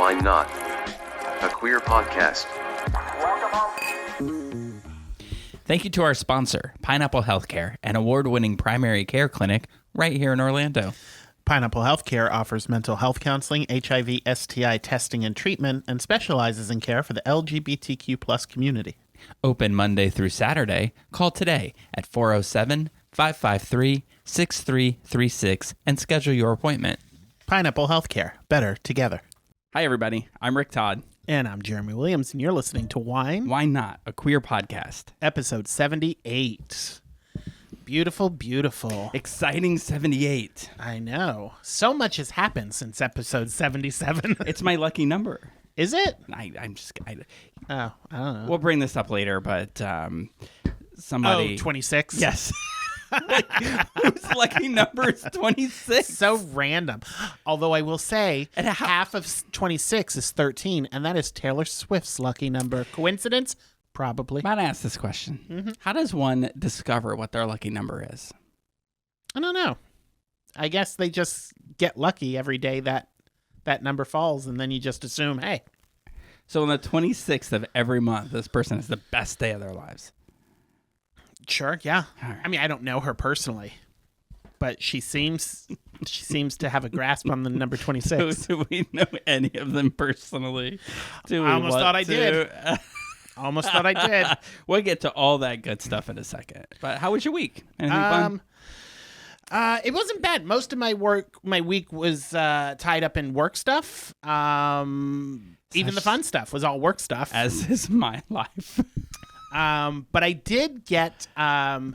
Why Not? A queer podcast. Thank you to our sponsor, Pineapple Healthcare, an award-winning primary care clinic right here in Orlando. Pineapple Healthcare offers mental health counseling, HIV, STI testing and treatment, and specializes in care for the LGBTQ plus community. Open Monday through Saturday. Call today at 407-553-6336 and schedule your appointment. Pineapple Healthcare. Better together. Hi, everybody. I'm Rick Todd. And I'm Jeremy Williams, and you're listening to Wine. Why Not? A queer podcast. Episode 78. Beautiful, beautiful. Exciting 78. I know. So much has happened since episode 77. It's my lucky number. Is it? I'm just... Oh, I don't know. We'll bring this up later, but somebody... 26? Yes. Whose lucky number is 26? So random. Although I will say, And half of 26 is 13, and that is Taylor Swift's lucky number. Coincidence? Probably. I'm about to ask this question. Mm-hmm. How does one discover what their lucky number is? I don't know. I guess they just get lucky every day that number falls, and then you just assume, hey. So on the 26th of every month, this person has the best day of their lives. Sure, yeah. All right. I mean, I don't know her personally, but she seems to have a grasp on the number 26. Do we know any of them personally? I almost thought I did. Almost thought I did. We'll get to all that good stuff in a second. But how was your week? Anything fun? It wasn't bad. Most of my week was tied up in work stuff. Even the fun stuff was all work stuff. As is my life. But I did get, it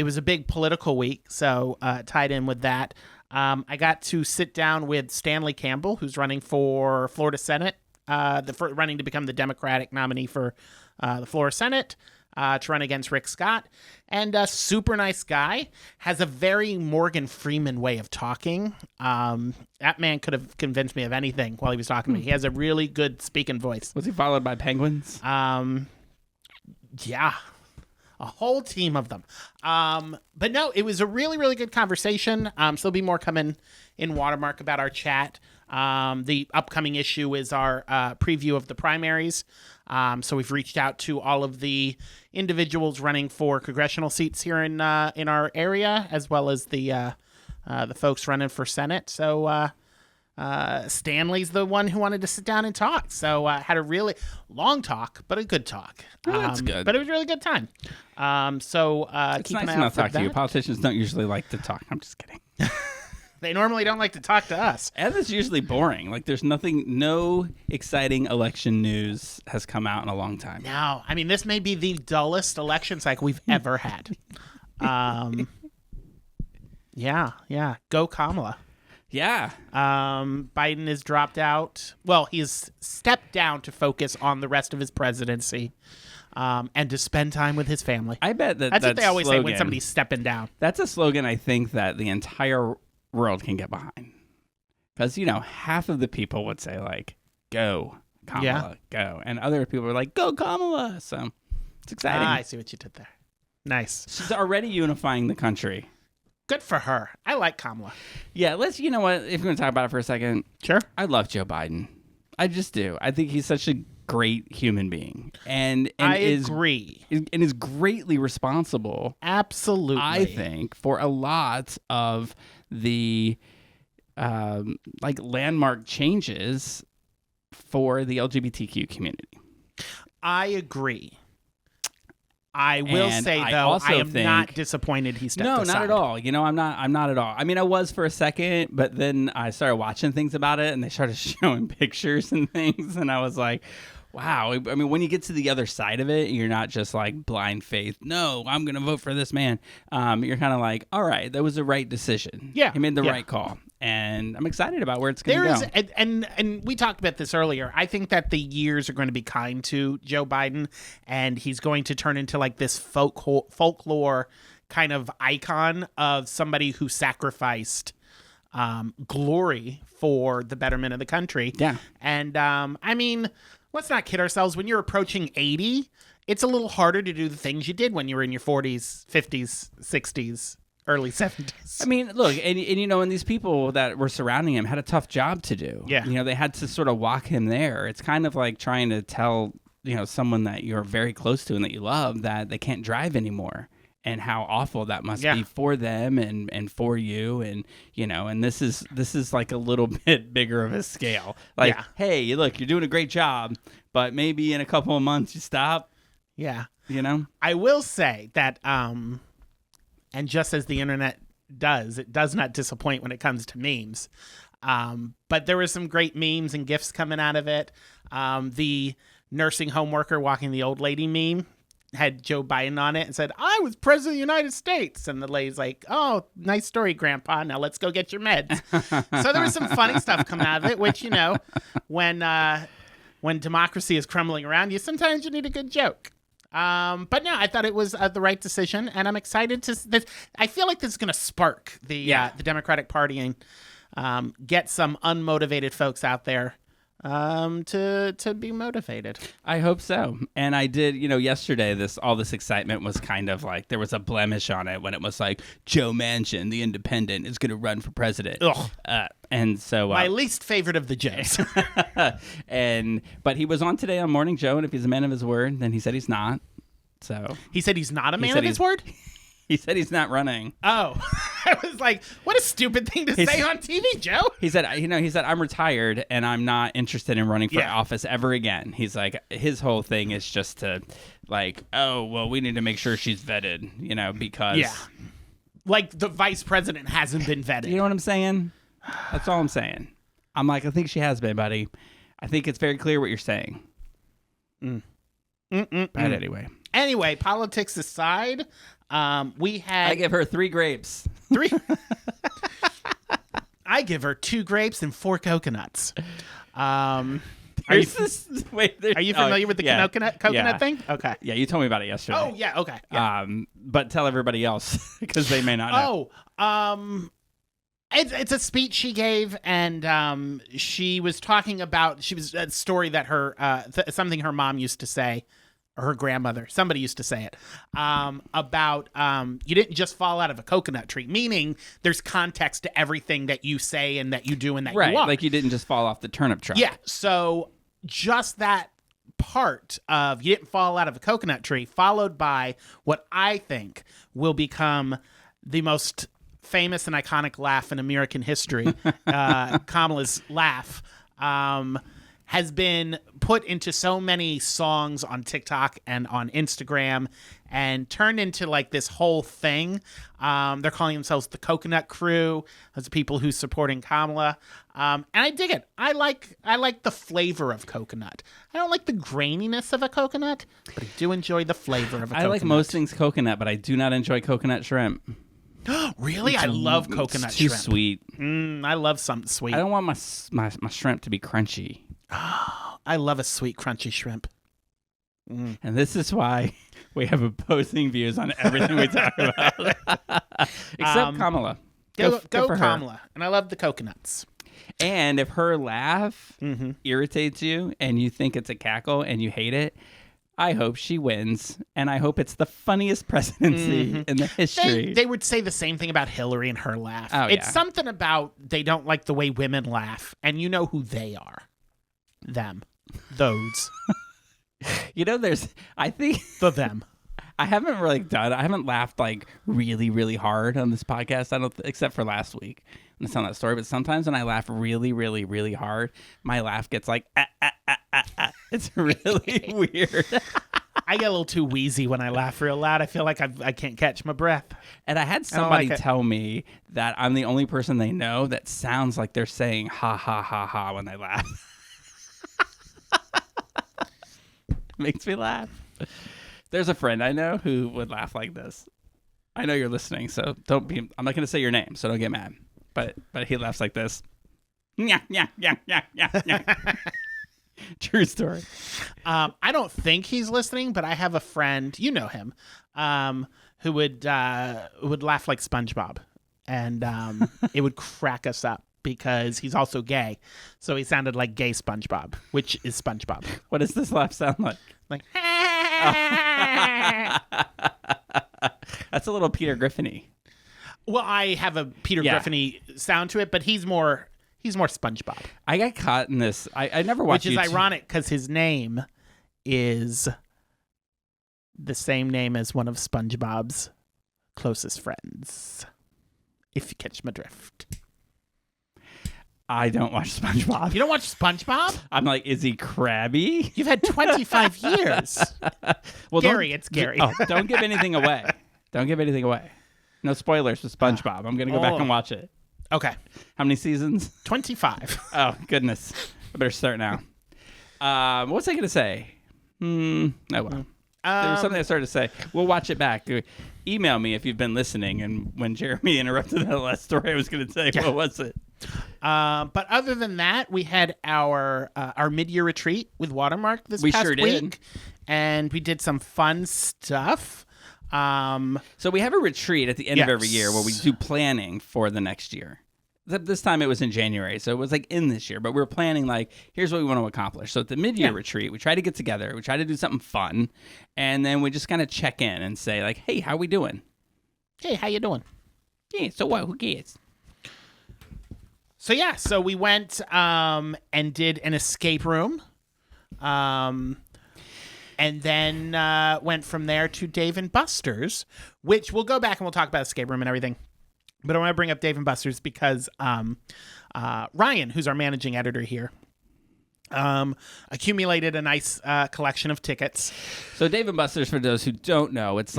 was a big political week, so tied in with that. I got to sit down with Stanley Campbell, who's running for Florida Senate, running to become the Democratic nominee for the Florida Senate. To run against Rick Scott, and a super nice guy, has a very Morgan Freeman way of talking. That man could have convinced me of anything while he was talking to me. He has a really good speaking voice. Was he followed by penguins? Yeah, a whole team of them. But no, it was a really, really good conversation. So there'll be more coming in Watermark about our chat. The upcoming issue is our preview of the primaries. So we've reached out to all of the individuals running for congressional seats here in our area, as well as the folks running for Senate. So Stanley's the one who wanted to sit down and talk. So had a really long talk, but a good talk. Oh, that's good. But it was a really good time. So it's keep nice an eye to out not for talk that. to you. Politicians don't usually like to talk. I'm just kidding. They normally don't like to talk to us. And it's usually boring. Like there's no exciting election news has come out in a long time. No, I mean, this may be the dullest election cycle we've ever had. Yeah. Go Kamala. Yeah. Biden has dropped out. Well, he's stepped down to focus on the rest of his presidency and to spend time with his family. I bet that's what they always say when slogan, somebody's stepping down. That's a slogan I think that the entire world can get behind. Because, half of the people would say, like, go, Kamala, go. And other people are like, go, Kamala. So it's exciting. I see what you did there. Nice. She's already unifying the country. Good for her. I like Kamala. Yeah, you know what? If we're going to talk about it for a second. Sure. I love Joe Biden. I just do. I think he's such a great human being. And I agree. And is greatly responsible. Absolutely. I think for a lot of the landmark changes for the LGBTQ community. I agree. I will And say, I though, also I am think- not disappointed he stepped aside. No, not at all. I'm not at all. I mean, I was for a second, but then I started watching things about it, and they started showing pictures and things, and I was like, wow. I mean, when you get to the other side of it, you're not just like blind faith. No, I'm going to vote for this man. You're kind of like, all right, that was the right decision. Yeah. He made the Yeah. right call. And I'm excited about where it's going to go. And we talked about this earlier. I think that the years are going to be kind to Joe Biden, and he's going to turn into like this folklore kind of icon of somebody who sacrificed glory for the betterment of the country. Yeah. And I mean, let's not kid ourselves. When you're approaching 80, it's a little harder to do the things you did when you were in your 40s, 50s, 60s. early 70s. I mean, look, and these people that were surrounding him had a tough job to do. Yeah. They had to sort of walk him there. It's kind of like trying to tell, someone that you're very close to and that you love that they can't drive anymore. And how awful that must be for them and for you, and this is like a little bit bigger of a scale. Like, hey, look, you're doing a great job, but maybe in a couple of months you stop. Yeah, I will say that, and just as the internet does, it does not disappoint when it comes to memes. But there were some great memes and GIFs coming out of it. The nursing home worker walking the old lady meme had Joe Biden on it and said, "I was president of the United States." And the lady's like, "Oh, nice story, Grandpa. Now let's go get your meds." So there was some funny stuff coming out of it, which, when democracy is crumbling around you, sometimes you need a good joke. But no, I thought it was the right decision, and I'm excited to. I feel like this is going to spark the Democratic Party and get some unmotivated folks out there to be motivated. I hope so. And I did, yesterday all this excitement was kind of like there was a blemish on it when it was like Joe Manchin, the independent, is going to run for president. And so my least favorite of the Joes. But he was on today on Morning Joe, and if he's a man of his word, then he said he's not. So he said he's not a man of his word? He said he's not running. Oh, I was like, what a stupid thing to say on TV, Joe. He said, I'm retired and I'm not interested in running for office ever again. He's like, his whole thing is just to like, oh, well, we need to make sure she's vetted, because. Yeah. Like the vice president hasn't been vetted. You know what I'm saying? That's all I'm saying. I'm like, I think she has been, buddy. I think it's very clear what you're saying. But anyway. Anyway, politics aside, we had... I give her 3 grapes. 3? I give her 2 grapes and 4 coconuts. Are you familiar with the coconut thing? Okay. Yeah, you told me about it yesterday. Oh, yeah, okay. Yeah. But tell everybody else, because they may not know. It's a speech she gave, and she was talking about a story that her something her mom used to say, or her grandmother, somebody used to say it, about you didn't just fall out of a coconut tree, meaning there's context to everything that you say and that you do and that you are. Like you didn't just fall off the turnip truck. Yeah, so just that part of you didn't fall out of a coconut tree, followed by what I think will become the most famous and iconic laugh in American history, Kamala's laugh, has been put into so many songs on TikTok and on Instagram and turned into like this whole thing. They're calling themselves the Coconut Crew as people who's supporting Kamala. And I dig it. I like the flavor of coconut. I don't like the graininess of a coconut, but I do enjoy the flavor of a coconut. I like most things coconut, but I do not enjoy coconut shrimp. Really? I love coconut shrimp. It's too sweet. I love something sweet. I don't want my shrimp to be crunchy. Oh, I love a sweet, crunchy shrimp. And this is why we have opposing views on everything we talk about. Except Kamala. Go Kamala. And I love the coconuts. And if her laugh irritates you and you think it's a cackle and you hate it, I hope she wins, and I hope it's the funniest presidency in the history. They would say the same thing about Hillary and her laugh. Oh, it's something about they don't like the way women laugh, and you know who they are. Them. Those. I think... them. I haven't laughed like really, really hard on this podcast, except for last week when I told that story. But sometimes when I laugh really, really, really hard, my laugh gets like, It's really weird. I get a little too wheezy when I laugh real loud. I feel like I can't catch my breath. And I had somebody tell me that I'm the only person they know that sounds like they're saying ha, ha, ha, ha when they laugh. Makes me laugh. There's a friend I know who would laugh like this. I know you're listening, so I'm not going to say your name, so don't get mad. But he laughs like this. Yeah. True story. I don't think he's listening, but I have a friend, you know him, who would laugh like SpongeBob, and it would crack us up because he's also gay. So he sounded like gay SpongeBob, which is SpongeBob. What does this laugh sound like? Like, That's a little Peter Griffin-y. Well, I have a Peter Griffin-y sound to it, but he's more SpongeBob. I got caught in this. I never watched Which is YouTube. ironic because his name is the same name as one of SpongeBob's closest friends, if you catch my drift. I don't watch SpongeBob. You don't watch SpongeBob? I'm like, is he crabby? You've had 25 years. Well, Gary, it's Gary. Don't give anything away. Don't give anything away. No spoilers for SpongeBob. I'm going to go back and watch it. Okay. How many seasons? 25. Oh, goodness. I better start now. What was I going to say? Oh, well. There was something I started to say. We'll watch it back. Email me if you've been listening. And when Jeremy interrupted that last story, I was going to say, what was it? But other than that, we had our mid-year retreat with Watermark this past sure week. did. And we did some fun stuff. So we have a retreat at the end of every year where we do planning for the next year. This time it was in January, so it was like in this year, but we were planning like, here's what we want to accomplish. So at the mid-year retreat, we try to get together, we try to do something fun, and then we just kind of check in and say like, hey, how we doing? Hey, how you doing? Yeah, so what? Who cares? So we went and did an escape room. And then went from there to Dave & Buster's, which we'll go back and we'll talk about escape room and everything. But I want to bring up Dave & Buster's because Ryan, who's our managing editor here, accumulated a nice collection of tickets. So Dave & Buster's, for those who don't know, it's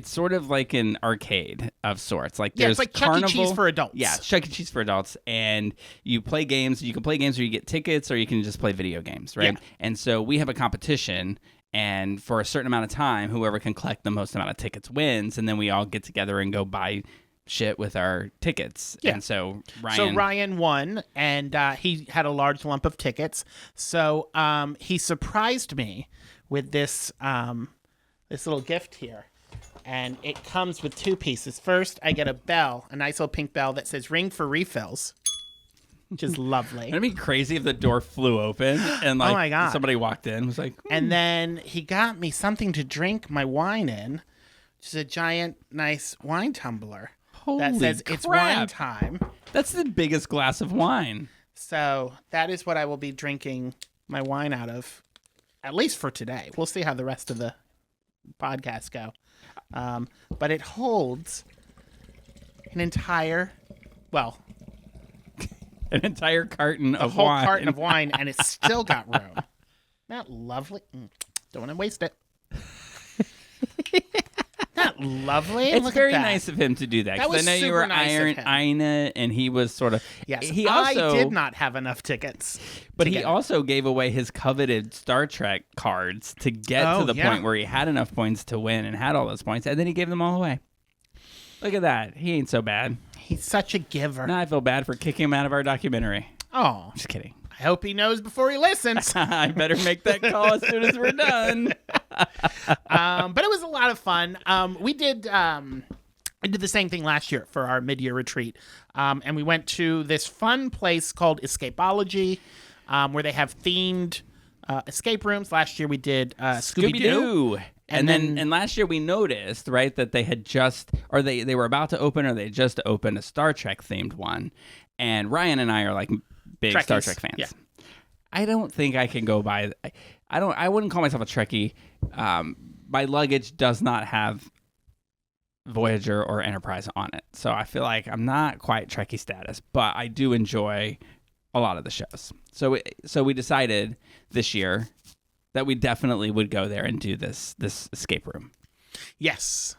sort of like an arcade of sorts. Like there's it's like carnival, Chuck E. Cheese for adults. Yeah, Chuck E. Cheese for adults, and you play games. You can play games where you get tickets, or you can just play video games, right? Yeah. And so we have a competition. And for a certain amount of time, whoever can collect the most amount of tickets wins. And then we all get together and go buy shit with our tickets. Yeah. And so Ryan won, and he had a large lump of tickets. So he surprised me with this little gift here. And it comes with two pieces. First, I get a bell, a nice little pink bell that says "Ring for refills," which is lovely. It'd be crazy if the door flew open and like Oh my God. somebody walked in and was like, And then he got me something to drink my wine in, which is a giant, nice wine tumbler that says "It's wine time." That's the biggest glass of wine. So that is what I will be drinking my wine out of, at least for today. We'll see how the rest of the podcast go. But it holds an entire carton of whole wine. carton of wine, and it's still got room. Not lovely. Don't want to waste it. Not lovely. It's Look very at that. nice of him to do that. That 'cause was I know you super were nice of him. eyeing it, and he was sort of. Yes, He also, I did not have enough tickets. But he also gave away his coveted Star Trek cards to get to the point where he had enough points to win and had all those points, and then he gave them all away. Look at that. He ain't so bad. He's such a giver. Now I feel bad for kicking him out of our documentary. Oh, Just kidding. I hope he knows before he listens. I better make that call as soon as we're done. But it was a lot of fun. We did the same thing last year for our mid-year retreat. And we went to this fun place called Escapology, where they have themed escape rooms. Last year we did Scooby-Doo. And last year we noticed, right, that they had just, or they were about to open, or they just opened a Star Trek themed one. And Ryan and I are like big Star Trek fans. Yeah. I don't think I can go by. I wouldn't call myself a Trekkie. My luggage does not have Voyager or Enterprise on it, so I feel like I'm not quite Trekkie status, but I do enjoy a lot of the shows. So we decided this year that we definitely would go there and do this escape room. Yes.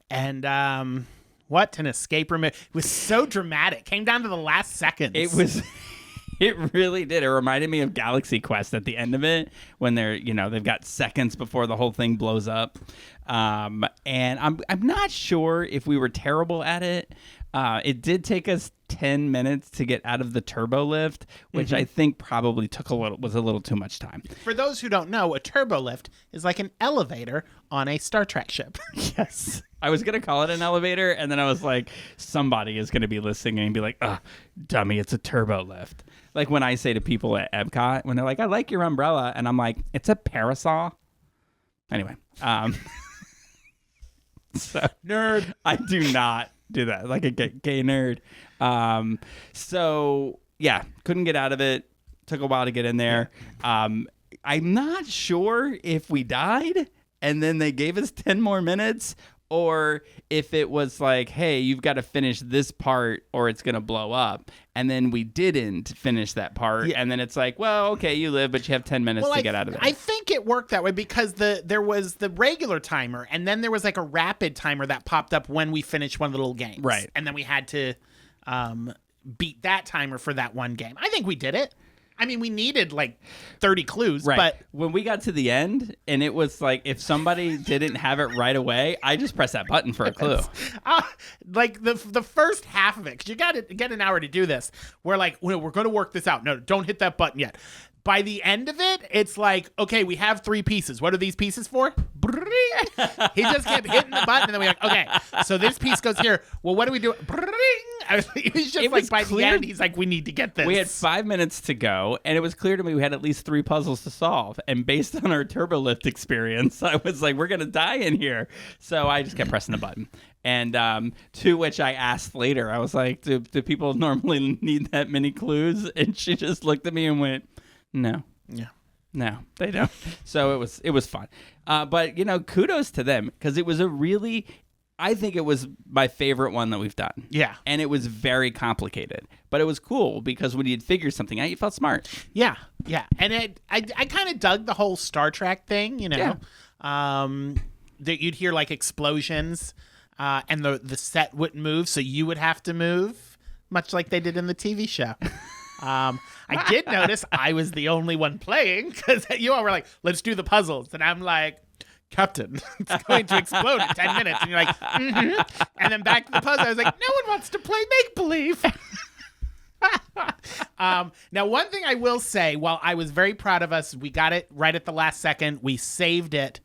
And what an escape room. It was so dramatic. Came down to the last seconds. It really did. It reminded me of Galaxy Quest at the end of it when they've got seconds before the whole thing blows up. And I'm not sure if we were terrible at it. It did take us 10 minutes to get out of the turbo lift, which I think probably was a little too much time. For those who don't know, a turbo lift is like an elevator on a Star Trek ship. Yes. I was going to call it an elevator, and then I was like, somebody is going to be listening and be like, dummy, it's a turbo lift. Like when I say to people at Epcot, when they're like, I like your umbrella, and I'm like, it's a parasol. Anyway. So Nerd. I do not do that like a gay nerd. So yeah, couldn't get out of it. Took a while to get in there. I'm not sure if we died and then they gave us 10 more minutes, or if it was like, hey, you've got to finish this part or it's going to blow up. And then we didn't finish that part. Yeah. And then it's like, well, okay, you live, but you have 10 minutes to get out of there. I think it worked that way because there was the regular timer and then there was like a rapid timer that popped up when we finished one of the little games. Right. And then we had to beat that timer for that one game. I think we did it. I mean, we needed like 30 clues, right. But when we got to the end and it was like, if somebody didn't have it right away, I just pressed that button for a clue. Like the first half of it, because you got to get an hour to do this. We're like, we're going to work this out. No, don't hit that button yet. By the end of it, it's like, okay, we have 3 pieces. What are these pieces for? He just kept hitting the button, and then we're like, okay, so this piece goes here. Well, what do we do? It was just like by the end, he's like, we need to get this. We had 5 minutes to go, and it was clear to me we had at least 3 puzzles to solve. And based on our turbolift experience, I was like, we're going to die in here. So I just kept pressing the button. And to which I asked later, I was like, do people normally need that many clues? And she just looked at me and went, no. Yeah. No, they don't. So it was fun. But, kudos to them because it was I think it was my favorite one that we've done. Yeah. And it was very complicated. But it was cool because when you'd figure something out, you felt smart. Yeah. Yeah. And I kind of dug the whole Star Trek thing, Yeah. That you'd hear like explosions and the set wouldn't move, so you would have to move, much like they did in the TV show. I did notice I was the only one playing because you all were like, let's do the puzzles. And I'm like, Captain, it's going to explode in 10 minutes. And you're like, mm-hmm. And then back to the puzzle. I was like, no one wants to play make-believe. Now, one thing I will say, while I was very proud of us, we got it right at the last second. We saved it.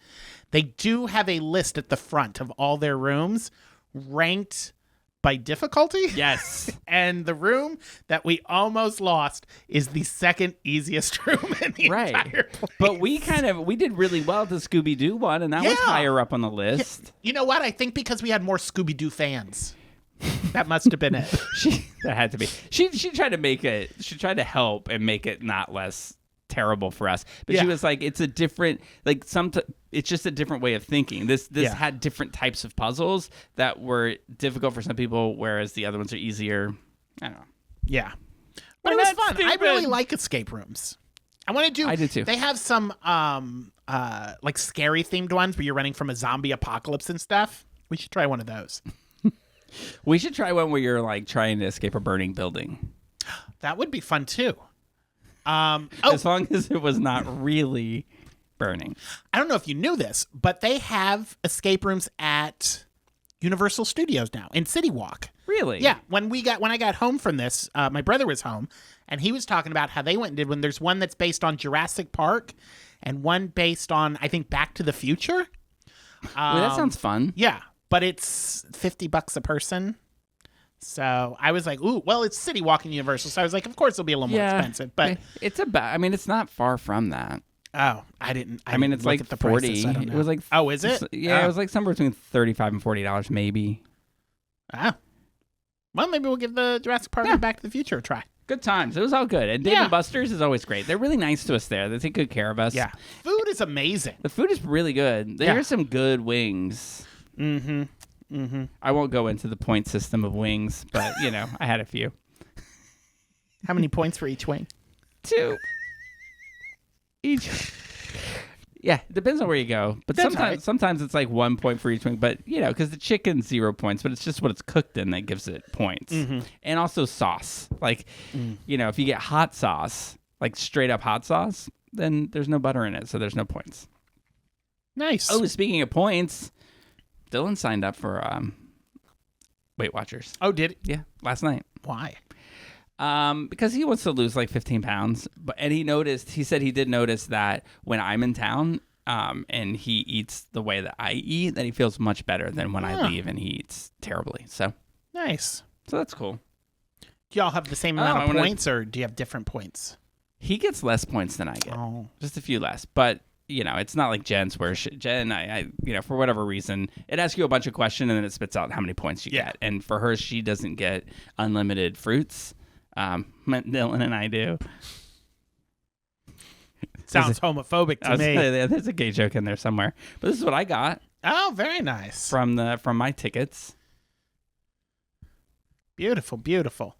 They do have a list at the front of all their rooms ranked by difficulty. Yes. And the room that we almost lost is the second easiest room in the entire place. But we did really well at the Scooby-Doo one, and that was higher up on the list. You know what? I think because we had more Scooby-Doo fans. That must have been it. That had to be. She tried to make it. She tried to help and make it not less terrible for us. But she was like, it's a different, like it's just a different way of thinking. This had different types of puzzles that were difficult for some people, whereas the other ones are easier. I don't know. Yeah. But it was fun. Stupid. I really like escape rooms. I do too. They have some like scary themed ones where you're running from a zombie apocalypse and stuff. We should try one of those. We should try one where you're like trying to escape a burning building. That would be fun too. As long as it was not really burning. I don't know if you knew this, but they have escape rooms at Universal Studios now in City Walk. Really? Yeah. When I got home from this, my brother was home, and he was talking about how they went and did one. There's one that's based on Jurassic Park, and one based on, I think, Back to the Future. Well, that sounds fun. Yeah, but it's $50 a person. So I was like, ooh, well, it's City Walk in Universal. So I was like, of course it'll be a little more expensive. But it's it's not far from that. Oh, I didn't it's like the 40. Prices, I don't know. It was like, oh, is it? It was like somewhere between $35 and $40 maybe. Ah. Well, maybe we'll give the Jurassic Park and Back to the Future a try. Good times. It was all good. And Dave & Buster's is always great. They're really nice to us there. They take good care of us. Yeah. Food is amazing. The food is really good. There's some good wings. Mm-hmm. Mm-hmm. I won't go into the point system of wings, but, I had a few. How many points for each wing? 2. Each. Yeah, it depends on where you go. But sometimes it's like 1 point for each wing. But, because the chicken's 0 points, but it's just what it's cooked in that gives it points. Mm-hmm. And also sauce. Like, if you get hot sauce, like straight up hot sauce, then there's no butter in it, so there's no points. Nice. Oh, speaking of points, Dylan signed up for Weight Watchers. Oh, did he? Yeah, last night. Why? Because he wants to lose like 15 pounds. And he said he did notice that when I'm in town and he eats the way that I eat, that he feels much better than when I leave and he eats terribly. So nice. So that's cool. Do y'all have the same amount of points or do you have different points? He gets less points than I get. Oh. Just a few less. But it's not like Jen's where Jen, I for whatever reason, it asks you a bunch of questions and then it spits out how many points you get. And for her, she doesn't get unlimited fruits. Dylan and I do. Sounds homophobic to me. There's a gay joke in there somewhere. But this is what I got. Oh, very nice. From my tickets. Beautiful, beautiful.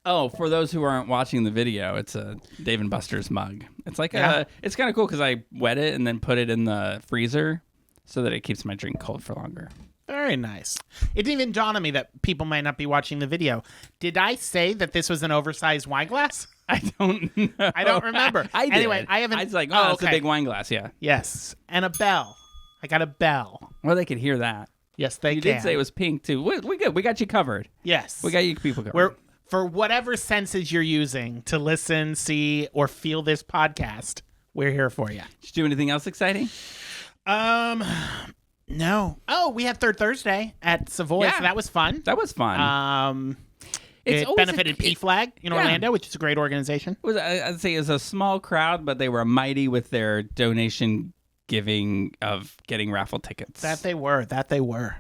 Oh, for those who aren't watching the video, it's a Dave & Buster's mug. It's like it's kind of cool because I wet it and then put it in the freezer so that it keeps my drink cold for longer. Very nice. It didn't even dawn on me that people might not be watching the video. Did I say that this was an oversized wine glass? I don't know. I don't remember. I did. Anyway, I haven't. I was like, oh, it's a big wine glass, yeah. Yes, and a bell. I got a bell. Well, they could hear that. Yes, they You can. did say it was pink, too. We good. We got you covered. Yes. We got you people covered. For whatever senses you're using to listen, see, or feel this podcast, we're here for you. Did you do anything else exciting? No. Oh, we had Third Thursday at Savoy, so that was fun. That was fun. It benefited PFLAG in Orlando, which is a great organization. I'd say it was a small crowd, but they were mighty with their donation giving of getting raffle tickets. That they were.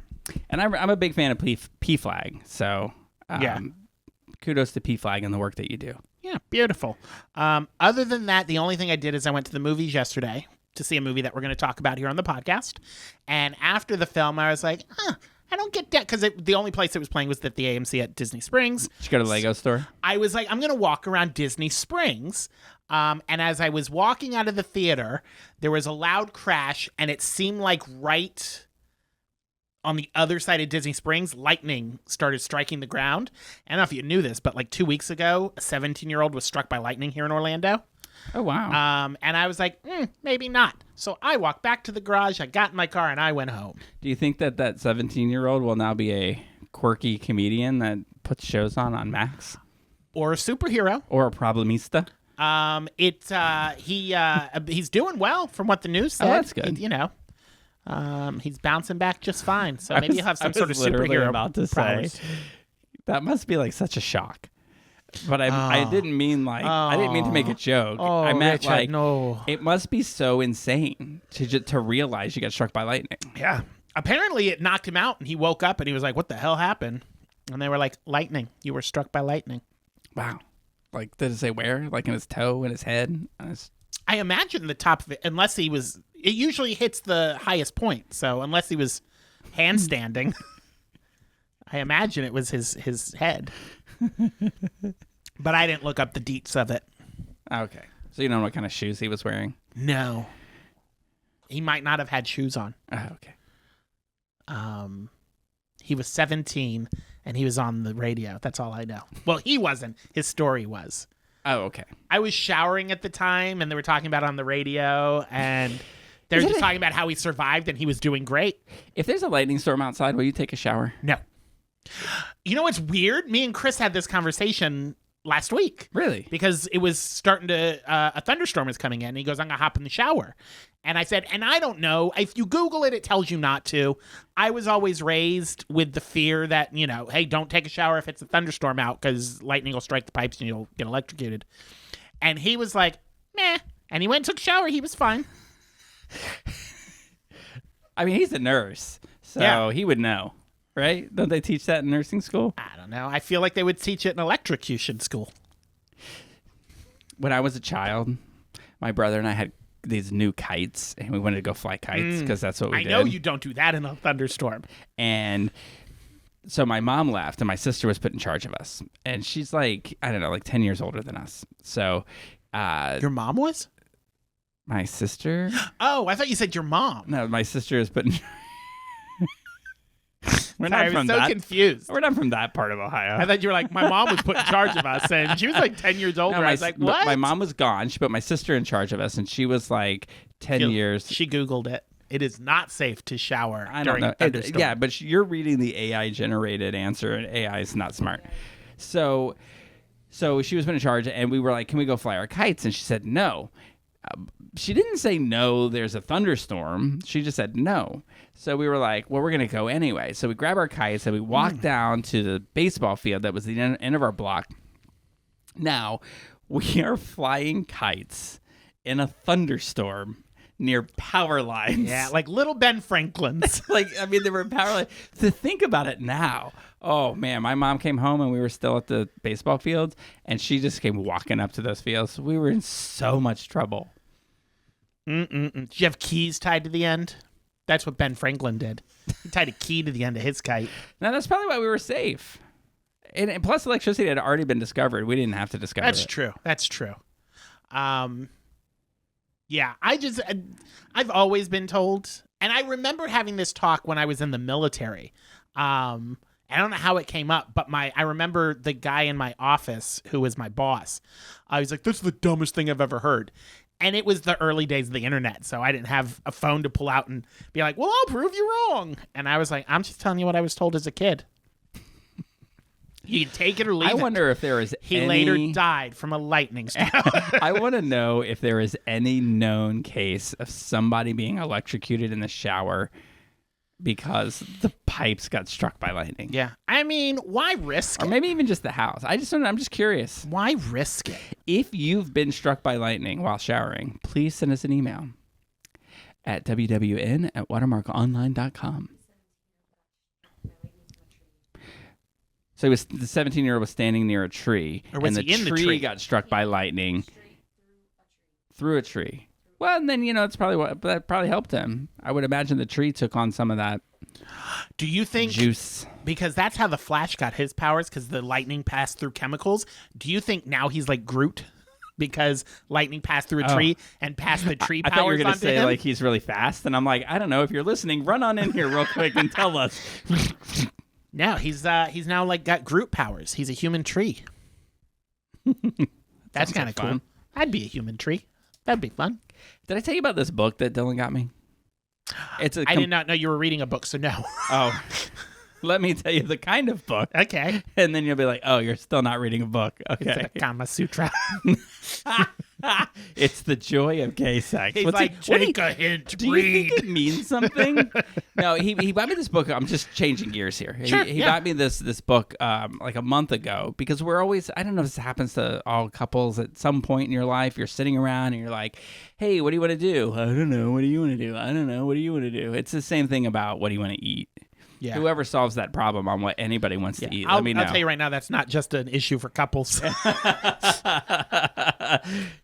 And I'm a big fan of PFLAG, so kudos to PFLAG and the work that you do. Yeah, beautiful. Other than that, the only thing I did is I went to the movies yesterday to see a movie that we're going to talk about here on the podcast. And after the film, I was like, I don't get that, because the only place it was playing was at the AMC at Disney Springs. Did you go to the Lego store? I was like, I'm going to walk around Disney Springs. And as I was walking out of the theater, there was a loud crash, and it seemed like right on the other side of Disney Springs, lightning started striking the ground. I don't know if you knew this, but like 2 weeks ago, a 17-year-old was struck by lightning here in Orlando. Oh, wow. And I was like, maybe not. So I walked back to the garage, I got in my car, and I went home. Do you think that 17-year-old will now be a quirky comedian that puts shows on Max? Or a superhero. Or a problemista? He's doing well from what the news said. Oh, that's good. He's bouncing back just fine. So maybe he'll have some sort of superhero about to powers. say. That must be like such a shock. But I didn't mean I didn't mean to make a joke. Oh, I meant Richard, no. It must be so insane to realize you got struck by lightning. Yeah. Apparently it knocked him out and he woke up and he was like, what the hell happened? And they were like, lightning. You were struck by lightning. Wow. Like, did it say where? Like in his toe, in his head? I imagine the top of it, unless he was, it usually hits the highest point. So unless he was handstanding, I imagine it was his head. But I didn't look up the deets of it. Okay. So you don't know what kind of shoes he was wearing? No. He might not have had shoes on. Oh, okay. He was 17 and he was on the radio. That's all I know. Well, he wasn't. His story was. Oh, okay. I was showering at the time and they were talking about it on the radio and they were just talking about how he survived and he was doing great. If there's a lightning storm outside, will you take a shower? No. You know what's weird? Me and Chris had this conversation last week. Really? Because it was starting to, a thunderstorm was coming in. And he goes, I'm going to hop in the shower. And I said, and I don't know. If you Google it, it tells you not to. I was always raised with the fear that, hey, don't take a shower if it's a thunderstorm out because lightning will strike the pipes and you'll get electrocuted. And he was like, meh. And he went and took a shower. He was fine. I mean, he's a nurse, so he would know. Right? Don't they teach that in nursing school? I don't know. I feel like they would teach it in electrocution school. When I was a child, my brother and I had these new kites, and we wanted to go fly kites because that's what we did. I know you don't do that in a thunderstorm. And so my mom left, and my sister was put in charge of us. And she's like, I don't know, like 10 years older than us. So your mom was? My sister? Oh, I thought you said your mom. No, my sister is put in I was so confused. We're not from that part of Ohio. I thought you were like, my mom was put in charge of us, and she was like 10 years older. No, I was like, what? My mom was gone. She put my sister in charge of us, and she was like 10 years. She Googled it. It is not safe to shower during a thunderstorm. Yeah, but you're reading the AI-generated answer, and AI is not smart. So she was put in charge, and we were like, can we go fly our kites? And she said no. She didn't say no, there's a thunderstorm. She just said no. So we were like, well, we're going to go anyway. So we grab our kites and we walk down to the baseball field that was the end of our block. Now, we are flying kites in a thunderstorm. near power lines. Yeah, like little Ben Franklin's. There were power lines. To think about it now. Oh, man, my mom came home and we were still at the baseball fields, and she just came walking up to those fields. We were in so much trouble. Did you have keys tied to the end? That's what Ben Franklin did. He tied a key to the end of his kite. Now, that's probably why we were safe. And plus, electricity had already been discovered. We didn't have to discover it. That's true. Yeah, I've always been told, and I remember having this talk when I was in the military. I don't know how it came up, but I remember the guy in my office who was my boss. I was like, "That's the dumbest thing I've ever heard." And it was the early days of the internet, so I didn't have a phone to pull out and be like, "Well, I'll prove you wrong." And I was like, "I'm just telling you what I was told as a kid. You can take it or leave it." I wonder if there is He later died from a lightning strike. I want to know if there is any known case of somebody being electrocuted in the shower because the pipes got struck by lightning. Yeah. I mean, why risk it? Or maybe even just the house. I just don't know. I'm just curious. Why risk it? If you've been struck by lightning while showering, please send us an email at wwn@watermarkonline.com. So the 17-year-old was standing near a tree, and the tree got struck by lightning through a tree. Well, and then, it's probably that probably helped him. I would imagine the tree took on some of that. Do you think juice? Because that's how the Flash got his powers, because the lightning passed through chemicals. Do you think now he's like Groot? Because lightning passed through a tree and passed the tree powers I thought you were going to say him? like he's really fast, and I'm like, I don't know. If you're listening, run on in here real quick and tell us. No, he's now like got Groot powers. He's a human tree. That's kind of cool. I'd be a human tree. That'd be fun. Did I tell you about this book that Dylan got me? I did not know you were reading a book, so no. Oh, let me tell you the kind of book. Okay. And then you'll be like, oh, you're still not reading a book. Okay. It's a Kama Sutra. It's the joy of gay sex. He's take a hint. Do you think it means something? No, he bought me this book. I'm just changing gears here. Sure, he bought me this book like a month ago, because we're always, I don't know if this happens to all couples at some point in your life. You're sitting around and you're like, hey, what do you want to do? I don't know. What do you want to do? I don't know. What do you want to do? It's the same thing about what do you want to eat. Yeah. Whoever solves that problem on what anybody wants to eat, let me know. I'll tell you right now, that's not just an issue for couples.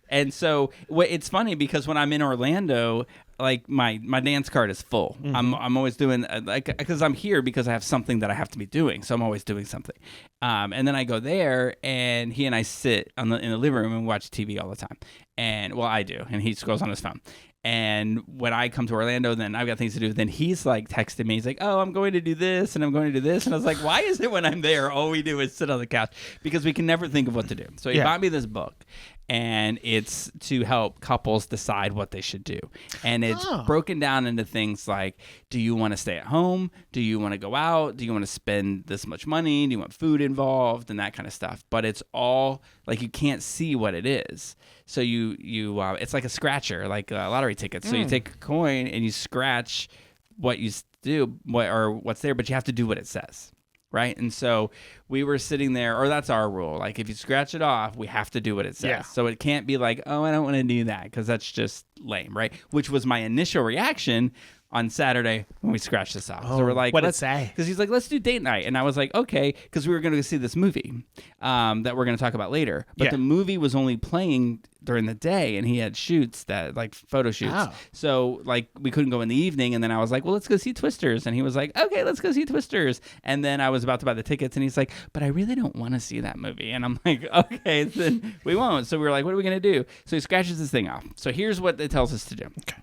And so it's funny because when I'm in Orlando, like my dance card is full. Mm-hmm. I'm always doing because I'm here because I have something that I have to be doing. So I'm always doing something. And then I go there, and he and I sit in the living room and watch TV all the time. And well, I do, and he scrolls on his phone. And when I come to Orlando, then I've got things to do. Then he's like texting me. He's like, oh, I'm going to do this and I'm going to do this. And I was like, why is it when I'm there, all we do is sit on the couch? Because we can never think of what to do. So he bought me this book, and it's to help couples decide what they should do. And it's broken down into things like, do you want to stay at home? Do you want to go out? Do you want to spend this much money? Do you want food involved? And that kind of stuff. But it's all like you can't see what it is. So you it's like a scratcher, like lottery tickets. So you take a coin and you scratch what you do, what's there, but you have to do what it says, right? And so we were sitting there, or that's our rule. Like if you scratch it off, we have to do what it says. Yeah. So it can't be like, oh, I don't want to do that, because that's just lame, right? Which was my initial reaction on Saturday when we scratched this off. So we're like, what did it say? Because he's like, let's do date night. And I was like, okay, because we were going to see this movie that we're going to talk about later. But the movie was only playing during the day, and he had shoots photo shoots. Oh. So like we couldn't go in the evening. And then I was like, well, let's go see Twisters. And he was like, okay, let's go see Twisters. And then I was about to buy the tickets, and he's like, but I really don't want to see that movie. And I'm like, okay, then we won't. So we were like, what are we going to do? So he scratches this thing off. So here's what it tells us to do. Okay.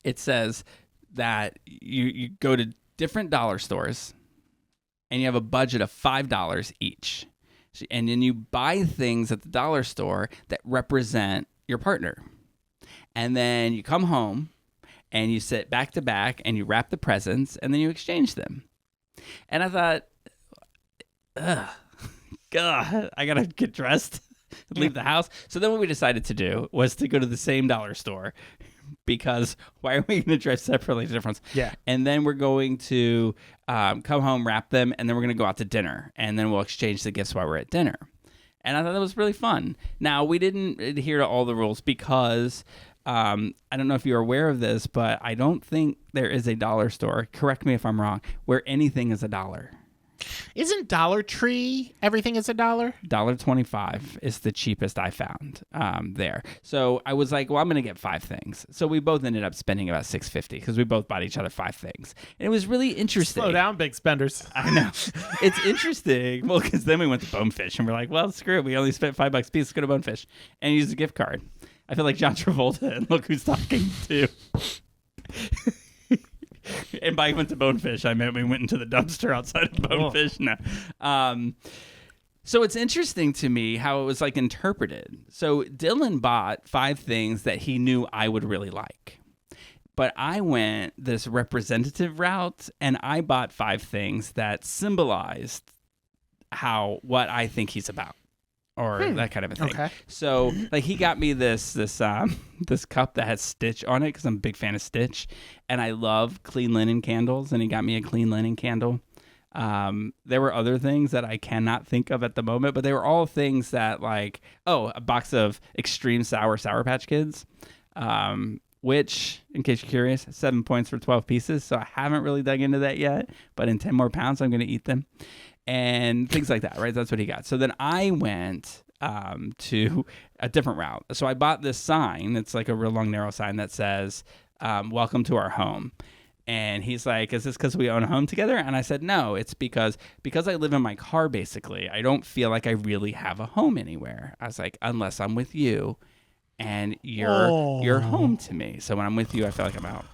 It says that you go to different dollar stores, and you have a budget of $5 each. And then you buy things at the dollar store that represent your partner. And then you come home, and you sit back to back, and you wrap the presents, and then you exchange them. And I thought, God, I got to get dressed and leave the house. So then what we decided to do was to go to the same dollar store, because why are we going to drive separately to different? Yeah. And then we're going to come home, wrap them, and then we're going to go out to dinner. And then we'll exchange the gifts while we're at dinner. And I thought that was really fun. Now, we didn't adhere to all the rules because I don't know if you're aware of this, but I don't think there is a dollar store, correct me if I'm wrong, where anything is $1. Isn't Dollar Tree everything is $1? $1.25 is the cheapest I found there. So I was like, well, I'm going to get 5 things. So we both ended up spending about $6.50 because we both bought each other 5 things. And it was really interesting. Slow down, big spenders. I know. It's interesting. Well, because then we went to Bonefish and we're like, well, screw it. We only spent $5 a piece. Let's go to Bonefish and use a gift card. I feel like John Travolta and Look Who's Talking too. And by went to Bonefish, I meant we went into the dumpster outside of Bonefish. No. So it's interesting to me how it was like interpreted. So Dylan bought 5 things that he knew I would really like. But I went this representative route and I bought 5 things that symbolized what I think he's about. Or that kind of a thing. Okay. So, like, he got me this cup that has Stitch on it because I'm a big fan of Stitch, and I love clean linen candles. And he got me a clean linen candle. There were other things that I cannot think of at the moment, but they were all things that, like, a box of extreme Sour Patch Kids, which, in case you're curious, 7 points for 12 pieces. So I haven't really dug into that yet, but in 10 more pounds, I'm going to eat them. And things like that, right? That's what he got. So then I went to a different route. So I bought this sign. It's like a real long, narrow sign that says, welcome to our home. And he's like, is this because we own a home together? And I said, no, it's because I live in my car, basically. I don't feel like I really have a home anywhere. I was like, unless I'm with you and you're home to me. So when I'm with you, I feel like I'm out.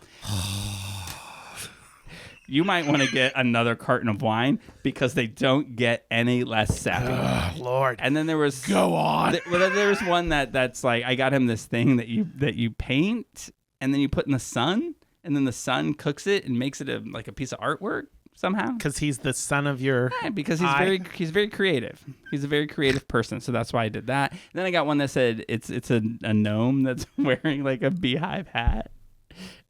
You might want to get another carton of wine because they don't get any less sappy. Oh, Lord. And then there was go on. There was one that's like, I got him this thing that you paint and then you put in the sun and then the sun cooks it and makes it like a piece of artwork somehow. Because he's the son of your because he's very creative. He's a very creative person, so that's why I did that. And then I got one that said it's a gnome that's wearing like a beehive hat,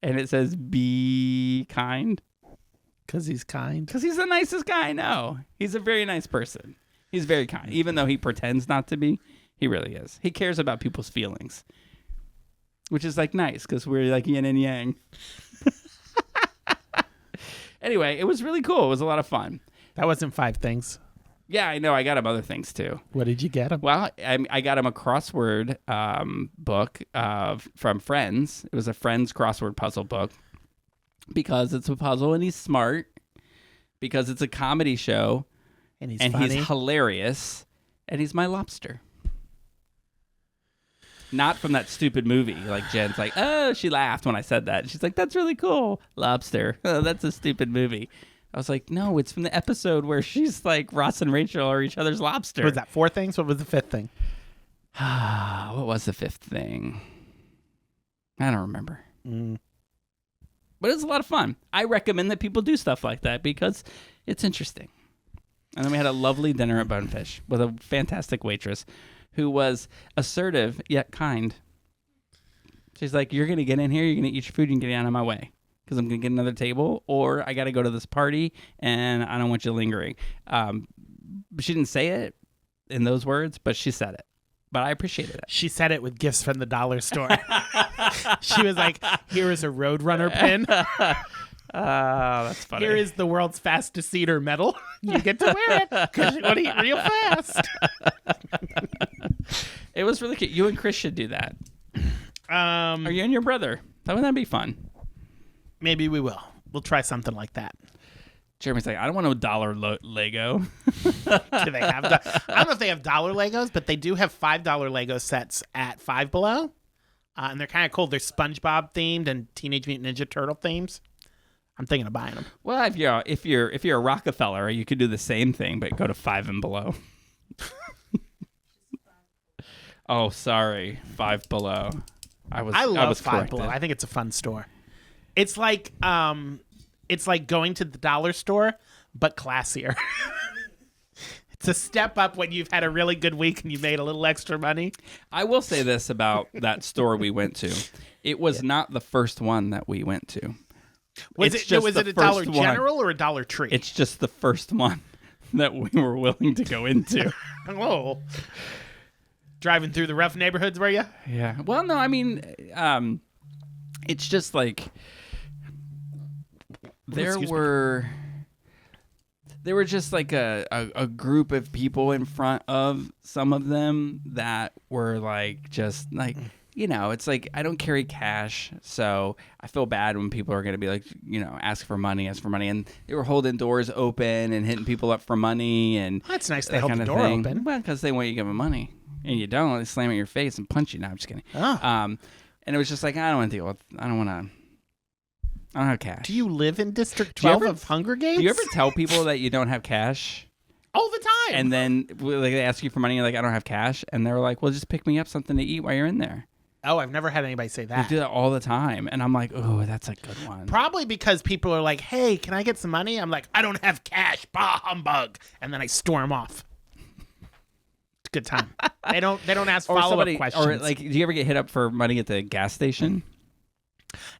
and it says "Be kind." Because he's kind? Because he's the nicest guy I know. He's a very nice person. He's very kind. Even though he pretends not to be, he really is. He cares about people's feelings. Which is like nice, because we're like yin and yang. Anyway, it was really cool. It was a lot of fun. That wasn't 5 things. Yeah, I know. I got him other things too. What did you get him? Well, I got him a crossword book from Friends. It was a Friends crossword puzzle book. Because it's a puzzle and he's smart. Because it's a comedy show. And he's funny. He's hilarious. And he's my lobster. Not from that stupid movie. Like Jen's like, oh, she laughed when I said that. She's like, that's really cool. Lobster. Oh, that's a stupid movie. I was like, no, it's from the episode where she's like, Ross and Rachel are each other's lobster. Was that 4 things? What was the 5th thing? What was the 5th thing? I don't remember. But it's a lot of fun. I recommend that people do stuff like that because it's interesting. And then we had a lovely dinner at Bonefish with a fantastic waitress who was assertive yet kind. She's like, you're going to get in here, you're going to eat your food, and get out of my way because I'm going to get another table, or I got to go to this party, and I don't want you lingering. She didn't say it in those words, but she said it. But I appreciated it. She said it with gifts from the dollar store. She was like, here is a Roadrunner pin. That's funny. Here is the world's fastest cedar medal. You get to wear it because you want to eat real fast. It was really cute. You and Chris should do that. Or you and your brother. That'd be fun. Maybe we will. We'll try something like that. Jeremy's like, I don't want no dollar Lego. Do they have? I don't know if they have dollar Legos, but they do have $5 Lego sets at Five Below, and they're kind of cool. They're SpongeBob themed and Teenage Mutant Ninja Turtle themes. I'm thinking of buying them. Well, if you're a Rockefeller, you could do the same thing, but go to Five and Below. Oh, sorry, Five Below. I love Five Below. I think it's a fun store. It's like going to the dollar store, but classier. It's a step up when you've had a really good week and you made a little extra money. I will say this about that store we went to. It was not the first one that we went to. Was it a Dollar General or a Dollar Tree? It's just the first one that we were willing to go into. Oh. driving through the rough neighborhoods, were you? Yeah. Well, no, I mean, it's just like there were just like a group of people in front of some of them that were like just like, you know, it's like I don't carry cash, so I feel bad when people are going to be like, you know, ask for money, and they were holding doors open and hitting people up for money, and That's nice. They hold the door open. Well, because they want you to give them money, and you don't, they slam it in your face and punch you. No, I'm just kidding. Oh. And it was just like I don't want to deal with. I don't have cash. Do you live in District 12 of Hunger Games? Do you ever tell people that you don't have cash? All the time. And then like, they ask you for money, you're like, I don't have cash. And they're like, well, just pick me up something to eat while you're in there. Oh, I've never had anybody say They that. do that all the time. And I'm like, oh, that's a good one. Probably because people are like, hey, can I get some money? I'm like, I don't have cash. Bah, humbug. And then I storm off. It's a good time. They don't ask follow-up questions. Or like, do you ever get hit up for money at the gas station?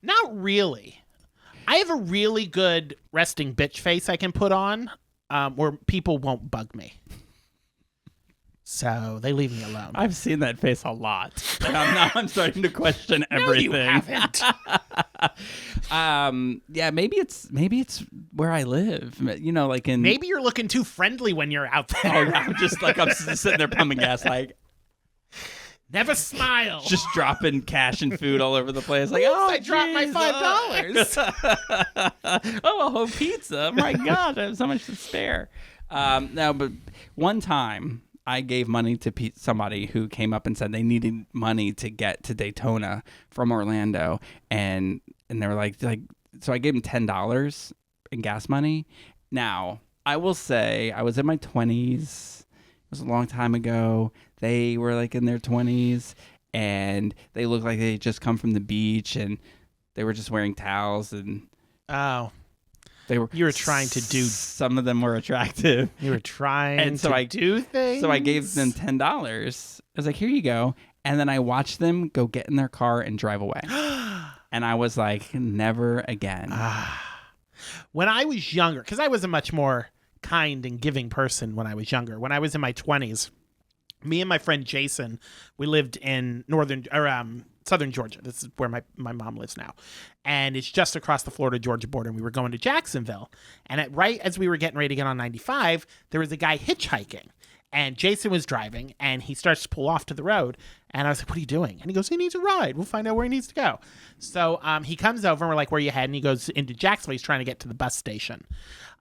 Not really. I have a really good resting bitch face I can put on where people won't bug me. So they leave me alone. I've seen that face a lot. And I'm starting to question everything. No, you haven't. Yeah, maybe it's where I live. You know, like in Maybe you're looking too friendly when you're out there. Oh, I'm just like I'm sitting there pumping gas, like never smile. just dropping cash and food all over the place. Like, oh, I dropped my $5. Oh, a whole pizza! Oh my gosh, I have so much to spare. No, but one time I gave money to somebody who came up and said they needed money to get to Daytona from Orlando, and they were like, so I gave them $10 in gas money. Now, I will say I was in my 20s. It was a long time ago. They were like in their 20s, and they looked like they had just come from the beach, and they were just wearing towels, and oh. you were trying to do. Some of them were attractive. You were trying and so to I do things. So I gave them $10. I was like, here you go. And then I watched them go get in their car and drive away. And I was like, never again. When I was younger, because I was a much more kind and giving person when I was younger. When I was in my 20s, me and my friend Jason, we lived in southern Georgia. This is where my mom lives now. And it's just across the Florida-Georgia border. And we were going to Jacksonville. And right as we were getting ready to get on 95, there was a guy hitchhiking. And Jason was driving, and he starts to pull off to the road. And I was like, what are you doing? And he goes, he needs a ride. We'll find out where he needs to go. So he comes over, and we're like, where are you heading? And he goes into Jacksonville. He's trying to get to the bus station.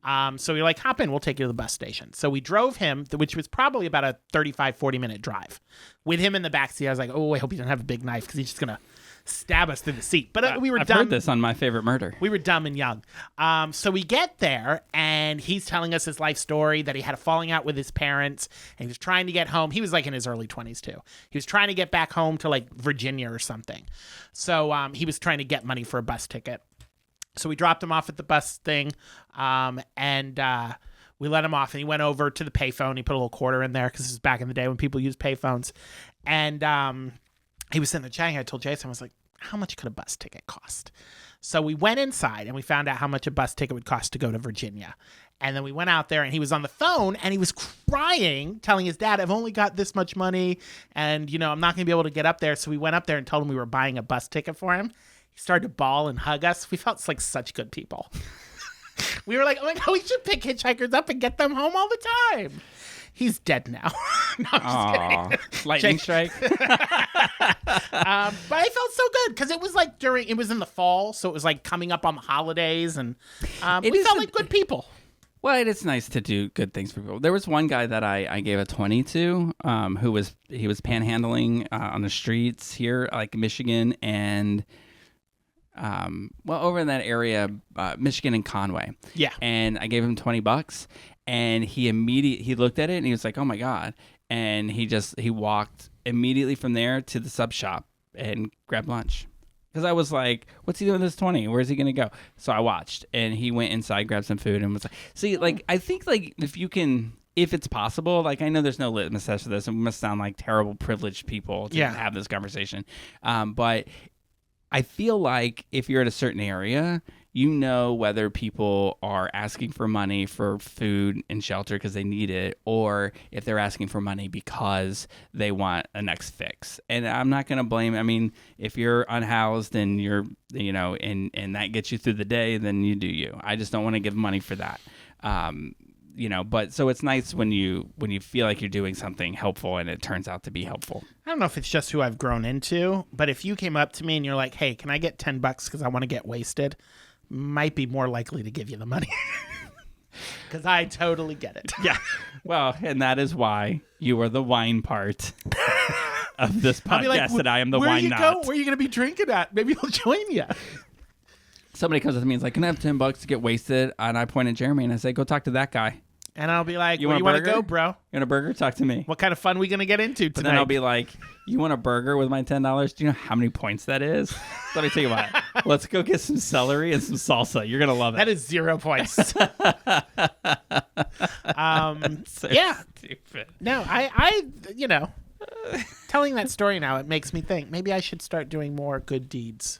So we're like, hop in. We'll take you to the bus station. So we drove him, which was probably about a 35, 40-minute drive. With him in the backseat, I was like, oh, I hope he doesn't have a big knife because he's just going to stab us through the seat. But we were I've dumb. heard this on My Favorite Murder. We were dumb and young. So we get there, and he's telling us his life story, that he had a falling out with his parents, and he was trying to get home. He was like in his early 20s, too. He was trying to get back home to like Virginia or something. So he was trying to get money for a bus ticket. So we dropped him off at the bus thing, and we let him off, and he went over to the payphone. He put a little quarter in there because this was back in the day when people used payphones. And he was sitting there chatting. I told Jason, I was like, how much could a bus ticket cost? So we went inside, and we found out how much a bus ticket would cost to go to Virginia. And then we went out there, and he was on the phone, and he was crying, telling his dad, I've only got this much money, and, you know, I'm not going to be able to get up there. So we went up there and told him we were buying a bus ticket for him. He started to bawl and hug us. We felt like such good people. We were like, oh my God, we should pick hitchhikers up and get them home all the time. He's dead now. No, I'm just kidding. Lightning strike. But I felt so good because it was like it was in the fall. So it was like coming up on the holidays, and we felt like good people. Well, it's nice to do good things for people. There was one guy that I gave a 20 to, he was panhandling on the streets here, like Michigan and over in that area, Michigan and Conway. Yeah. And I gave him $20, and he looked at it and he was like, oh my God. And he walked immediately from there to the sub shop and grabbed lunch. Because I was like, what's he doing with this 20? Where's he going to go? So I watched, and he went inside, grabbed some food, and was like, see, like, I think, like, if it's possible, like, I know there's no litmus test for this, and we must sound like terrible privileged people to have this conversation. But I feel like if you're at a certain area, you know whether people are asking for money for food and shelter because they need it, or if they're asking for money because they want a next fix. And I'm not going to blame. I mean, if you're unhoused and you're, and that gets you through the day, then you do you. I just don't want to give money for that. But so it's nice when you feel like you're doing something helpful and it turns out to be helpful. I don't know if it's just who I've grown into, but if you came up to me and you're like, hey, can I get $10 because I want to get wasted? Might be more likely to give you the money. Because I totally get it. Yeah. Well, and that is why you are the wine part of this podcast, and I am the wine not. Where are you going to be drinking at? Maybe I'll join you. Somebody comes up to me and is like, can I have $10 to get wasted? And I point at Jeremy and I say, go talk to that guy. And I'll be like, you where want do you want to go, bro? You want a burger? Talk to me. What kind of fun are we going to get into tonight? But then I'll be like, you want a burger with my $10? Do you know how many points that is? Let me tell you what. Let's go get some celery and some salsa. You're going to love it. That is 0 points. So yeah. stupid. No, telling that story now, it makes me think maybe I should start doing more good deeds.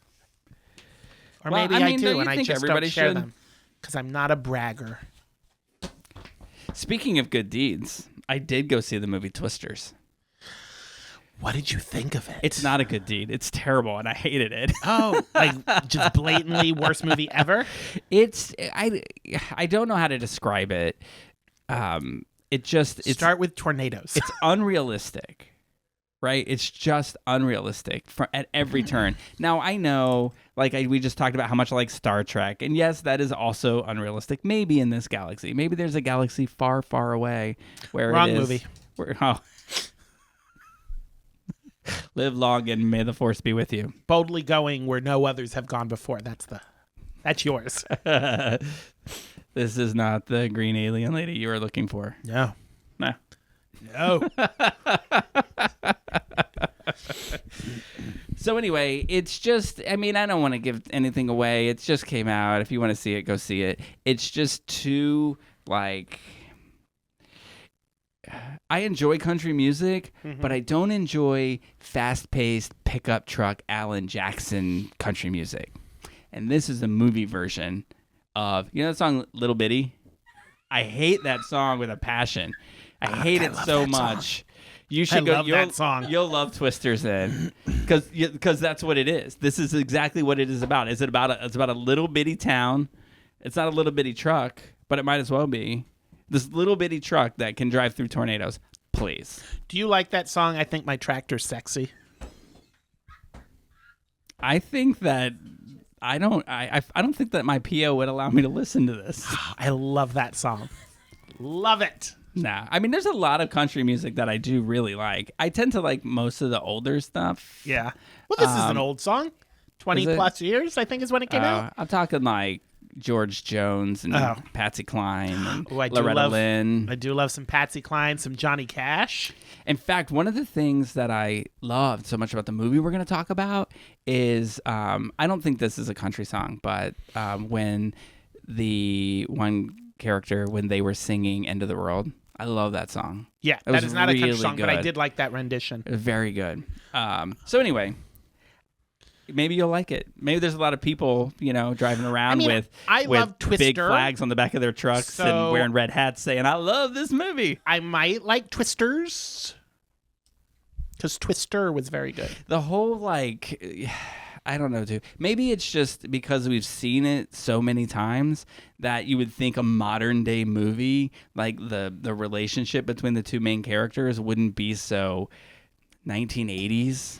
Or Well, maybe I I mean, do don't you and I think just everybody don't share should? them. Because I'm not a bragger. Speaking of good deeds, I did go see the movie Twisters. What did you think of it? It's not a good deed. It's terrible, and I hated it. Oh, like just blatantly worst movie ever? I don't know how to describe it. Start with tornadoes. It's unrealistic, right? It's just unrealistic at every turn. Now, I know, we just talked about how much I like Star Trek, and yes, that is also unrealistic. Maybe in this galaxy. Maybe there's a galaxy far, far away where Wrong it is. movie. Live long and may the force be with you. Boldly going where no others have gone before. That's yours. This is not the green alien lady you were looking for. No. No. So anyway, it's just, I don't want to give anything away. It just came out. If you want to see it, go see it. It's just too, I enjoy country music, but I don't enjoy fast-paced pickup truck Alan Jackson country music. And this is a movie version of, that song Little Bitty? I hate that song with a passion. I hate it so much. You should love that song. You'll love Twisters then, because that's what it is. This is exactly what it is about. It's about a little bitty town. It's not a little bitty truck, but it might as well be. This little bitty truck that can drive through tornadoes. Please. Do you like that song? I Think My Tractor's Sexy. I think that I don't think that my PO would allow me to listen to this. I love that song. Love it. Nah. There's a lot of country music that I do really like. I tend to like most of the older stuff. Yeah. Well, this is an old song. 20 plus years, I think, is when it came out. I'm talking like George Jones and Patsy Cline and I Loretta Lynn. I do love some Patsy Cline, some Johnny Cash. In fact, one of the things that I loved so much about the movie we're going to talk about is, I don't think this is a country song, but when the one character, when they were singing End of the World, I love that song. Yeah, that is not a country song, but I did like that rendition. It was very good. So anyway, maybe you'll like it. Maybe there's a lot of people, driving around with love Twister, big flags on the back of their trucks and wearing red hats saying, I love this movie. I might like Twisters because Twister was very good. The whole, I don't know, too. Maybe it's just because we've seen it so many times that you would think a modern day movie, like the relationship between the two main characters, wouldn't be so 1980s.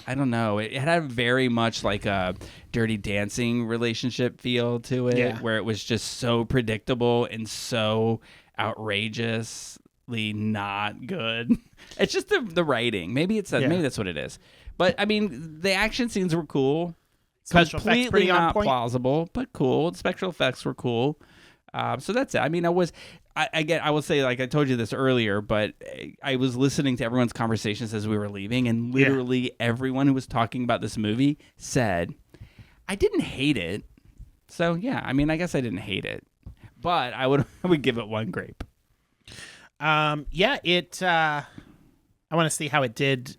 I don't know. It had very much like a Dirty Dancing relationship feel to it, where it was just so predictable and so outrageously not good. It's just the writing. Maybe maybe that's what it is. But the action scenes were cool. Special effects pretty on not point. Plausible, but cool. The special effects were cool. So that's it. I will say, like I told you this earlier, but I was listening to everyone's conversations as we were leaving, and literally everyone who was talking about this movie said, I didn't hate it. So yeah, I guess I didn't hate it, but I would give it 1 grape. I want to see how it did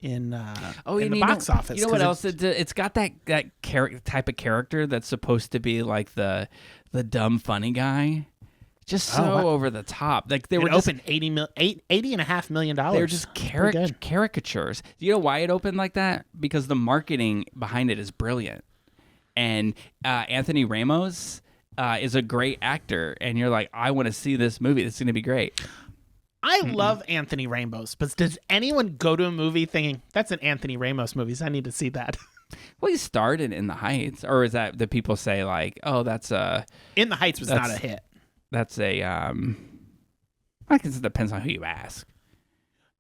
in the and box office. You know what else? It's got that type of character that's supposed to be like the dumb funny guy. Just so over the top. Like they were opened $80.5 million. They were just caricatures. Do you know why it opened like that? Because the marketing behind it is brilliant. And Anthony Ramos is a great actor. And you're like, I want to see this movie. It's going to be great. I love Anthony Ramos, but does anyone go to a movie thinking, that's an Anthony Ramos movie, so I need to see that? Well, he started In the Heights. Or is that the people say like, oh, that's a... In the Heights was not a hit. That's a... I guess it depends on who you ask.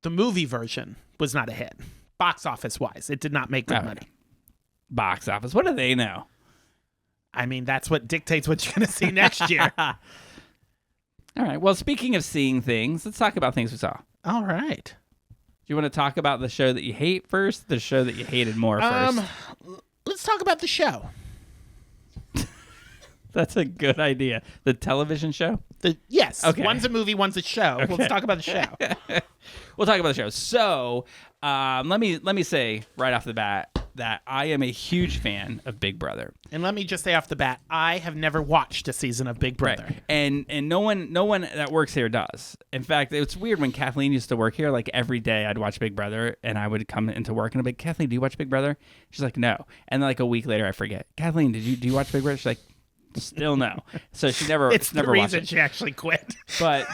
The movie version was not a hit. Box office-wise, it did not make good money. Box office. What do they know? I mean, that's what dictates what you're going to see next year. All right. Well, speaking of seeing things, let's talk about things we saw. All right. Do you want to talk about the show that you hate first, the show that you hated more first? Let's talk about the show. That's a good idea. The television show? Yes. Okay. One's a movie, one's a show. Okay. Let's talk about the show. We'll talk about the show. So, let me say right off the bat that I am a huge fan of Big Brother. And let me just say off the bat, I have never watched a season of Big Brother. Right. And no one that works here does. In fact, it's weird when Kathleen used to work here, like every day I'd watch Big Brother and I would come into work and I'd be like, Kathleen, do you watch Big Brother? She's like, no. And then like a week later I forget. Kathleen, do you watch Big Brother? She's like, still no. So she never it's never the reason watched it. She actually quit. But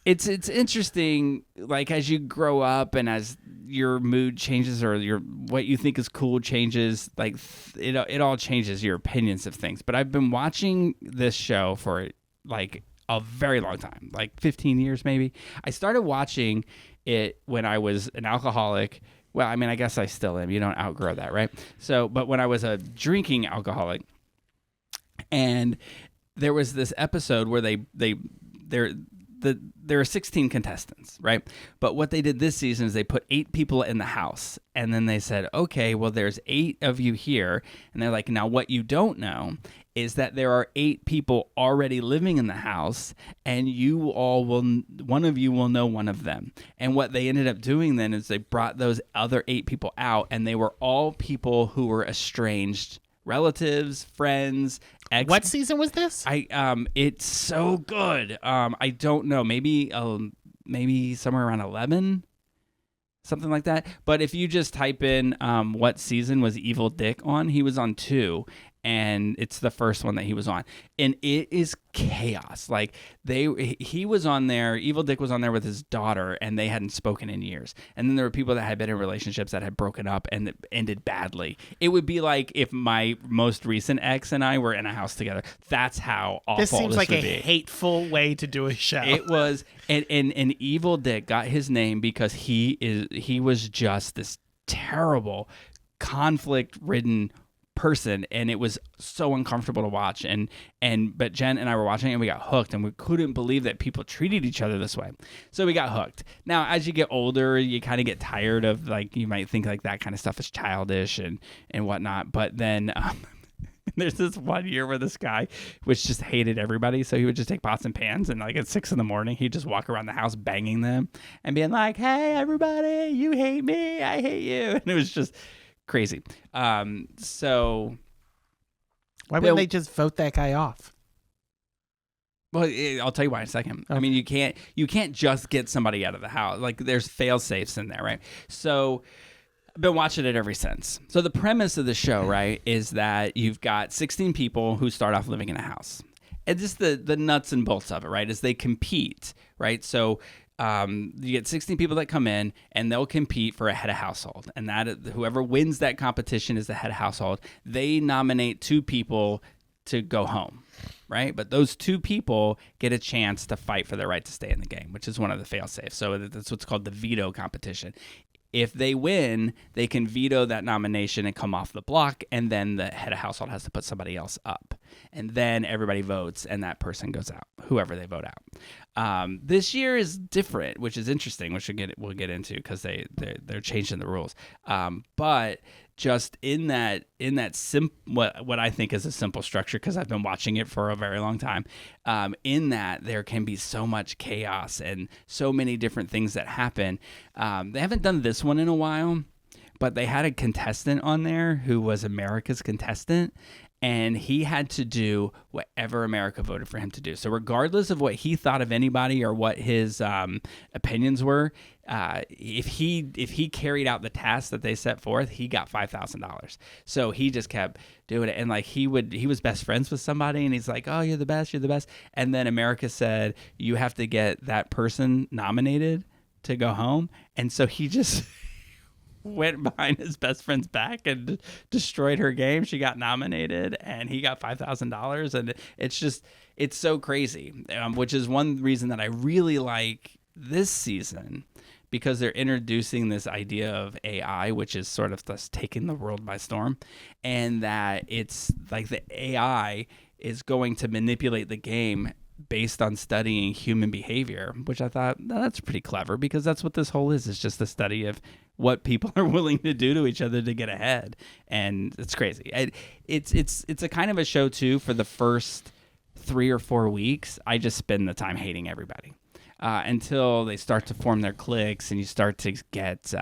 it's interesting, like as you grow up and as your mood changes or what you think is cool changes, like it all changes your opinions of things. But I've been watching this show for like a very long time, like 15 years maybe. I started watching it when I was an alcoholic. Well, I mean, I guess I still am. You don't outgrow that, right? So, but when I was a drinking alcoholic, and there was this episode where there are 16 contestants, right? But what they did this season is they put 8 people in the house, and then they said, okay, well, there's 8 of you here. And they're like, now what you don't know is that there are 8 people already living in the house, and one of you will know one of them. And what they ended up doing then is they brought those other 8 people out, and they were all people who were estranged relatives, friends. What season was this? It's so good. I don't know. Maybe somewhere around 11, something like that. But if you just type in what season was Evil Dick on, he was on 2. And it's the first one that he was on, and it is chaos. Like he was on there. Evil Dick was on there with his daughter, and they hadn't spoken in years. And then there were people that had been in relationships that had broken up and that ended badly. It would be like if my most recent ex and I were in a house together. That's how awful this seems like would a be. Hateful way to do a show. It was, and Evil Dick got his name because he was just this terrible, conflict-ridden person, and it was so uncomfortable to watch, but Jen and I were watching it and we got hooked, and we couldn't believe that people treated each other this way, so we got hooked. Now as you get older, you kind of get tired of, like, you might think like that kind of stuff is childish and whatnot, but then there's this one year where this guy which just hated everybody, so he would just take pots and pans and like at 6 a.m. he'd just walk around the house banging them and being like, hey everybody, you hate me, I hate you, and it was just crazy. So why wouldn't they just vote that guy off? Well, I'll tell you why in a second. Okay. I mean, you can't just get somebody out of the house. Like there's fail safes in there, right? So I've been watching it ever since. So the premise of the show, right, is that you've got 16 people who start off living in a house. And just the nuts and bolts of it, right, is they compete, right? So you get 16 people that come in, and they'll compete for a head of household. And that whoever wins that competition is the head of household. They nominate 2 people to go home, right? But those 2 people get a chance to fight for their right to stay in the game, which is one of the fail-safes. So that's what's called the veto competition. If they win, they can veto that nomination and come off the block, and then the head of household has to put somebody else up. And then everybody votes, and that person goes out, whoever they vote out. This year is different, which is interesting, which we'll get into because they're changing the rules. But just in that what I think is a simple structure, because I've been watching it for a very long time, in that there can be so much chaos and so many different things that happen. They haven't done this one in a while, but they had a contestant on there who was America's contestant, and he had to do whatever America voted for him to do. So regardless of what he thought of anybody or what his opinions were, if he carried out the task that they set forth, he got $5,000. So he just kept doing it, and like he was best friends with somebody, and he's like, "Oh, you're the best, And then America said, "You have to get that person nominated to go home," and so he just went behind his best friend's back and destroyed her game. She got nominated, and he got $5,000, and it's so crazy, which is one reason that I really like this season, because they're introducing this idea of AI, which is sort of just taking the world by storm, and that it's like the AI is going to manipulate the game based on studying human behavior, which I thought that's pretty clever, because that's what this whole is. It's just a study of what people are willing to do to each other to get ahead, and it's crazy. It's a kind of a show too. For the first 3 or 4 weeks, I just spend the time hating everybody until they start to form their cliques, and you start to get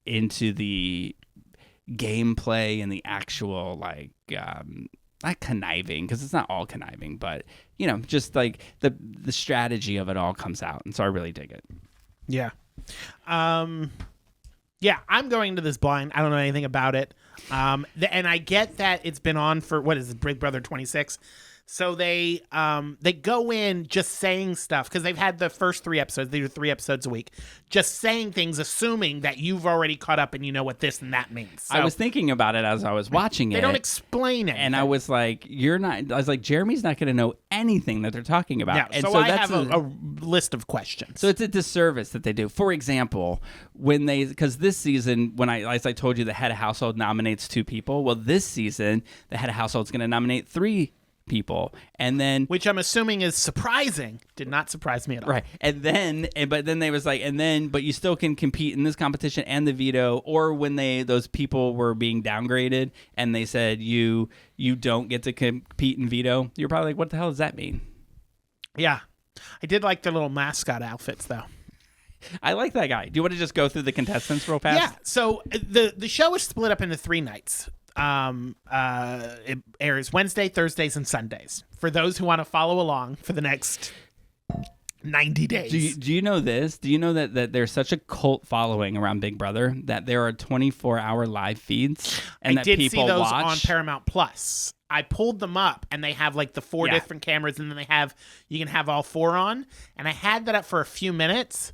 into the gameplay and the actual not conniving, because it's not all conniving, but just like the strategy of it all comes out, and so I really dig it. Yeah. Yeah, I'm going into this blind. I don't know anything about it. And I get that it's been on for, what is it, Big Brother 26? So they go in just saying stuff, because they've had the first 3 episodes. They do 3 episodes a week, just saying things, assuming that you've already caught up and you know what this and that means. So, I was thinking about it as I was watching it. They don't explain it, and I was like, Jeremy's not going to know anything that they're talking about. Yeah, and so I have a list of questions. So it's a disservice that they do. For example, because this season, as I told you, the head of household nominates 2 people. Well, this season, the head of household is going to nominate 3 people, and then, which I'm assuming is surprising. Did not surprise me at all. Right. But then they was like, but you still can compete in this competition and the veto, or when those people were being downgraded and they said you don't get to compete in veto, you're probably like, what the hell does that mean? Yeah. I did like their little mascot outfits though. I like that guy. Do you want to just go through the contestants real fast? Yeah. So the show is split up into 3 nights. It airs Wednesday, Thursdays, and Sundays for those who want to follow along for the next 90 days. Do you know this? Do you know that there's such a cult following around Big Brother that there are 24-hour live feeds, and that people watch? I did see those on Paramount Plus. I pulled them up, and they have like the 4 different cameras, and then you can have all 4 on. And I had that up for a few minutes,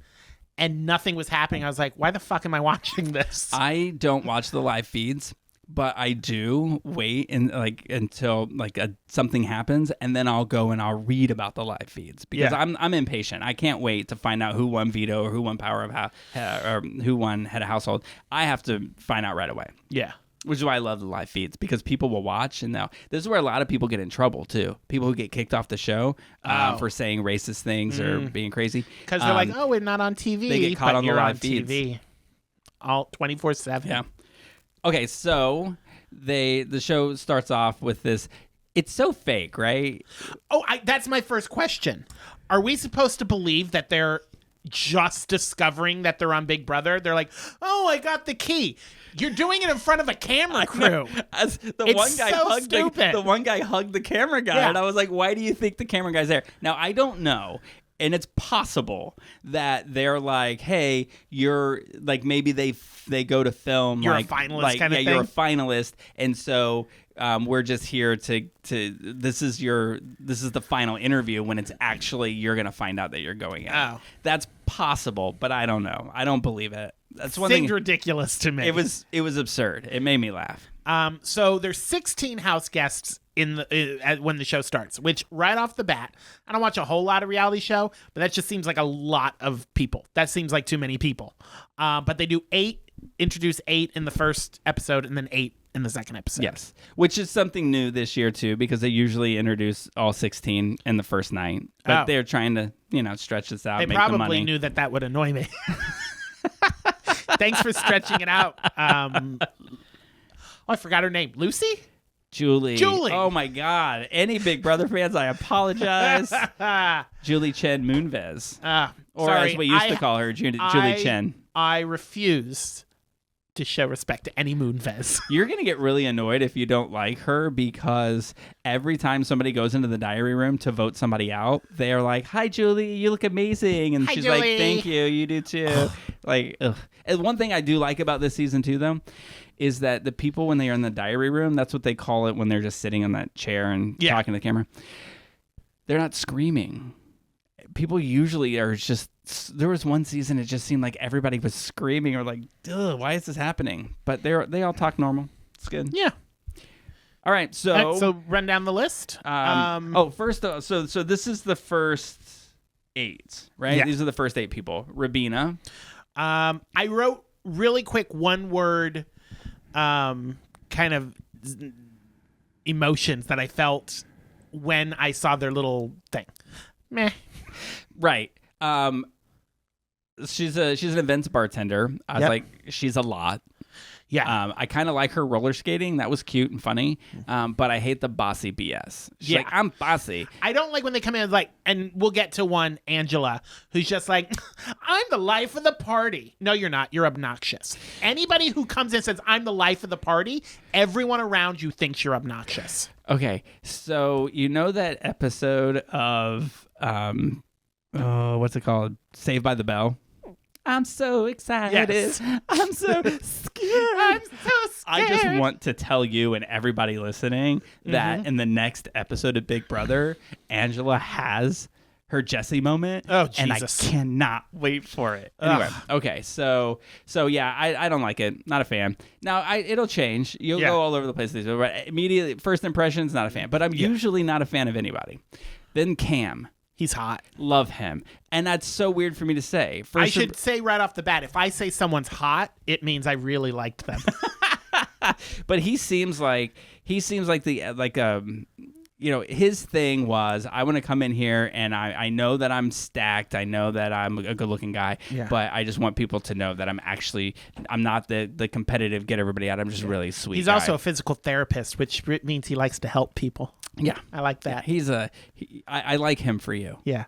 and nothing was happening. I was like, why the fuck am I watching this? I don't watch the live feeds, but I do wait until something happens, and then I'll go and I'll read about the live feeds, because I'm impatient. I can't wait to find out who won veto or who won power of or who won head of household. I have to find out right away. Yeah. Which is why I love the live feeds, because people will watch, and this is where a lot of people get in trouble too. People who get kicked off the show for saying racist things or being crazy, because they're like, "Oh, we're not on TV." They get caught on the live feeds. TV, all 24/7. Yeah. Okay, so the show starts off with this. It's so fake, right? Oh, that's my first question. Are we supposed to believe that they're just discovering that they're on Big Brother? They're like, "Oh, I got the key." You're doing it in front of a camera crew. The one guy hugged the camera guy, and I was like, "Why do you think the camera guy's there?" Now, I don't know. And it's possible that they're like, hey, you're like, maybe they go to film. You're a finalist kind of thing. Yeah, you're a finalist. And so we're just here to this is the final interview, when it's actually you're going to find out that you're going out. Oh. That's possible, but I don't know. I don't believe it. That's one Seemed thing. ridiculous to me. It was absurd. It made me laugh. So there's 16 house guests in when the show starts, which right off the bat, I don't watch a whole lot of reality show, but that just seems like a lot of people. That seems like too many people. But they do introduce 8 in the first episode, and then 8 in the second episode. Yes, which is something new this year too, because they usually introduce all 16 in the first night, but they're trying to stretch this out. They make probably the money. knew that would annoy me. Thanks for stretching it out. I forgot her name. Lucy? Julie. Oh, my God. Any Big Brother fans, I apologize. Julie Chen Moonves. Or sorry, as we used to call her, Julie Chen. I refused to show respect to any Moonves. You're going to get really annoyed if you don't like her because every time somebody goes into the diary room to vote somebody out, they are like, "Hi, Julie, you look amazing." And Hi, she's Julie. like, "Thank you. You do too." Like, ugh. And one thing I do like about this season too, though, is that the people, when they are in the diary room, that's what they call it when they're just sitting on that chair and talking to the camera. They're not screaming. People usually are just. There was one season it just seemed like everybody was screaming or like, "Duh, why is this happening?" But they all talk normal. It's good. Yeah. All right, So run down the list. First, so this is the first 8, right? Yeah. These are the first 8 people. Rabina. I wrote really quick one word, kind of emotions that I felt when I saw their little thing. Meh. Right. She's an events bartender. I was like, she's a lot. Yeah. I kind of like her roller skating. That was cute and funny. But I hate the bossy BS. She's like, I'm bossy. I don't like when they come in like, and we'll get to one, Angela, who's just like, I'm the life of the party. No, you're not. You're obnoxious. Anybody who comes in and says, I'm the life of the party, everyone around you thinks you're obnoxious. Okay. So you know that episode of, what's it called? Saved by the Bell? I'm so excited. Yes. I'm so scared. I'm so scared. I just want to tell you and everybody listening that in the next episode of Big Brother, Angela has her Jessie moment. Oh, and I Jesus. cannot wait for it. Anyway, okay, so yeah, I don't like it. Not a fan. Now, it'll change. You'll go all over the place. But immediately, first impressions, not a fan. But I'm usually not a fan of anybody. Then Cam. He's hot. Love him. And that's so weird for me to say. I should say right off the bat, if I say someone's hot, it means I really liked them. But he seems like his thing was, I want to come in here and I know that I'm stacked. I know that I'm a good looking guy, but I just want people to know that I'm not the competitive get everybody out. I'm just really sweet. He's guy. also a physical therapist, which means he likes to help people. Yeah. I like that. I like him for you. Yeah.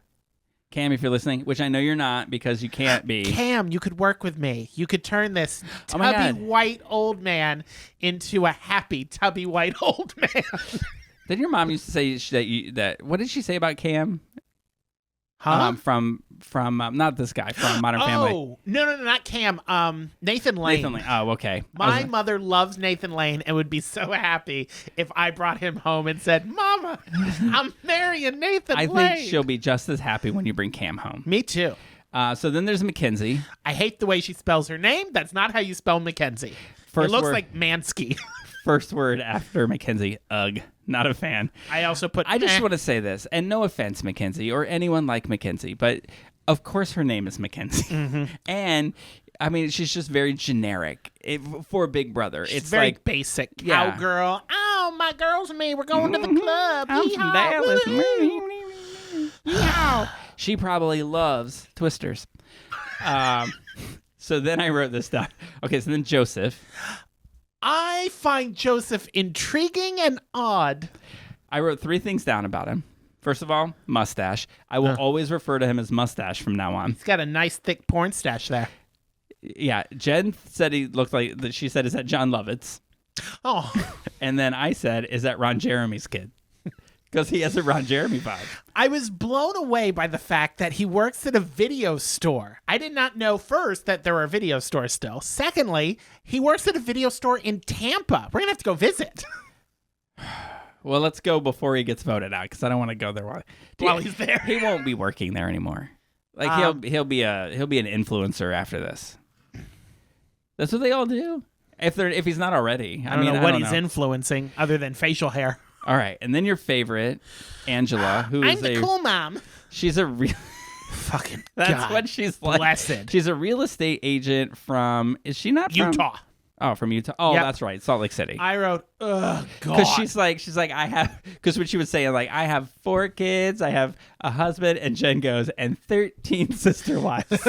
Cam, if you're listening, which I know you're not because you can't be. Cam, you could work with me. You could turn this Oh my tubby God. white old man into a happy tubby white old man. Didn't your mom used to say that what did she say about Cam? Huh? From not this guy, from Modern Family. Oh, no, not Cam. Nathan Lane. Nathan Lane. Oh, okay. My mother loves Nathan Lane and would be so happy if I brought him home and said, Mama, I'm marrying Nathan I Lane. think she'll be just as happy when you bring Cam home. Me too. So then there's Mackenzie. I hate the way she spells her name. That's not how you spell Mackenzie. First it looks word. like Mansky. First word after Mackenzie. Ugh. Not a fan. I also put I just want to say this, and no offense, Mackenzie, or anyone like Mackenzie, but of course her name is Mackenzie. Mm-hmm. And I mean, she's just very generic for Big Brother. It's very like basic. Yeah. Cowgirl. Oh, my girls and me, we're going to the club. I'm from Yeehaw. Dallas. Woo-hoo. Yeehaw. She probably loves Twisters. So then I wrote this down. Okay, so then Joseph. I find Joseph intriguing and odd. I wrote 3 things down about him. First of all, mustache. I will always refer to him as Mustache from now on. He's got a nice thick porn stash there. Yeah, Jen said he looked like, she said, is that John Lovitz? Oh, And then I said, is that Ron Jeremy's kid? Because he has a Ron Jeremy vibe. I was blown away by the fact that he works at a video store. I did not know first that there are video stores still. Secondly, he works at a video store in Tampa. We're going to have to go visit. Well, let's go before he gets voted out because I don't want to go there While he's there. He won't be working there anymore. Like he'll be an influencer after this. That's what they all do. If he's not already. I don't know what he's influencing other than facial hair. All right, and then your favorite, Angela, who I'm is the cool mom. she's a real. Fucking That's God. what she's like. Blessed. She's a real estate agent from. Is she not from Utah. Oh, from Utah. Oh, Yep. that's right, Salt Lake City. I wrote, ugh, God. Because she's like I have. Because when she was saying like I have 4 kids, I have a husband, and Jen goes and 13 sister wives.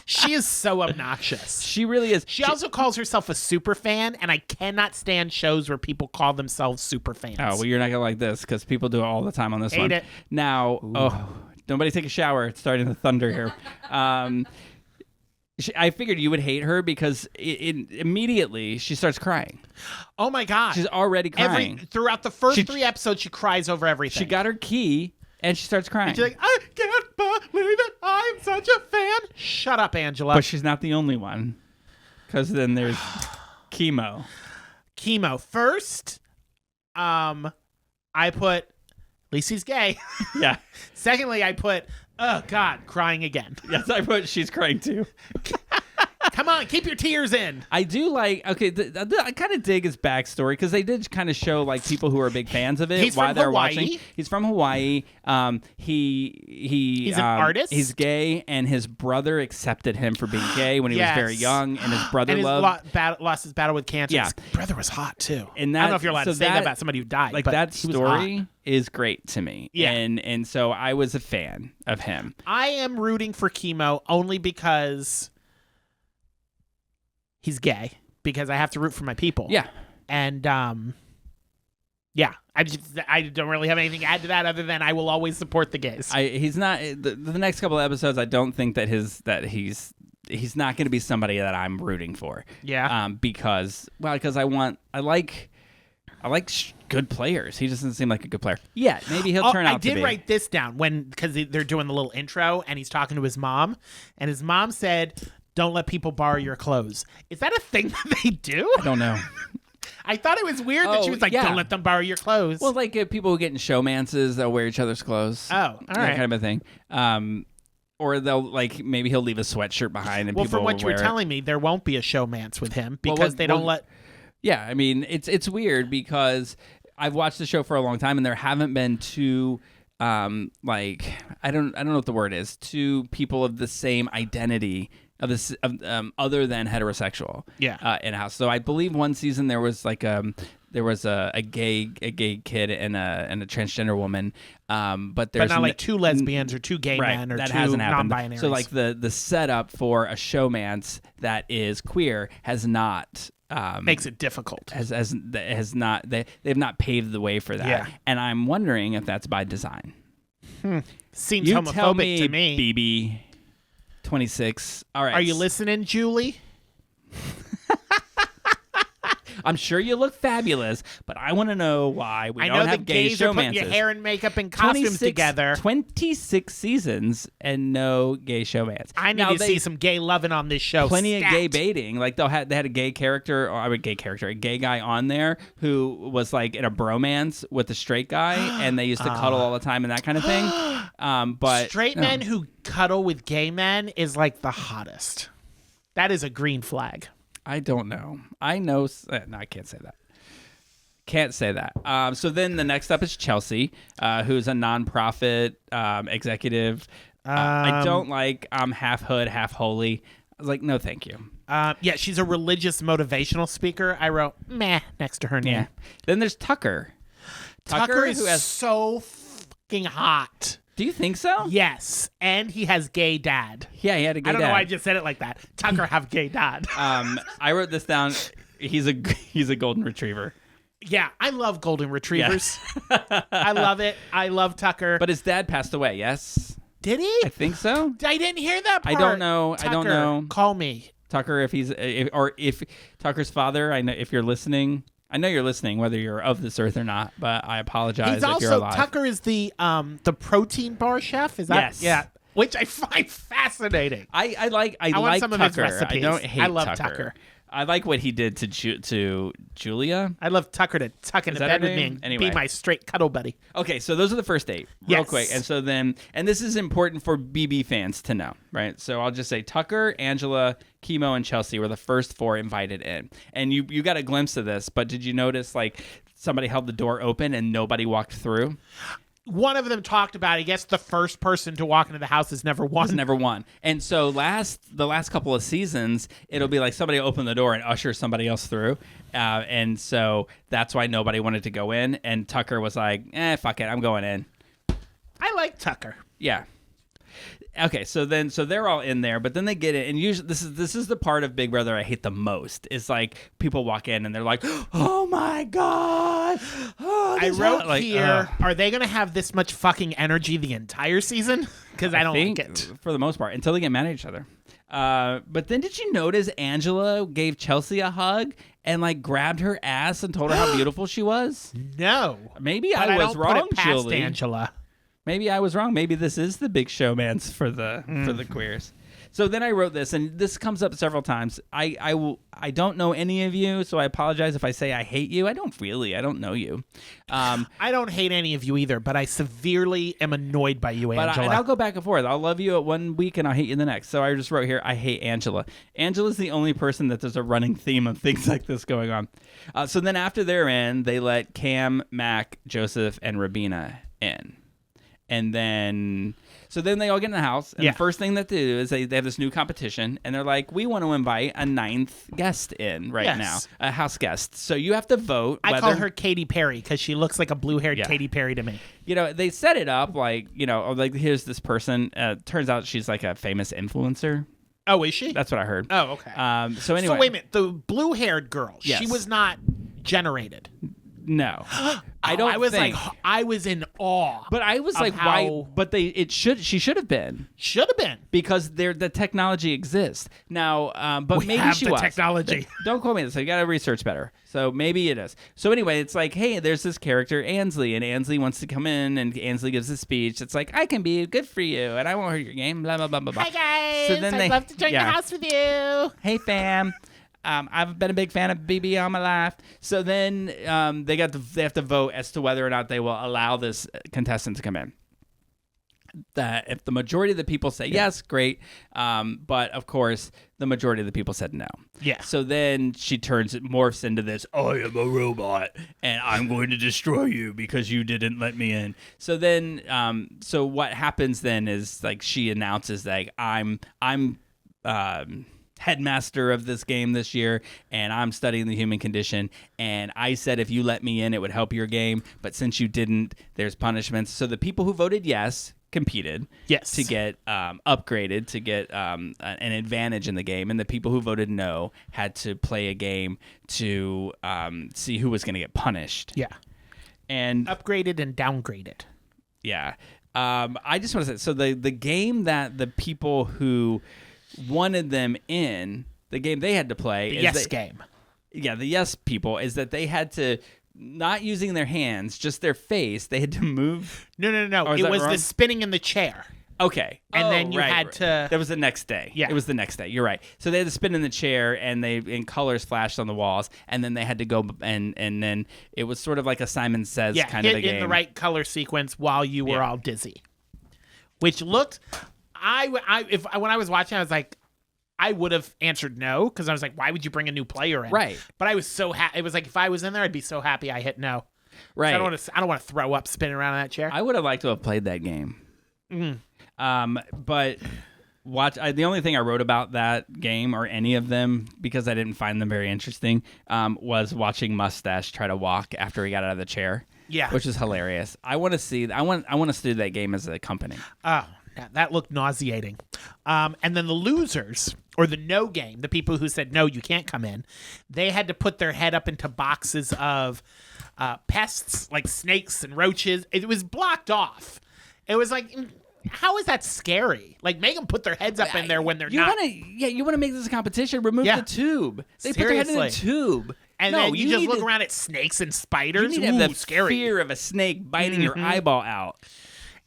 She is so obnoxious. She really is. She also calls herself a super fan, and I cannot stand shows where people call themselves super fans. Oh, well, you're not gonna like this because people do it all the time on this Hate one. it. Now, nobody take a shower. It's starting to thunder here. I figured you would hate her because immediately she starts crying. Oh my God. She's already crying. Throughout the first 3 episodes, she cries over everything. She got her key and she starts crying. And she's like, I can't believe it. I'm such a fan. Shut up, Angela. But she's not the only one. Because then there's Chemo. Chemo. First, I put, at least he's gay. Yeah. Secondly, I put, oh God, crying again. Yes, I put she's crying too. Come on, keep your tears in. I do like, okay, I kind of dig his backstory because they did kind of show like people who are big fans of it. He's while from they're Hawaii. watching. He's from Hawaii. He's an artist. He's gay, and his brother accepted him for being gay when he was very young, and his brother lost his battle with cancer. Yeah. His brother was hot too. And I don't know if you're allowed to say that about somebody who died. Like but that he was hot. story is great to me. Yeah. And so I was a fan of him. I am rooting for Chemo only because he's gay, because I have to root for my people. Yeah. And yeah, I don't really have anything to add to that other than I will always support the gays. He's not the next couple of episodes. I don't think that he's not going to be somebody that I'm rooting for. Yeah. Because I like good players. He doesn't seem like a good player. Yeah, maybe he'll turn out to be. I did write this down because they're doing the little intro and he's talking to his mom, and his mom said, "Don't let people borrow your clothes." Is that a thing that they do? I don't know. I thought it was weird that she was like, yeah. "Don't let them borrow your clothes." Well, like people who get in showmances, they'll wear each other's clothes. Oh, all that right. kind of a thing. Or they'll maybe he'll leave a sweatshirt behind and people from what will you were wear telling me, there won't be a showmance with him because they don't let. Yeah, I mean it's weird because I've watched the show for a long time and there haven't been two I don't know what the word is, two people of the same identity of this other than heterosexual. Yeah. In a house. So I believe one season there was a gay kid and a transgender woman, but not like two lesbians or two gay men or that two hasn't happened. non-binaries. So like the setup for a showmance that is queer has not makes it difficult. Has not they've not paved the way for that. Yeah. And I'm wondering if that's by design. Seems You homophobic tell me, to me. BB 26. All right. Are you listening, Julie? I'm sure you look fabulous, but I want to know why we don't have gay gays are putting your showmances. hair and makeup and costumes together. 26 seasons and no gay showmance. I need to see some gay loving on this show. Plenty of gay baiting. Like they had a gay character, a gay guy on there who was like in a bromance with a straight guy, and they used to cuddle all the time and that kind of thing. But straight men who cuddle with gay men is like the hottest. That is a green flag. I don't know. I know. No, I can't say that. Can't say that. So then the next up is Chelsea, who's a nonprofit executive. I don't like half hood, half holy. I was like, no, thank you. Yeah, she's a religious motivational speaker. I wrote meh next to her name. Yeah. Then there's Tucker. Tucker is who has, so fucking hot. Do you think so? Yes, and he has gay dad. Yeah, he had a gay I don't dad. know why I just said it like that. Tucker have gay dad. I wrote this down. He's a golden retriever. Yeah, I love golden retrievers. Yeah. I love it. I love Tucker. But his dad passed away, yes? Did he? I think so. I didn't hear that part. I don't know. Tucker, I don't know. Call me. Tucker, if Tucker's father, I know if you're listening. I know you're listening, whether you're of this earth or not, but I apologize if you're alive. Tucker is the protein bar chef. Is that? Yes. Yeah. Which I find fascinating. I like some Tucker. of his recipes. I don't hate I love Tucker. Tucker. I like what he did to Julia. I love Tucker to tuck into that bed her with me name? and Anyway. be my straight cuddle buddy. Okay, so those are the first 8, real Yes. quick. And so then, and this is important for BB fans to know, right? So I'll just say Tucker, Angela, Chemo, and Chelsea were the first 4 invited in. And you got a glimpse of this, but did you notice like somebody held the door open and nobody walked through? One of them talked about, I guess, the first person to walk into the house has never won. Has never won. And so the last couple of seasons, it'll be like somebody will open the door and usher somebody else through. And so that's why nobody wanted to go in. And Tucker was like, fuck it, I'm going in. I like Tucker. Yeah. Okay, so they're all in there, but then they get it, and usually this is the part of Big Brother I hate the most. It's like people walk in and they're like, "Oh my god, oh I wrote here, are they going to have this much fucking energy the entire season? Because I don't think, like it. for the most part, until they get mad at each other. But then did you notice Angela gave Chelsea a hug and like grabbed her ass and told her how beautiful she was? No. Maybe But I was don't wrong, put it past Julie. Angela. Maybe I was wrong. Maybe this is the big showmance for the queers. So then I wrote this, and this comes up several times. I don't know any of you, so I apologize if I say I hate you. I don't know you. I don't hate any of you either, but I severely am annoyed by you, Angela. And I'll go back and forth. I'll love you at one week, and I'll hate you the next. So I just wrote here, I hate Angela. Angela's the only person that there's a running theme of things like this going on. So then after they're in, they let Cam, Mac, Joseph, and Rabina in. And then... So then they all get in the house, and the first thing that they do is they have this new competition, and they're like, we want to invite a 9th guest in now, a house guest. So you have to vote. I call her Katy Perry because she looks like a blue-haired Katy Perry to me. You know, they set it up like, here's this person. Turns out she's like a famous influencer. Oh, is she? That's what I heard. Oh, okay. So anyway. So wait a minute. The blue-haired girl, she was not generated. No, I don't. I was in awe. But I was like, why? But she should have been. Should have been because the technology exists now. But we maybe have she the was. Technology. Don't quote me this. I got to research better. So maybe it is. So anyway, it's like, hey, there's this character Ansley, and Ansley wants to come in, and Ansley gives a speech. It's like, I can be good for you, and I won't hurt your game. Blah blah blah blah blah. Hi guys. So then I'd love to join the house with you. Hey fam. I've been a big fan of BB all my life. So then they have to vote as to whether or not they will allow this contestant to come in. That if the majority of the people say yes, great. But of course, the majority of the people said no. Yeah. So then she morphs into this, I am a robot and I'm going to destroy you because you didn't let me in. So then, so what happens then is like she announces like I'm headmaster of this game this year, and I'm studying the human condition, and I said if you let me in it would help your game, but since you didn't, there's punishments. So the people who voted yes competed to get upgraded, to get an advantage in the game, and the people who voted no had to play a game to see who was going to get punished. And upgraded and downgraded. I just want to say, so the game that the people who wanted them in, the game they had to play, the game. Yeah, the yes people, is that they had to, not using their hands, just their face, they had to move. No. It was the spinning in the chair. Okay. And then you had to... That was the next day. Yeah. It was the next day. You're right. So they had to spin in the chair, and colors flashed on the walls, and then they had to go, and then it was sort of like a Simon Says kind of a game. In the right color sequence while you were all dizzy. Which looked... when I was watching, I was like, I would have answered no, because I was like, why would you bring a new player in? Right. But I was so happy. It was like, if I was in there, I'd be so happy I hit no. Right. So I don't want to throw up spinning around in that chair. I would have liked to have played that game. But the only thing I wrote about that game, or any of them, because I didn't find them very interesting, was watching Mustache try to walk after he got out of the chair. Yeah. Which is hilarious. I want to see that game as a company. Oh. Yeah, that looked nauseating. And then the losers, or the no game, the people who said, no, you can't come in, they had to put their head up into boxes of pests, like snakes and roaches. It was blocked off. It was like, how is that scary? Like, make them put their heads up in there when they're not. You want to make this a competition? Remove the tube. They put their head in the tube. And then you just look around at snakes and spiders. You need to have the fear of a snake biting your eyeball out.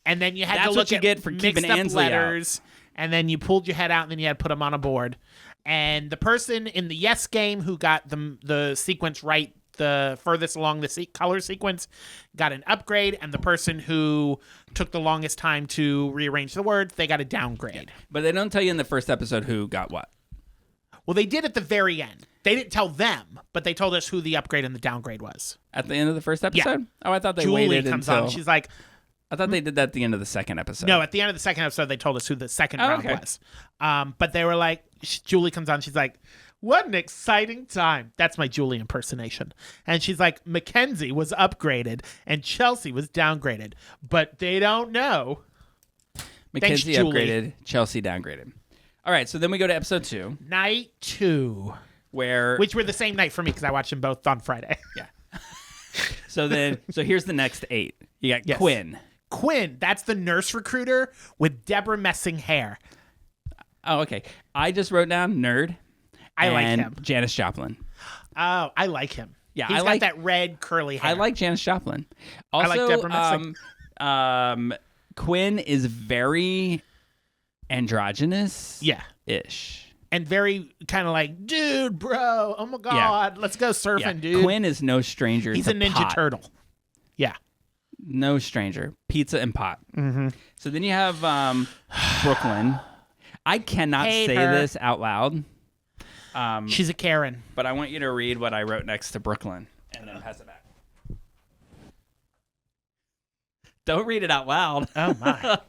And then you had to look look at what you get for keeping mixed up Ansley letters, and then you pulled your head out, and then you had to put them on a board. And the person in the yes game who got the sequence right, the furthest along the color sequence, got an upgrade, and the person who took the longest time to rearrange the words, they got a downgrade. But they don't tell you in the first episode who got what. Well, they did at the very end. They didn't tell them, but they told us who the upgrade and the downgrade was. At the end of the first episode? Yeah. Oh, I thought they Julie waited comes until... on. She's like... I thought they did that at the end of the second episode. No, at the end of the second episode, they told us who the second round was. But they were like, Julie comes on. She's like, what an exciting time. That's my Julie impersonation. And she's like, Mackenzie was upgraded and Chelsea was downgraded. But they don't know. Mackenzie upgraded, Chelsea downgraded. All right, so then we go to episode 2. Night 2. Which were the same night for me because I watched them both on Friday. Yeah. So here's the next 8. You got Yes. Quinn. That's the nurse recruiter with Deborah Messing hair. Oh, okay. I just wrote down nerd. I like and him. Janis Joplin. Oh, I like him. Yeah, He's I got like that red curly hair. I like Janis Joplin. Also, I like Deborah Messing. Quinn is very androgynous. Yeah. Ish. And very kind of like, dude, bro, oh my God, let's go surfing, Yeah. dude. Quinn is no stranger He's to a Ninja pot. Turtle. Yeah. No stranger. Pizza and pot. Mm-hmm. So then you have Brooklyn. I cannot Hate say her. this out loud. She's a Karen. But I want you to read what I wrote next to Brooklyn and then pass it back. Don't read it out loud. Oh, my.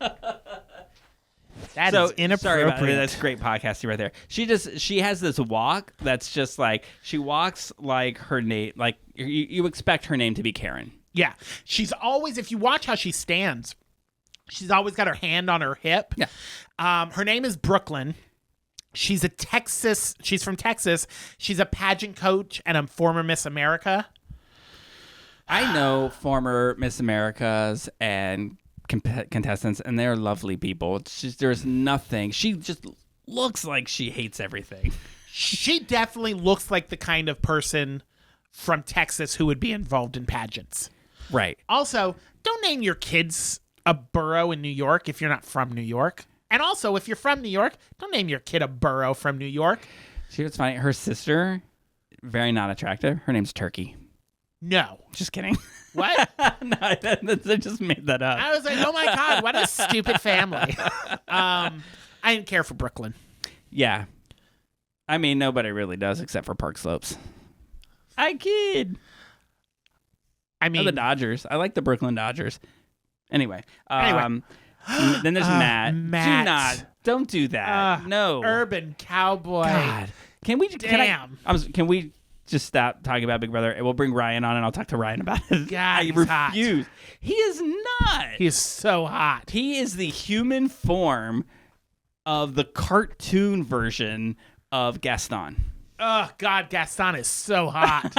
That So is inappropriate. sorry about that. That's great podcasting right there. She has this walk that's just like she walks like her name. Like you expect her name to be Karen. Yeah. She's always, if you watch how she stands, she's always got her hand on her hip. Yeah. Her name is Brooklyn. She's she's from Texas. She's a pageant coach and a former Miss America. I know former Miss Americas and contestants, and they're lovely people. It's just there's nothing. She just looks like she hates everything. She definitely looks like the kind of person from Texas who would be involved in pageants. Right. Also, don't name your kids a borough in New York if you're not from New York. And also, if you're from New York, don't name your kid a borough from New York. See what's funny? Her sister, very not attractive. Her name's Turkey. No. Just kidding. What? No, I just made that up. I was like, oh my God, what a stupid family. I didn't care for Brooklyn. Yeah. I mean, nobody really does except for Park Slopes. I kid. I Or mean, the Dodgers. I like the Brooklyn Dodgers. Anyway. Then there's Matt. Matt. Don't do that. No. urban cowboy. God. Can we Damn. Can we just stop talking about Big Brother and we'll bring Ryan on and I'll talk to Ryan about it. God, I he's refuse. hot. He is not. He is so hot. He is the human form of the cartoon version of Gaston. Oh, God, Gaston is so hot.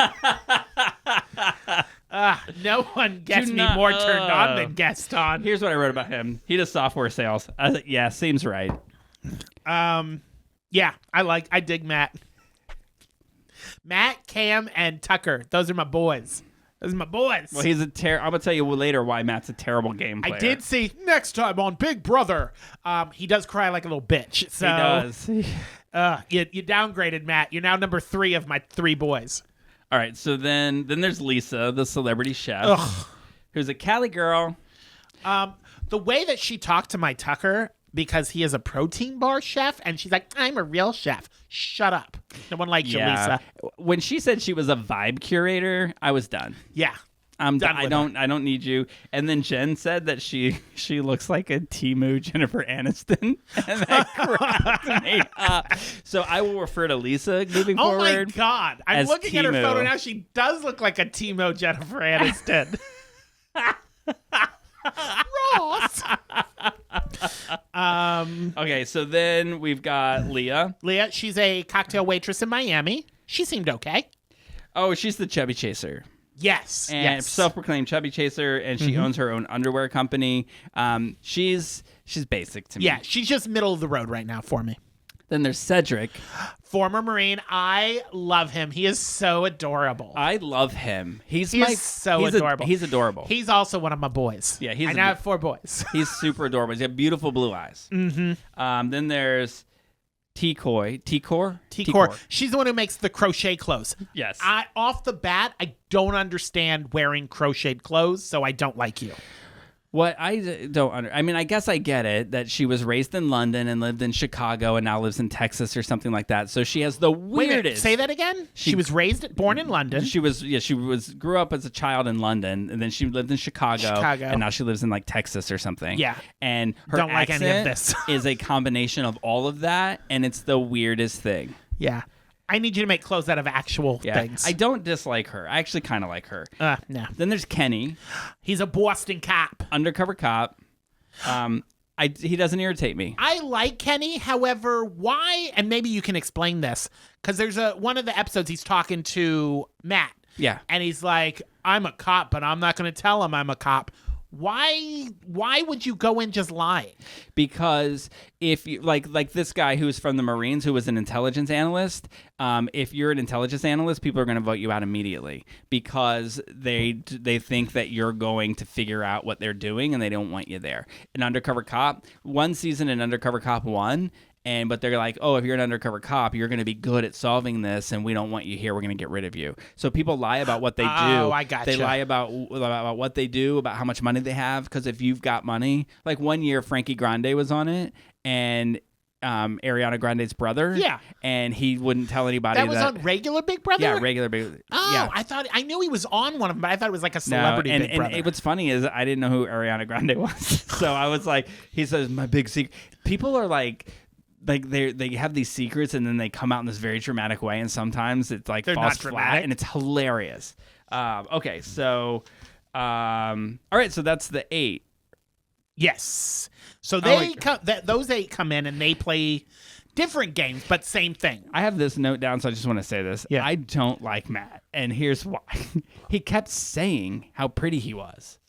No one gets me more turned on than Gaston. Here's what I wrote about him. He does software sales. I was like, yeah, seems right. Yeah, I dig Matt. Matt, Cam, and Tucker. Those are my boys. Those are my boys. Well, he's I'm gonna tell you later why Matt's a terrible game player. I did see next time on Big Brother. He does cry like a little bitch. So, He does. You downgraded Matt. You're now number 3 of my 3 boys. All right, so then there's Lisa, the celebrity chef, who's a Cali girl. The way that she talked to my Tucker, because he is a protein bar chef, and she's like, I'm a real chef. Shut up. No one likes you, Lisa. When she said she was a vibe curator, I was done. Yeah. I'm Done done. with I don't need you. And then Jen said that she looks like a Temu Jennifer Aniston, and that cracked me up. So I will refer to Lisa moving Oh forward. my God. I'm as looking at her Timo. photo now. She does look like a Timo Jennifer Aniston. Ross. Okay, so then we've got Leah. Leah, she's a cocktail waitress in Miami. She seemed okay. Oh, she's the chubby chaser. Yes. And yes. self-proclaimed chubby chaser, and she owns her own underwear company. She's basic to me. Yeah, she's just middle of the road right now for me. Then there's Cedric. Former Marine. I love him. He is so adorable. I love him. He's so adorable. He's adorable. He's also one of my boys. Yeah, I now have 4 boys. He's super adorable. He's got beautiful blue eyes. Mm-hmm. Then there's T-Kor. She's the one who makes the crochet clothes. Yes. Off the bat, I don't understand wearing crocheted clothes, so I don't like you. What I don't I mean, I guess I get it that she was raised in London and lived in Chicago and now lives in Texas or something like that. So she has the weirdest. Wait a minute, say that again? She was born in London. She grew up as a child in London, and then she lived in Chicago, and now she lives in like Texas or something. Yeah. And her Don't like accent any of this. is a combination of all of that, and it's the weirdest thing. Yeah. I need you to make clothes out of actual things. I don't dislike her. I actually kind of like her. No. Then there's Kenny, He's a Boston cop. undercover cop. He doesn't irritate me. I like Kenny, however, why, and maybe you can explain this, because there's one of the episodes he's talking to Matt, Yeah. And he's like, I'm a cop, but I'm not going to tell him I'm a cop. Why would you go in just lying? Because if you like this guy who's from the Marines, who was an intelligence analyst, if you're an intelligence analyst, people are going to vote you out immediately because they think that you're going to figure out what they're doing and they don't want you there. An undercover cop, one season in Undercover Cop won. But they're like, oh, if you're an undercover cop, you're going to be good at solving this, and we don't want you here. We're going to get rid of you. So people lie about what they do. Oh, I gotcha. They lie about what they do, about how much money they have. Because if you've got money, like one year, Frankie Grande was on it, and Ariana Grande's brother. Yeah. And he wouldn't tell anybody that was on regular Big Brother? Yeah, regular Big Brother. Oh, yeah. I knew he was on one of them, but I thought it was like a celebrity Big Brother. And what's funny is I didn't know who Ariana Grande was. So I was like, he says, my big secret. People are like they have these secrets and then they come out in this very dramatic way, and sometimes it's like falls flat and it's hilarious. Okay, so all right, so that's the 8. Yes. So those 8 come in and they play different games, but same thing. I have this note down, so I just want to say this. Yeah. I don't like Matt, and here's why. He kept saying how pretty he was.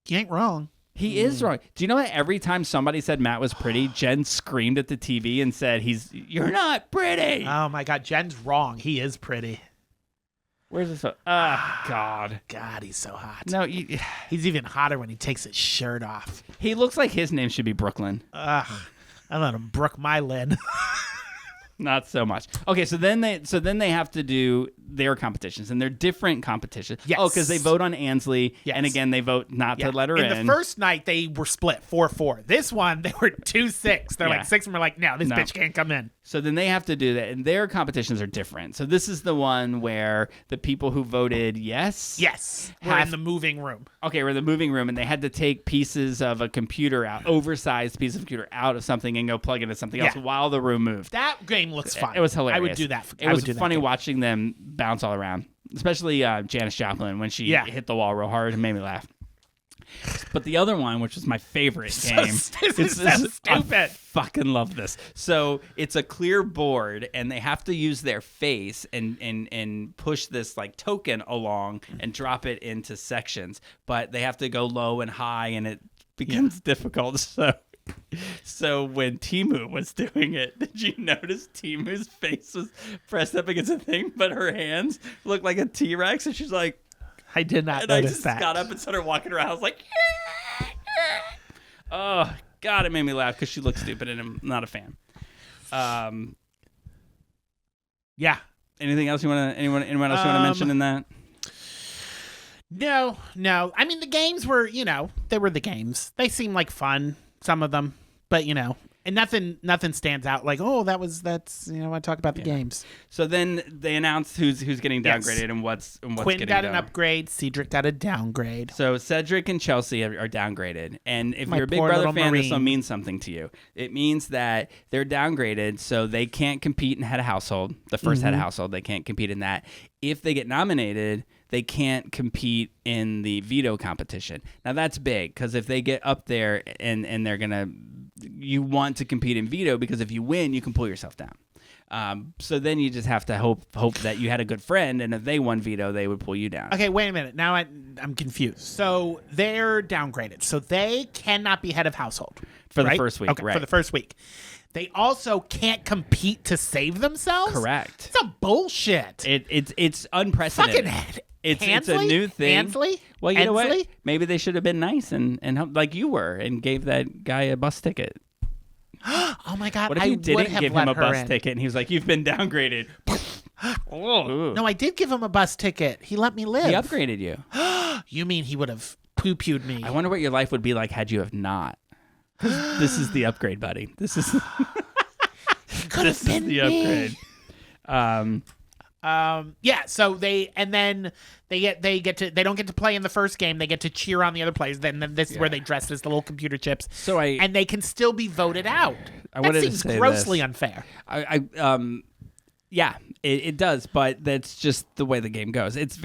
You ain't wrong. He is wrong. Do you know that every time somebody said Matt was pretty, Jen screamed at the TV and said, "You're not pretty." Oh my God, Jen's wrong. He is pretty. Where's this? God. God, he's so hot. No, he's even hotter when he takes his shirt off. He looks like his name should be Brooklyn. I let him brook my lid. Not so much. Okay, so then they have to do their competitions, and they're different competitions. Yes. Oh, because they vote on Ansley, yes. And again they vote not to let her in. In the first night they were split 4-4. This one they were 2-6. They're like 6 and we're like, no, this bitch can't come in. So then they have to do that, and their competitions are different. So this is the one where the people who voted yes, we're in the moving room. Okay, we're in the moving room, and they had to take pieces of a computer out, oversized piece of computer out of something, and go plug into something else while the room moved. That game looks fun. It was hilarious. I would do that. It was funny watching them bounce all around, especially Janis Joplin when she hit the wall real hard and made me laugh. But the other one, which was my favorite game, this is so stupid. I fucking love this. So it's a clear board, and they have to use their face and push this like token along and drop it into sections. But they have to go low and high, and it becomes difficult. So when Timu was doing it, did you notice Timu's face was pressed up against a thing, but her hands looked like a T-Rex, and she's like, I did not notice that. I just got up and started walking around. I was like, oh, God, it made me laugh because she looked stupid, and I'm not a fan. Yeah. Anything else anyone else you want to mention in that? No. I mean, the games were, they were the games. They seemed like fun, some of them, but and nothing stands out like, oh, that's I talk about the games. So then they announced who's getting downgraded and what's Quinn getting got an upgrade, Cedric got a downgrade. So Cedric and Chelsea are downgraded, and if My you're a Big poor Brother little fan, this Marine. will mean something to you. It means that they're downgraded, so they can't compete in head of household. The first head of household, they can't compete in that. If they get nominated, they can't compete in the veto competition. Now that's big because if they get up there and they're gonna, you want to compete in veto because if you win, you can pull yourself down. So then you just have to hope that you had a good friend, and if they won veto, they would pull you down. Okay, wait a minute. Now I'm confused. So they're downgraded. So they cannot be head of household For the first week, okay, right. For the first week. They also can't compete to save themselves? Correct. It's a bullshit. It's unprecedented. Fucking It's a new thing. Ansley? Well, you know what? Ansley? Maybe they should have been nice and help, like you were, and gave that guy a bus ticket. Oh my God! What if I you would didn't have give let him a her bus in. ticket, and he was like, "You've been downgraded." Ooh. No, I did give him a bus ticket. He let me live. He upgraded you. You mean he would have poo-pooed me? I wonder what your life would be like had you have not. This is the upgrade, buddy. This is Could have been the me. upgrade. Yeah. So they don't get to play in the first game. They get to cheer on the other players. Then this is where they dress as the little computer chips. So and they can still be voted out. I That wanted to seems say grossly this. unfair. Yeah, it does, but that's just the way the game goes. It's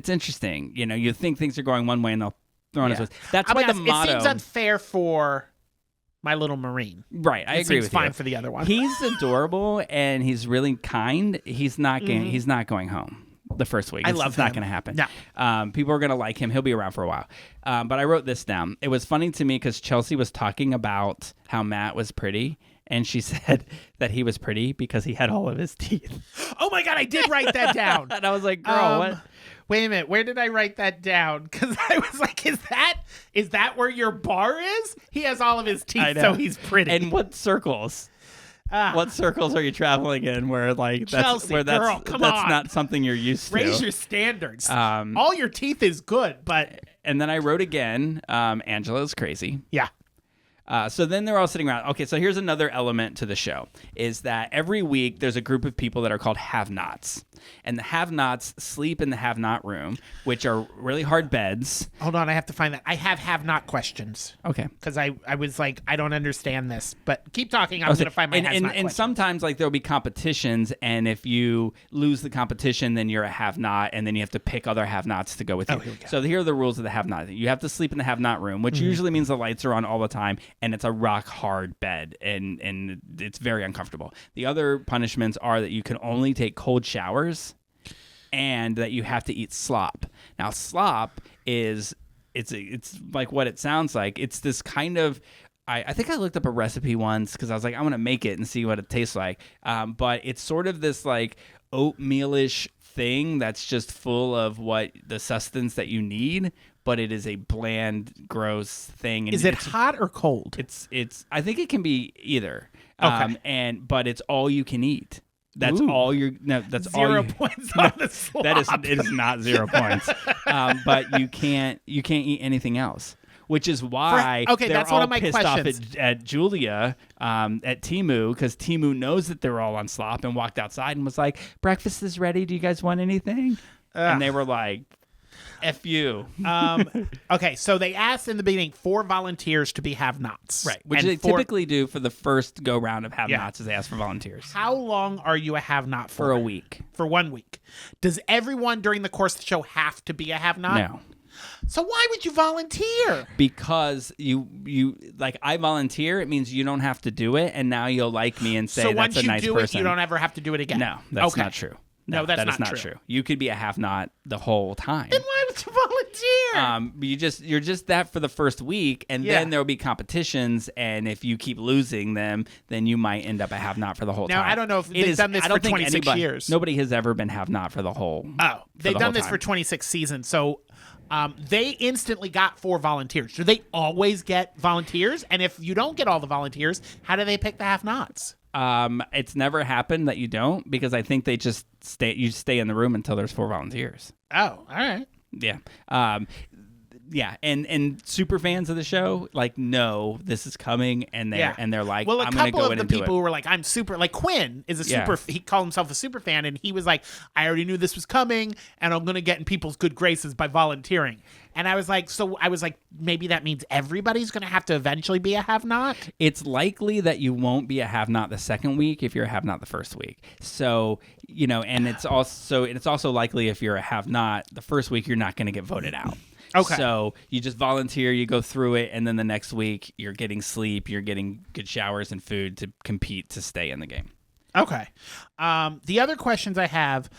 interesting. You think things are going one way, and they'll throw in his ways. That's why the motto. It seems unfair for my little Marine. Right, I It agree seems with fine you. for the other one. He's adorable and he's really kind. He's not going home. the first week. I love It's not him. going to happen. No. People are going to like him. He'll be around for a while. But I wrote this down. It was funny to me because Chelsea was talking about how Matt was pretty. And she said that he was pretty because he had all of his teeth. Oh my God, I did write that down. And I was like, girl, what? Wait a minute, where did I write that down? Because I was like, is that where your bar is? He has all of his teeth, so he's pretty. And what circles? What circles are you traveling in where like that's Chelsea, where that's girl, come that's on. not something you're used to? Raise your standards. All your teeth is good, but And then I wrote again, Angela's crazy. yeah. So then they're all sitting around. Okay, so here's another element to the show, is that every week there's a group of people that are called have-nots. And the have-nots sleep in the have-not room, which are really hard beds. Hold on, I have to find that. I have not questions. Okay. Because I was like, I don't understand this. But keep talking. I'm going to find my and, has and, not and questions. sometimes like there'll be competitions, and if you lose the competition, then you're a have-not, and then you have to pick other have-nots to go with you. here we go. So here are the rules of the have-not. You have to sleep in the have-not room, which usually means the lights are on all the time, and it's a rock-hard bed, and it's very uncomfortable. The other punishments are that you can only take cold showers, and that you have to eat slop. Now, slop is it's like what it sounds like. It's this kind of I think I looked up a recipe once because I was like, I want to make it and see what it tastes like. But it's sort of this like oatmealish thing that's just full of what the sustenance that you need, but it is a bland, gross thing. And Is it hot or cold? It's. I think it can be either. Okay. But it's all you can eat. That's Ooh. all you're. No, that's all. 0 points on the slop. That is. It is not 0 points. But you can't eat anything else. Which is why okay, they're that's all one of my pissed questions. off at Julia, at Timu, because Timu knows that they're all on slop and walked outside and was like, breakfast is ready. Do you guys want anything? And they were like, F you. Okay, so they asked in the beginning for volunteers to be have-nots. Right, which And they typically do for the first go-round of have-nots is they ask for volunteers. How long are you a have-not for? For a week. For 1 week. Does everyone during the course of the show have to be a have-not? No. So why would you volunteer? Because you like I volunteer, it means you don't have to do it, and now you'll like me and say So that's once a you nice do person. it, you don't ever have to do it again? No, that's Okay. not true. No, that's that is not not true. true. You could be a have-not the whole time. Then why would you volunteer? But you're just that for the first week, and Yeah. then there will be competitions, and if you keep losing them, then you might end up a have-not for the whole Now, time. I don't know if It they've is- done this I don't for think 26 years. Nobody has ever been have-not for the whole. Oh, they've the done whole this time. for 26 seasons. So they instantly got 4 volunteers. Do they always get volunteers? And if you don't get all the volunteers, how do they pick the have-nots? It's never happened that you don't, because I think they just stay in the room until there's 4 volunteers. Oh, all right. Yeah. Yeah, and super fans of the show like know this is coming, and they're like, well, a I'm gonna couple go of in the and do people it. who were like, I'm super, like Quinn is a Yeah. super, he called himself a super fan, and he was like, I already knew this was coming, and I'm gonna get in people's good graces by volunteering. And I was like, maybe that means everybody's gonna have to eventually be a have-not. It's likely that you won't be a have-not the second week if you're a have-not the first week. So, and it's also likely if you're a have-not the first week, you're not going to get voted out. Okay. So you just volunteer, you go through it, and then the next week you're getting sleep, you're getting good showers and food to compete to stay in the game. Okay. The other questions I have,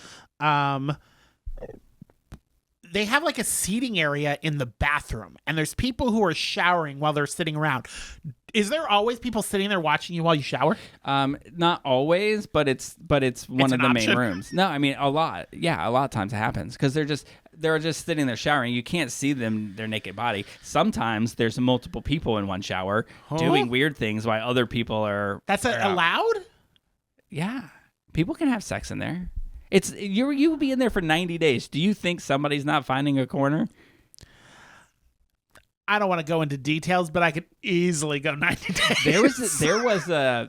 they have like a seating area in the bathroom, and there's people who are showering while they're sitting around. Is there always people sitting there watching you while you shower? Not always, but it's one of the option. main rooms. No, I mean a lot. Yeah, a lot of times it happens because they're just sitting there showering. You can't see their naked body. Sometimes there's multiple people in one shower doing weird things while other people are. That's are out. allowed? Yeah, people can have sex in there. It's you'll be in there for 90 days. Do you think somebody's not finding a corner? I don't want to go into details, but I could easily go 90 days. There was a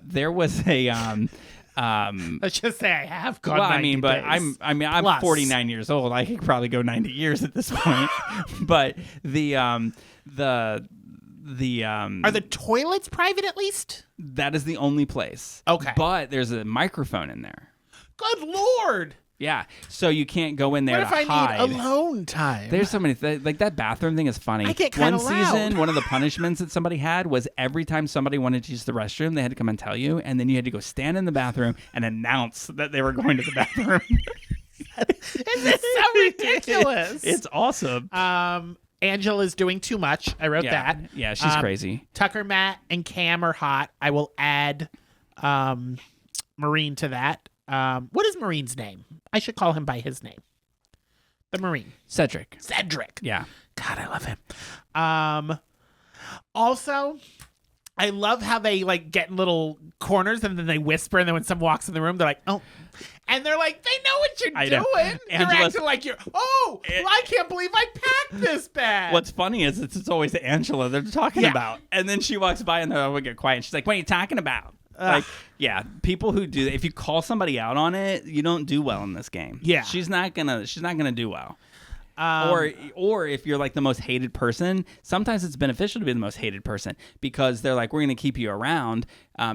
Let's just say I have gone. well, 90 but days. I'm Plus. 49 years old. I could probably go 90 years at this point. But Are the toilets private at least? that is the only place. Okay. But there's a microphone in there. Good Lord! Yeah. So you can't go in there What if to I hide. need alone time? There's so many like that bathroom thing is funny. I get One kinda season, loud. one of the punishments that somebody had was every time somebody wanted to use the restroom, they had to come and tell you, and then you had to go stand in the bathroom and announce that they were going to the bathroom. This is so ridiculous. It's awesome. Angela's doing too much. I wrote that. Yeah, she's crazy. Tucker, Matt, and Cam are hot. I will add Marine to that. What is Marine's name? I should call him by his name. The Marine. Cedric. Yeah. God, I love him. Also, I love how they like get in little corners and then they whisper, and then when someone walks in the room, they're like, "Oh," and they're like, "They know what you're doing." You're acting like you're. Oh, I can't believe I packed this bag. What's funny is it's always Angela they're talking about, and then she walks by and they'll all get quiet. And she's like, "What are you talking about?" Like, yeah, people who do that. If you call somebody out on it, you don't do well in this game. Yeah, she's not gonna do well. Or if you're like the most hated person, sometimes it's beneficial to be the most hated person because they're like, we're going to keep you around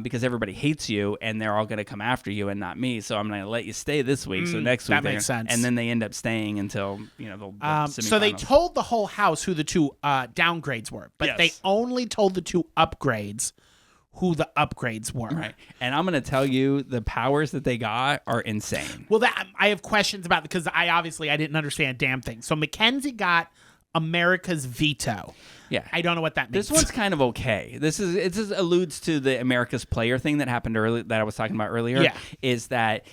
because everybody hates you and they're all going to come after you and not me. So I'm going to let you stay this week. So next week, that makes sense. And then they end up staying until the so they told the whole house who the two downgrades were, but they only told the two upgrades who the upgrades were. Right. And I'm going to tell you, the powers that they got are insane. Well, that I have questions about because I didn't understand a damn thing. So Mackenzie got America's veto. Yeah. I don't know what that means. This one's kind of okay. It just alludes to the America's player thing that happened earlier that I was talking about earlier. Yeah. Is that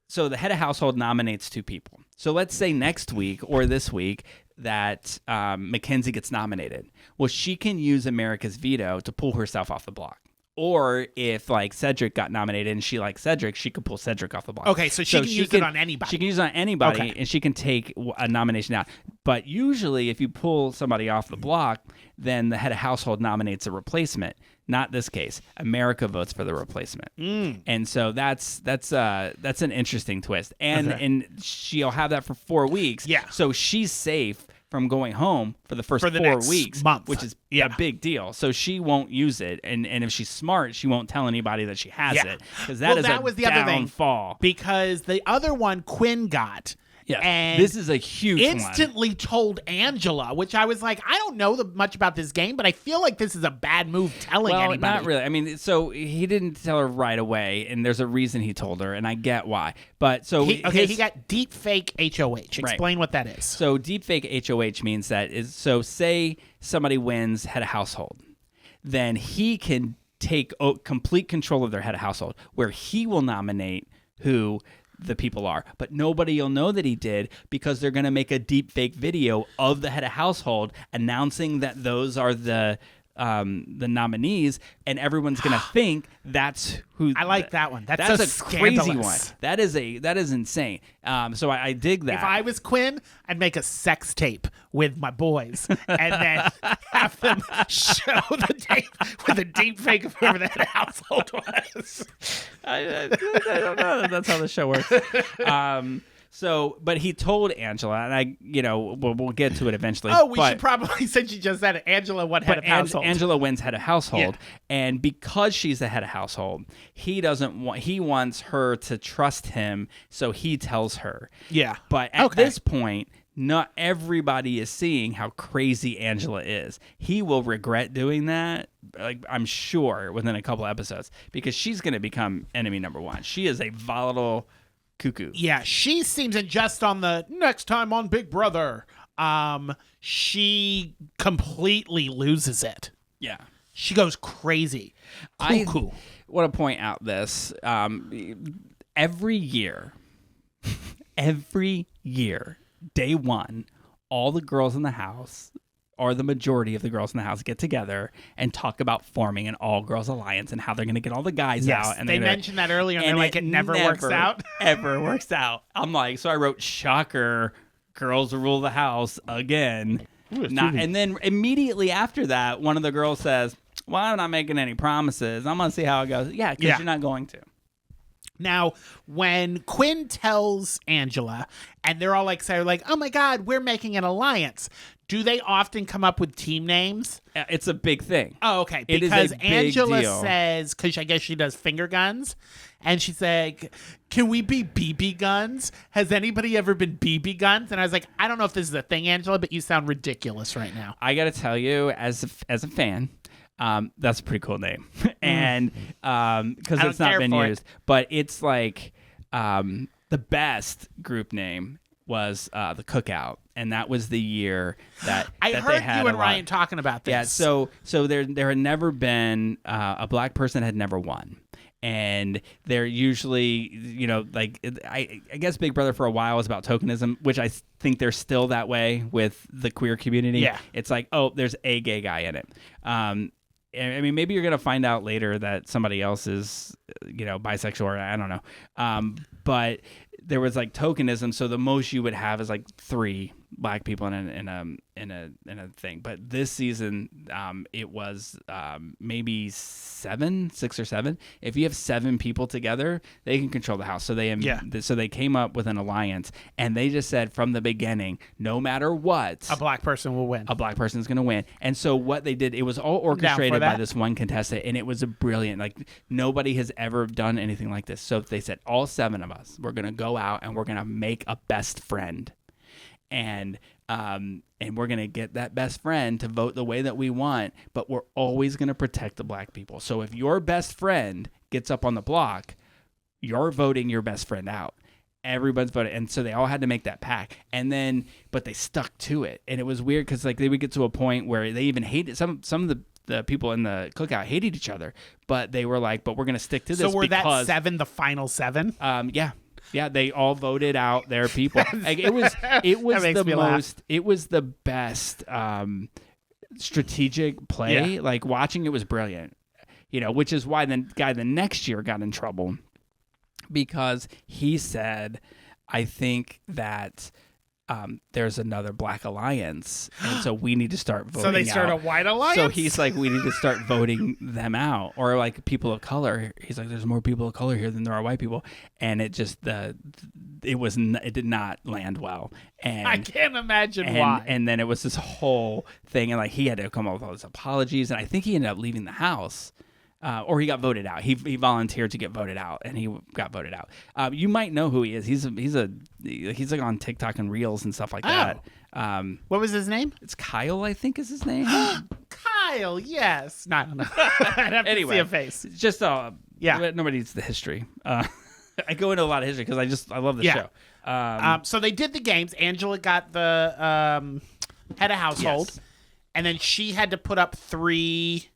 so the head of household nominates two people. So let's say next week or this week that Mackenzie gets nominated. Well, she can use America's veto to pull herself off the block. Or if like Cedric got nominated and she likes Cedric, she could pull Cedric off the block. Okay, so she can use it on anybody. She can use it on anybody, and she can take a nomination out. But usually, if you pull somebody off the block, then the head of household nominates a replacement. Not this case. America votes for the replacement, and so that's an interesting twist. And she'll have that for 4 weeks. Yeah. So she's safe from going home for the first 4 weeks, which is a big deal. So she won't use it, and if she's smart, she won't tell anybody that she has it because that was the downfall. Other thing, because the other one Quinn got. Yeah, and this is a huge instantly told Angela, which I was like, I don't know much about this game, but I feel like this is a bad move telling anybody. Not really. I mean, so he didn't tell her right away, and there's a reason he told her, and I get why. But so he got deep fake HOH. Explain what that is. So deep fake HOH means say somebody wins head of household, then he can take complete control of their head of household, where he will nominate who the people are, but nobody will know that he did because they're going to make a deep fake video of the head of household announcing that those are the nominees, and everyone's going to think that's who. I like that one. That's a crazy one. That is insane. So I dig that. If I was Quinn, I'd make a sex tape with my boys and then have them show the tape with a deep fake of whoever the head of household was. I don't know if that's how the show works. But he told Angela, and we'll get to it eventually. Oh, we should probably, since you just said it, Angela, what head of household? Angela wins head of household, and because she's the head of household, he wants her to trust him, so he tells her. Yeah. But at this point, not everybody is seeing how crazy Angela is. He will regret doing that, like I'm sure, within a couple episodes, because she's going to become enemy number one. She is a volatile cuckoo. Yeah, she seems, and just on the next time on Big Brother, she completely loses it. Yeah. She goes crazy. Cuckoo. I want to point out this. Every year, day one, all the girls in the house, or the majority of the girls in the house, get together and talk about forming an all-girls alliance and how they're going to get all the guys out. And they mentioned that earlier, and they're like, it never works out. Ever works out. I'm like, so I wrote, shocker, girls rule the house again. And then immediately after that, one of the girls says, well, I'm not making any promises. I'm going to see how it goes. Yeah, because you're not going to. Now, when Quinn tells Angela, and they're all like, oh my God, we're making an alliance. Do they often come up with team names? It's a big thing. Oh, okay. It because is a big Angela deal. says, because I guess she does finger guns, and she's like, can we be BB guns? Has anybody ever been BB guns? And I was like, I don't know if this is a thing, Angela, but you sound ridiculous right now. I got to tell you, as a fan, that's a pretty cool name. And because it's not been used. But it's like, the best group name was the Cookout, and that was the year that I that heard they had you and a lot. Ryan talking about this. Yeah, so there had never been a black person had never won. And they're usually, like I guess Big Brother for a while was about tokenism, which I think they're still that way with the queer community. Yeah. It's like, oh, there's a gay guy in it. I mean, maybe you're going to find out later that somebody else is, bisexual, or I don't know. But there was like tokenism, so the most you would have is like 3 black people in a thing. But this season, it was maybe 6 or 7. If you have 7 people together, they can control the house. So they came up with an alliance, and they just said from the beginning, no matter what, a black person will win. A black person is going to win. And so what they did, it was all orchestrated by this one contestant, and it was a brilliant. Like nobody has ever done anything like this. So they said, all 7 of us, we're going to go out and we're going to make a best friend. And we're going to get that best friend to vote the way that we want, but we're always going to protect the black people. So if your best friend gets up on the block, you're voting your best friend out. Everybody's voting. And so they all had to make that pact. But they stuck to it. And it was weird because like they would get to a point where they even hated some of the people in the Cookout hated each other, but they were like, but we're going to stick to this. So were because, that 7 the final 7? Yeah. Yeah, they all voted out their people. Like, it was the best strategic play. Yeah. Like watching it was brilliant. Which is why the guy the next year got in trouble because he said, I think that there's another black alliance, and so we need to start voting. So they start a white alliance? So he's like, we need to start voting them out, or like people of color. He's like, there's more people of color here than there are white people, and it just it did not land well. And I can't imagine why. And then it was this whole thing, and like he had to come up with all his apologies, and I think he ended up leaving the house. Or he got voted out. He volunteered to get voted out, and he got voted out. You might know who he is. He's like on TikTok and Reels and stuff like that. What was his name? It's Kyle, I think, is his name. Kyle, yes. No, I don't know. I'd have to see a face. Just nobody needs the history. I go into a lot of history because I love the show. So they did the games. Angela got the head of household, yes. And then she had to put up 3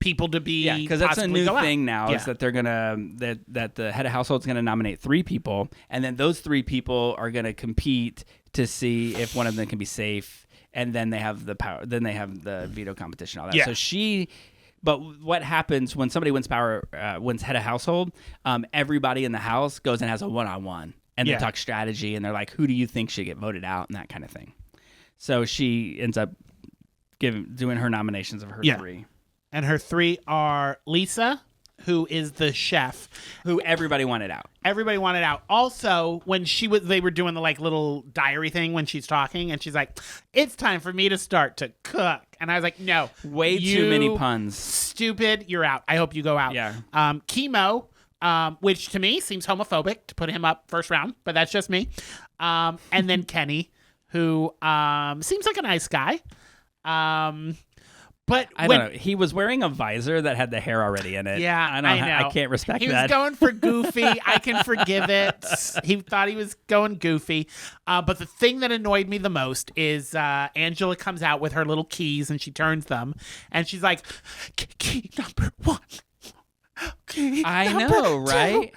people to be because that's a new thing now is Yeah. that they're gonna that the head of household is gonna nominate 3 people, and then those 3 people are gonna compete to see if one of them can be safe, and then they have the power. Then they have the veto competition, all that. Yeah. So but what happens when somebody wins wins head of household? Everybody in the house goes and has a one-on-one, and they talk strategy, and they're like, who do you think should get voted out, and that kind of thing. So she ends up doing her nominations of her 3. And her 3 are Lisa, who is the chef, who everybody wanted out. Everybody wanted out. Also, when they were doing the like little diary thing when she's talking, and she's like, "It's time for me to start to cook," and I was like, "No, way too many puns. Stupid. You're out. I hope you go out." Yeah. Chemo, which to me seems homophobic to put him up first round, but that's just me. And then Kenny, who seems like a nice guy. But I don't know. He was wearing a visor that had the hair already in it. Yeah, I know. I can't respect that. He was going for goofy. I can forgive it. He thought he was going goofy. But the thing that annoyed me the most is Angela comes out with her little keys and she turns them. And she's like, key number 1. Key I number know, 2. right?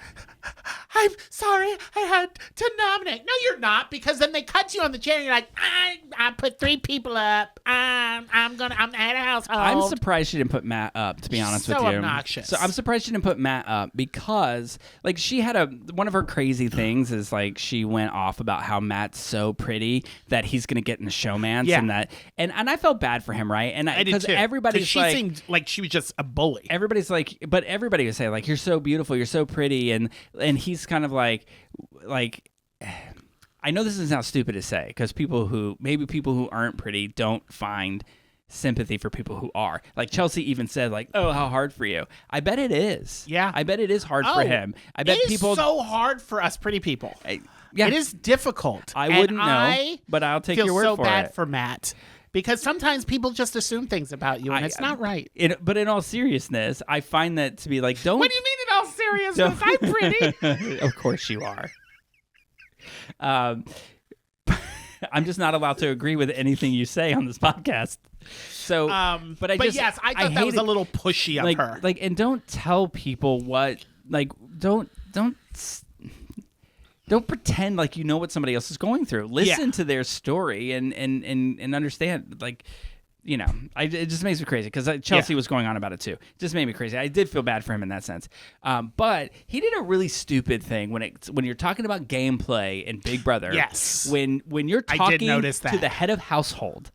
I'm sorry I had to nominate. No, you're not, because then they cut you on the chair and you're like, I put 3 people up. I'm at a household. I'm surprised she didn't put Matt up, to be honest with you. So obnoxious. So I'm surprised she didn't put Matt up because like she had one of her crazy things is like she went off about how Matt's so pretty that he's gonna get in the showmance and that and I felt bad for him, right? And I did too. Everybody's she like, seemed like she was just a bully. Everybody's like, but everybody would say like, you're so beautiful, you're so pretty, and he's kind of like I know this is now stupid to say because people who aren't pretty don't find sympathy for people who are. Like Chelsea even said like, oh, how hard for you. I bet it is. Yeah. I bet it is hard for him. I bet it is so hard for us pretty people. Yeah. It is difficult. I wouldn't know, but I'll take your word for it. I feel so bad for Matt. Because sometimes people just assume things about you, and it's not right. But in all seriousness, I find that to be like, don't... What do you mean in all seriousness? I'm pretty. Of course you are. I'm just not allowed to agree with anything you say on this podcast. So, but yes, I thought that was a little pushy of her. Like, and don't tell people what. Like, don't pretend like you know what somebody else is going through. Listen to their story and understand. Like, you know, it just makes me crazy because Chelsea was going on about it too. It just made me crazy. I did feel bad for him in that sense. But he did a really stupid thing when you're talking about gameplay in Big Brother. Yes. When you're talking to the head of household,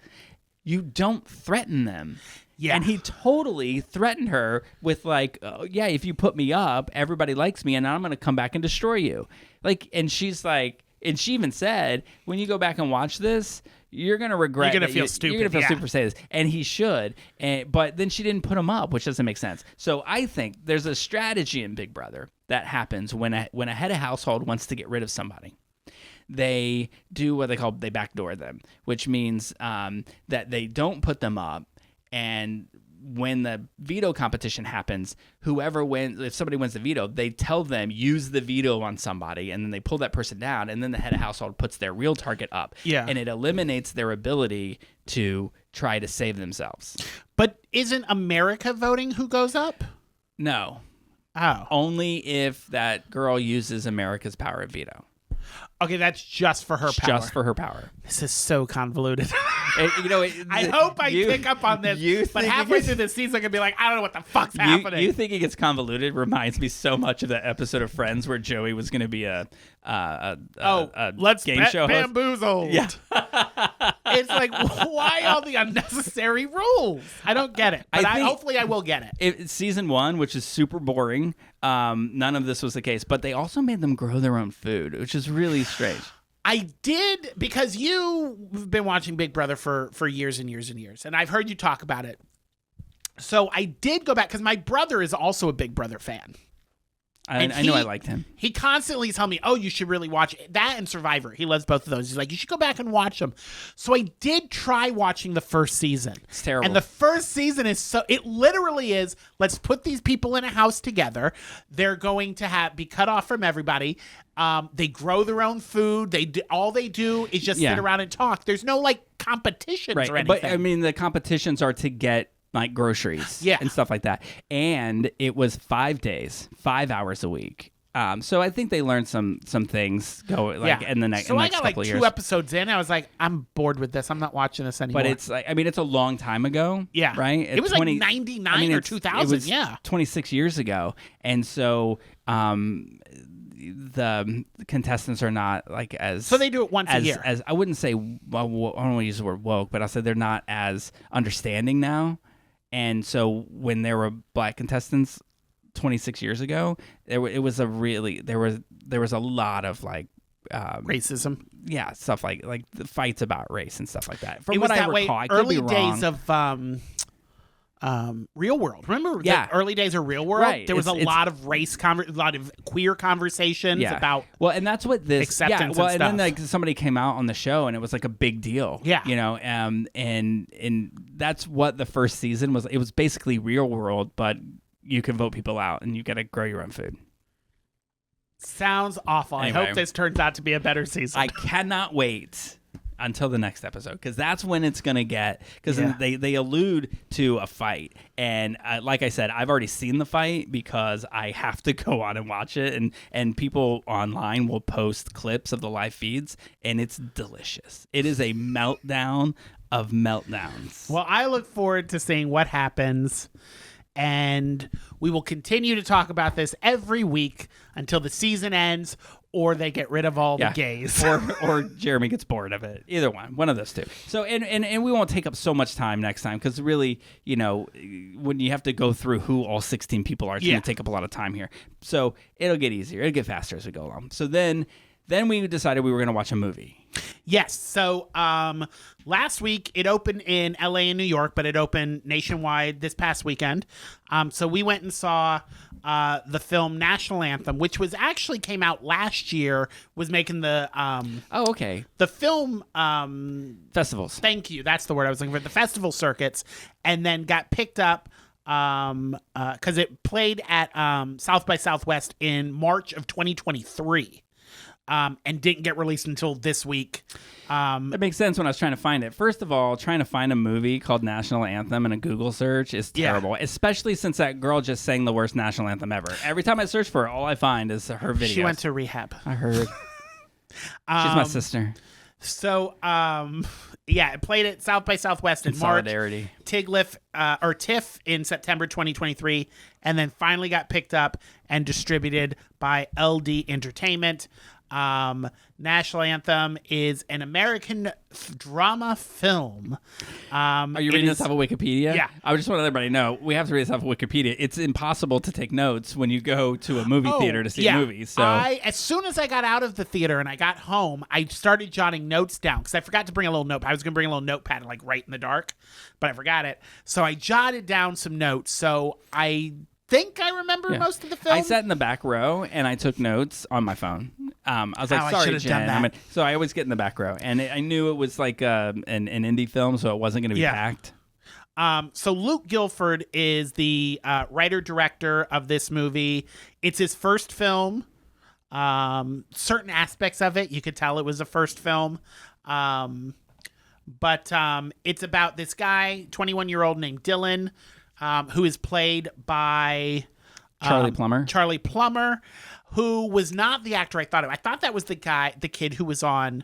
you don't threaten them. Yeah. And he totally threatened her with like, if you put me up, everybody likes me, and I'm going to come back and destroy you. Like, and she's like, and she even said, when you go back and watch this, you're going to regret. You're going to feel stupid. You're going to feel stupid for saying this. And he should. But then she didn't put him up, which doesn't make sense. So I think there's a strategy in Big Brother that happens when a head of household wants to get rid of somebody. They do what they backdoor them, which means that they don't put them up. And when the veto competition happens, whoever wins, if somebody wins the veto, they tell them use the veto on somebody, and then they pull that person down, and then the head of household puts their real target up. Yeah. And it eliminates their ability to try to save themselves. But isn't America voting who goes up? No. Oh. Only if that girl uses America's power of veto. Okay, that's just for her power. Just for her power. This is so convoluted. I hope I pick up on this, but halfway through the season, I'm going to be like, I don't know what the fuck's happening. You thinking it's convoluted reminds me so much of the episode of Friends where Joey was going to be a let's game show host. Bamboozled. Yeah. It's like, why all the unnecessary rules? I don't get it, but hopefully I will get it. Season 1, which is super boring, none of this was the case, but they also made them grow their own food, which is really strange. I did, because you've been watching Big Brother for years and years and years, and I've heard you talk about it. So I did go back, because my brother is also a Big Brother fan. I know I liked him. He constantly tells me, you should really watch that and Survivor. He loves both of those. He's like, you should go back and watch them. So I did try watching the first season. It's terrible. And the first season it literally is, let's put these people in a house together. They're going to be cut off from everybody. They grow their own food. All they do is just sit around and talk. There's no like competitions or anything. But I mean, the competitions are to get like groceries and stuff like that. And it was 5 days, 5 hours a week. So I think they learned some things in the next couple of years. So I got like 2 episodes in. I was like, I'm bored with this. I'm not watching this anymore. But it's like, I mean, it's a long time ago. Yeah. Right? It was like 99 or 2000. It was 26 years ago. And so the contestants are not like as... So they do it once a year. As I wouldn't say, I don't want to use the word woke, but I'll say they're not as understanding now. And so when there were black contestants 26 years ago, there was a lot of like racism. Yeah, stuff like the fights about race and stuff like that. From it what was I that recall, way I could be wrong. Early days of Real World. Remember the early days of Real World? Right. There was a lot of a lot of queer conversations about and that's what this acceptance and stuff. then like somebody came out on the show and it was like a big deal. Yeah. You know, and that's what the first season was. It was basically Real World, but you can vote people out and you got to grow your own food. Sounds awful. Anyway, I hope this turns out to be a better season. I cannot wait until the next episode, because that's when it's going to get, because they allude to a fight. And like I said, I've already seen the fight because I have to go on and watch it. And people online will post clips of the live feeds, and it's delicious. It is a meltdown of meltdowns. Well, I look forward to seeing what happens. And we will continue to talk about this every week until the season ends, or they get rid of all the gays, or Jeremy gets bored of it. Either one of those two. So and we won't take up so much time next time, because really, you know, when you have to go through who all 16 people are, it's going to take up a lot of time here. So it'll get easier. It'll get faster as we go along. So then we decided we were going to watch a movie. Yes. So last week it opened in LA and New York, but it opened nationwide this past weekend. So we went and saw the film National Anthem, which was actually came out last year, was making the the film festivals. Thank you. That's the word I was looking for. The festival circuits, and then got picked up because it played at South by Southwest in March of 2023. and didn't get released until this week. That makes sense when I was trying to find it. First of all, trying to find a movie called National Anthem in a Google search is terrible, especially since that girl just sang the worst National Anthem ever. Every time I search for her, all I find is her video. She went to rehab. I heard. She's my sister. So, it played at South by Southwest in March. Solidarity. TIFF in September 2023, and then finally got picked up and distributed by LD Entertainment. National Anthem is an American drama film. Are you reading this off of Wikipedia? Yeah. I just want to let everybody know, we have to read this off of Wikipedia. It's impossible to take notes when you go to a movie theater to see a movie. So as soon as I got out of the theater and I got home, I started jotting notes down because I forgot to bring a little notepad. I was going to bring a little notepad and like write in the dark, but I forgot it. So I jotted down some notes. So I think I remember most of the film. I sat in the back row and I took notes on my phone. I was like, I sorry, done Jen. that. So I always get in the back row. And I knew it was like an indie film, so it wasn't going to be packed. So Luke Guilford is the writer-director of this movie. It's his first film. Certain aspects of it, you could tell it was a first film. But it's about this guy, 21-year-old named Dylan, who is played by Charlie Plummer. Charlie Plummer, who was not the actor I thought of. I thought that was the kid who was on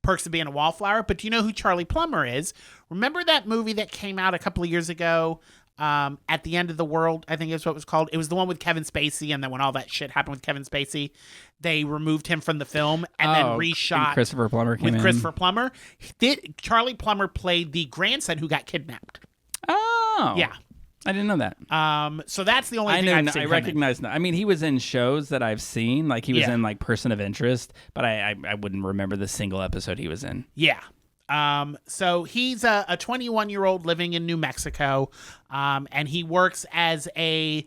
Perks of Being a Wallflower. But do you know who Charlie Plummer is? Remember that movie that came out a couple of years ago, At the End of the World, I think is what it was called. It was the one with Kevin Spacey, and then when all that shit happened with Kevin Spacey, they removed him from the film and then reshot. And Christopher Plummer came in. Christopher Plummer. Charlie Plummer played the grandson who got kidnapped. Oh. Yeah. I didn't know that. So that's the only thing I've seen. I recognize. I mean, he was in shows that I've seen. Like he was in like Person of Interest, but I wouldn't remember the single episode he was in. Yeah. So he's a 21-year-old living in New Mexico, and he works as a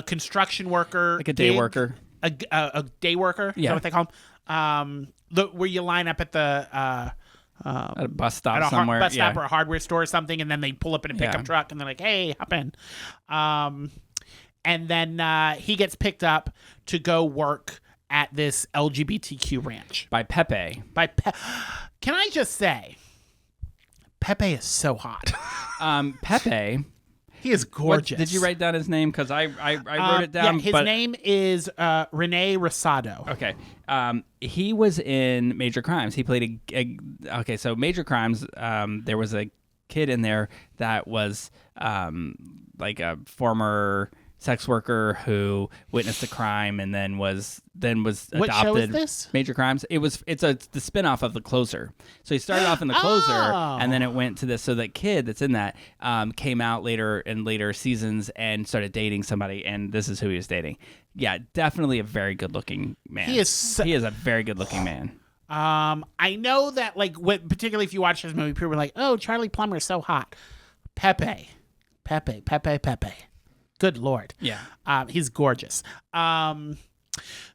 construction worker, Like a day worker. A day worker. Yeah. Is that what they call him? Where you line up at the At a bus stop at a somewhere. bus stop or a hardware store or something, and then they pull up in a pickup truck, and they're like, "Hey, hop in." And then he gets picked up to go work at this LGBTQ ranch By Pepe. Can I just say, Pepe is so hot. Pepe. He is gorgeous. Did you write down his name? Because I wrote it down. Yeah, his name is Rene Rosado. Okay. He was in Major Crimes. He played okay, so Major Crimes, there was a kid in there that was like a former sex worker who witnessed a crime and then was adopted. What show is this? Major Crimes. It's the spinoff of The Closer. So he started off in The Closer, and then it went to this. So that kid that's in that came out in later seasons and started dating somebody, and this is who he was dating. Yeah, definitely a very good looking man. He is a very good looking man. I know that, like, particularly if you watch this movie, people were like, "Oh, Charlie Plummer is so hot." Pepe. Good Lord. Yeah. He's gorgeous.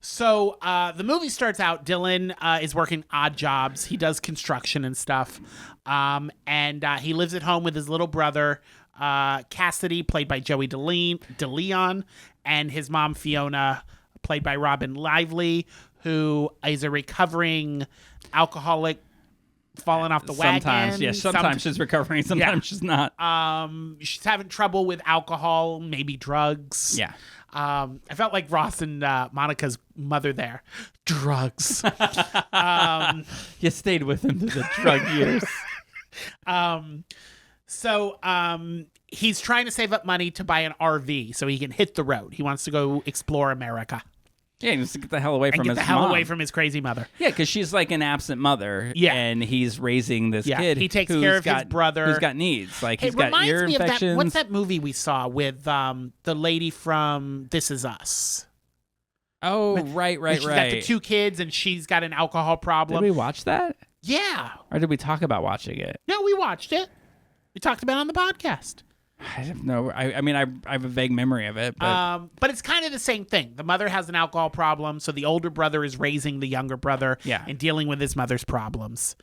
So the movie starts out, Dylan is working odd jobs. He does construction and stuff. And he lives at home with his little brother, Cassidy, played by Joey DeLeon, and his mom, Fiona, played by Robin Lively, who is a recovering alcoholic falling off the wagon. Sometimes she's recovering, sometimes she's not. She's having trouble with alcohol, maybe drugs. Yeah. I felt like Ross and Monica's mother there. Drugs. You stayed with him through the drug years. So he's trying to save up money to buy an RV so he can hit the road. He wants to go explore America. Yeah, he wants to get the hell away from his hell mom. away from his crazy mother. Yeah, because she's like an absent mother. Yeah. And he's raising this kid. He takes care of his brother. Who's got needs. Like, he's got reminds ear me infections. Of what's that movie we saw with the lady from This Is Us? Oh, right. She's got the two kids, and she's got an alcohol problem. Did we watch that? Yeah. Or did we talk about watching it? No, we watched it. We talked about it on the podcast. I don't know. I mean, I have a vague memory of it. But it's kind of the same thing. The mother has an alcohol problem, so the older brother is raising the younger brother and dealing with his mother's problems.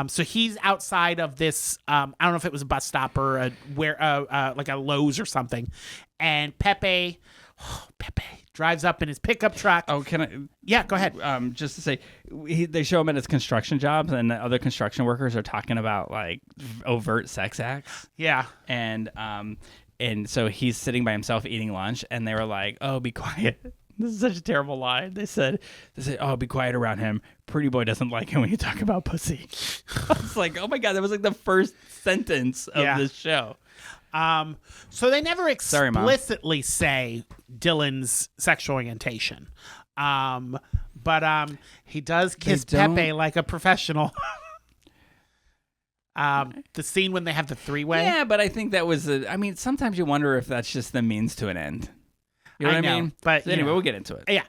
So he's outside of this, I don't know if it was a bus stop or like a Lowe's or something. And Pepe, drives up in his pickup truck. Oh, can I? Yeah, go ahead. Just to say, they show him at his construction jobs, and the other construction workers are talking about like overt sex acts. Yeah. And so he's sitting by himself eating lunch, and they were like, "Oh, be quiet." This is such a terrible line. They said, "Oh, be quiet around him. Pretty boy doesn't like him when you talk about pussy." I was like, "Oh my god, that was like the first sentence of this show." So they never Sorry, Mom. explicitly say Dylan's sexual orientation. But he does kiss Pepe like a professional. The scene when they have the three-way. Yeah, but I think that was sometimes you wonder if that's just the means to an end. You know what I mean? But so anyway, we'll get into it. Yeah.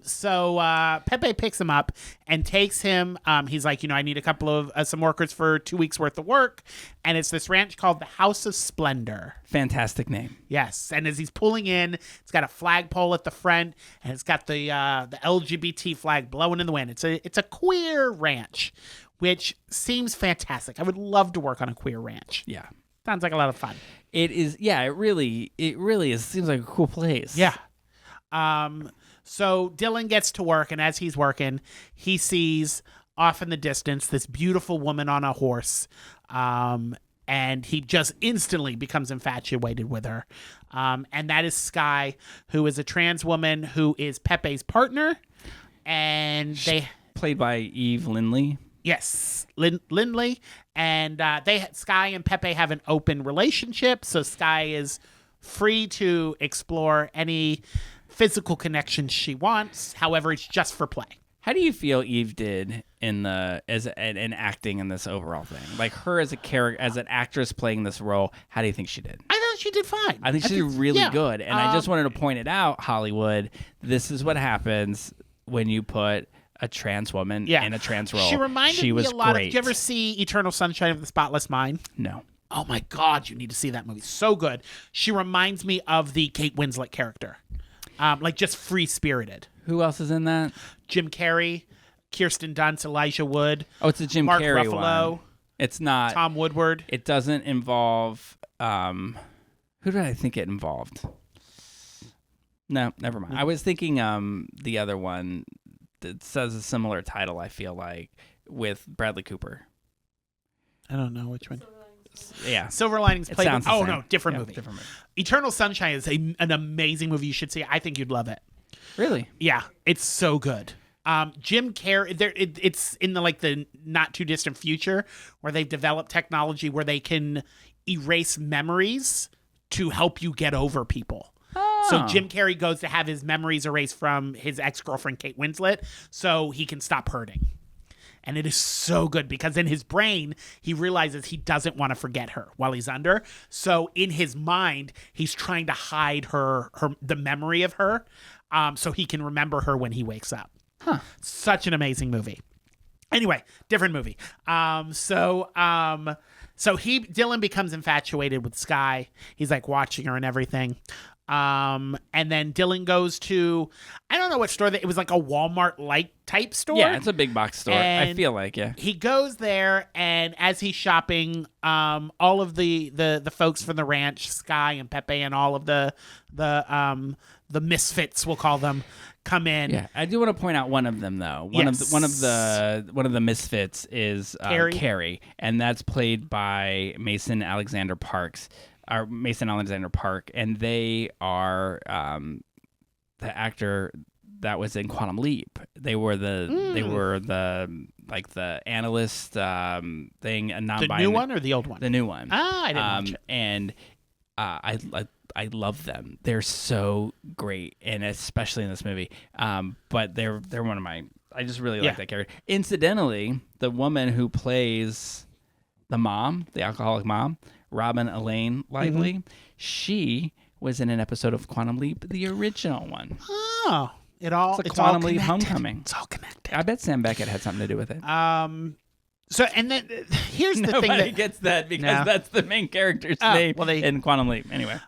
So Pepe picks him up and takes him. He's like, I need a couple of some workers for 2 weeks worth of work, and it's this ranch called the House of Splendor. Fantastic name. Yes, and as he's pulling in, it's got a flagpole at the front, and it's got the LGBT flag blowing in the wind. It's a queer ranch, which seems fantastic. I would love to work on a queer ranch. Yeah. Sounds like a lot of fun. It is. Yeah, it really is. Seems like a cool place. Yeah. So Dylan gets to work, and as he's working, he sees off in the distance this beautiful woman on a horse, and he just instantly becomes infatuated with her. And that is Skye, who is a trans woman who is Pepe's partner, and played by Eve Lindley. Yes, Lindley, and Skye and Pepe have an open relationship, so Skye is free to explore any physical connections she wants. However, it's just for play. How do you feel Eve did in acting in this overall thing? Like her as a character, as an actress playing this role, how do you think she did? I thought she did fine. I think she did really good, and I just wanted to point it out, Hollywood. This is what happens when you put a trans woman in a trans role. She reminded me was a lot great. Did you ever see Eternal Sunshine of the Spotless Mind? No. Oh my God, you need to see that movie. So good. She reminds me of the Kate Winslet character. Like just free-spirited. Who else is in that? Jim Carrey, Kirsten Dunst, Elijah Wood. Oh, it's a Jim Mark Carrey Ruffalo, one. It's not. Tom Woodward. It doesn't involve. Who did I think it involved? No, never mind. I was thinking the other one that says a similar title, I feel like, with Bradley Cooper. I don't know which one. Yeah. Silver Linings Playbook. Oh, Oh, same. no, different movie. Eternal Sunshine is an amazing movie. You should see it. I think you'd love it. Really? Yeah, it's so good. Jim Carrey, it's in the not too distant future where they've developed technology where they can erase memories to help you get over people. So Jim Carrey goes to have his memories erased from his ex-girlfriend, Kate Winslet, so he can stop hurting. And it is so good because in his brain, he realizes he doesn't want to forget her while he's under. So in his mind, he's trying to hide the memory of her so he can remember her when he wakes up. Huh. Such an amazing movie. Anyway, different movie. So Dylan becomes infatuated with Skye. He's like watching her and everything. And then Dylan goes to, I don't know what store it was, like a Walmart-like type store. Yeah, it's a big box store. And I feel like, yeah. He goes there, and as he's shopping, all of the folks from the ranch, Skye and Pepe, and all of the misfits, we'll call them, come in. Yeah, I do want to point out one of them though. One of the misfits is Carrie, and that's played by Mason Alexander Park, and they are the actor that was in Quantum Leap. They were the like the analyst thing, a non-binary. The new one or the old one? The new one. I didn't watch it. And I love them. They're so great, and especially in this movie. But they're one of my. I just really like that character. Incidentally, the woman who plays the mom, the alcoholic mom, Robin Elaine Lively, she was in an episode of Quantum Leap, the original one. Oh, it's Quantum all Leap connected. Homecoming. It's all connected. I bet Sam Beckett had something to do with it. So, and then here's the thing Nobody that gets that because that's the main character's name in Quantum Leap. Anyway.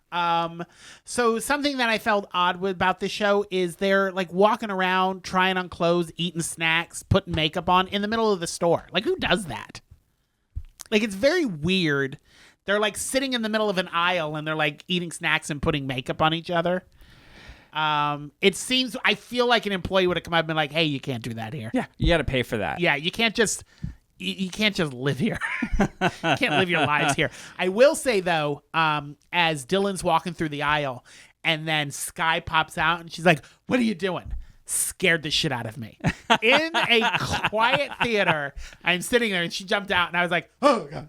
So something that I felt odd about this show is they're like walking around, trying on clothes, eating snacks, putting makeup on in the middle of the store. Like, who does that? Like, it's very weird. They're like sitting in the middle of an aisle and they're like eating snacks and putting makeup on each other. It seems, I feel like an employee would have come up and been like, hey, you can't do that here. Yeah, you got to pay for that. Yeah, you can't just live here. You can't live your lives here. I will say though, as Dylan's walking through the aisle, and then Sky pops out, and she's like, "What are you doing?" Scared the shit out of me. In a quiet theater, I'm sitting there, and she jumped out, and I was like, "Oh God."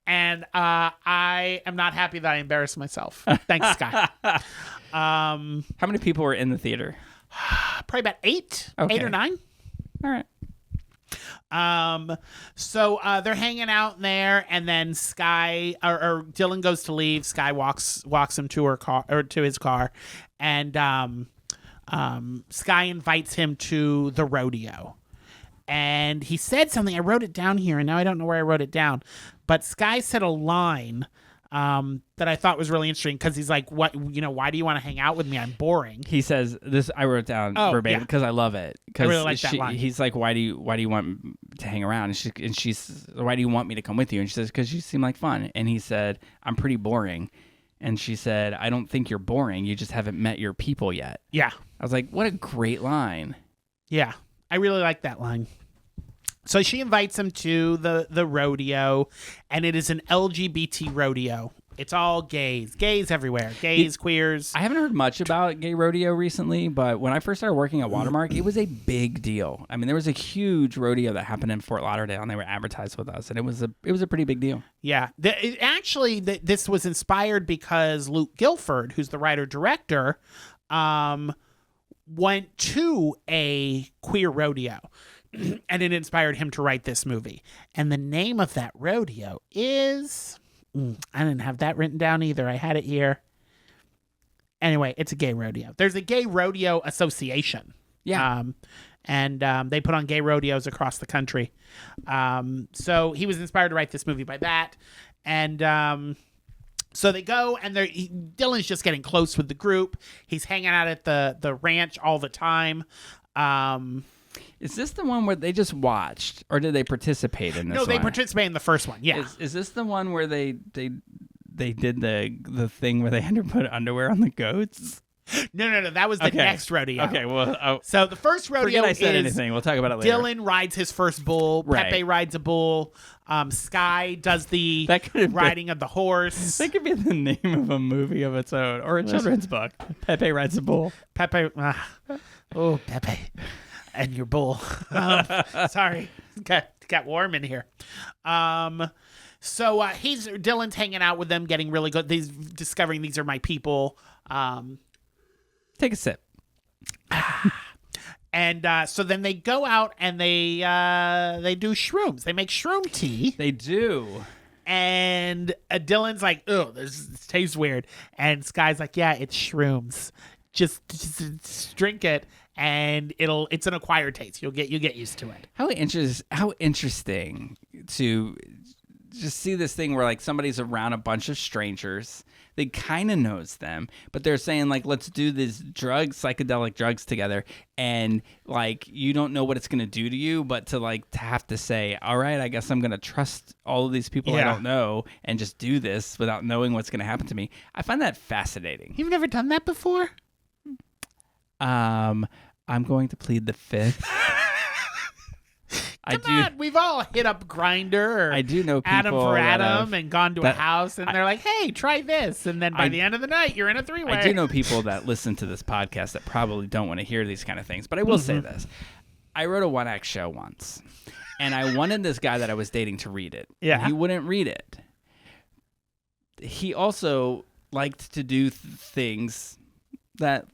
And I am not happy that I embarrassed myself. Thanks, Sky. How many people were in the theater? Probably about 8 or 9. All right. So they're hanging out there, and then Sky or Dylan goes to leave. Sky walks him to her car, or to his car, and Sky invites him to the rodeo. And he said something. I wrote it down here, and now I don't know where I wrote it down. But Sky said a line that I thought was really interesting, because he's like, "What? Why do you want to hang out with me? I'm boring." He says this. I wrote it down verbatim because I love it. I really like that line. He's like, "Why do you want to hang around?" And she's, "Why do you want me to come with you?" And she says, "Because you seem like fun." And he said, "I'm pretty boring." And she said, "I don't think you're boring. You just haven't met your people yet." Yeah. I was like, "What a great line." Yeah, I really like that line. So she invites him to the rodeo, and it is an LGBT rodeo. It's all gays everywhere, queers. I haven't heard much about gay rodeo recently, but when I first started working at Watermark, it was a big deal. I mean, there was a huge rodeo that happened in Fort Lauderdale, and they were advertised with us, and it was a pretty big deal. Yeah, this was inspired because Luke Guilford, who's the writer-director, went to a queer rodeo. And it inspired him to write this movie. And the name of that rodeo is... I didn't have that written down either. I had it here. Anyway, it's a gay rodeo. There's a gay rodeo association. Yeah. And they put on gay rodeos across the country. So he was inspired to write this movie by that. And so they go, and Dylan's just getting close with the group. He's hanging out at the ranch all the time. Is this the one where they just watched, or did they participate in this? No, they one? participated in the first one. Yeah. Is this the one where they did the thing where they had to put underwear on the goats? No. That was the next rodeo. Okay, well, so the first rodeo forget I said is anything. We'll talk about it later. Dylan rides his first bull. Right. Pepe rides a bull. Sky does the riding of the horse. That could be the name of a movie of its own, or a children's book. Pepe rides a bull. Pepe. Oh, Pepe. And your bull. Sorry. Got warm in here. So Dylan's hanging out with them, getting really good. He's discovering these are my people. Take a sip. And so then they go out and they do shrooms. They make shroom tea. They do. And Dylan's like, "Oh, this tastes weird." And Sky's like, "Yeah, it's shrooms. Just drink it, and it's an acquired taste. You'll get used to it." How interesting to just see this thing where like somebody's around a bunch of strangers. They kind of knows them, but they're saying like, let's do these psychedelic drugs together. And like, you don't know what it's going to do to you, but to have to say, all right, I guess I'm going to trust all of these people I don't know and just do this without knowing what's going to happen to me. I find that fascinating. You've never done that before? I'm going to plead the fifth. Come on, we've all hit up Grindr or I do know people Adam for Adam and gone to a house, and they're like, "Hey, try this," and then by the end of the night, you're in a three-way. I do know people that listen to this podcast that probably don't want to hear these kind of things, but I will say this: I wrote a one-act show once, and I wanted this guy that I was dating to read it. Yeah, he wouldn't read it. He also liked to do things that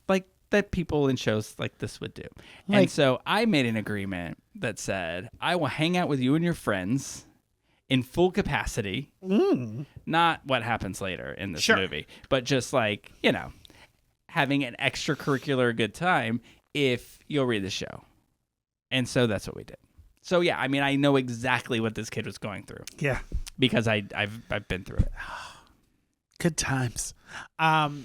people in shows like this would do. And so I made an agreement that said, I will hang out with you and your friends in full capacity. Not what happens later in this movie, but just having an extracurricular good time if you'll read the show. And so that's what we did. So yeah, I mean, I know exactly what this kid was going through. Yeah. Because I've been through it. Good times.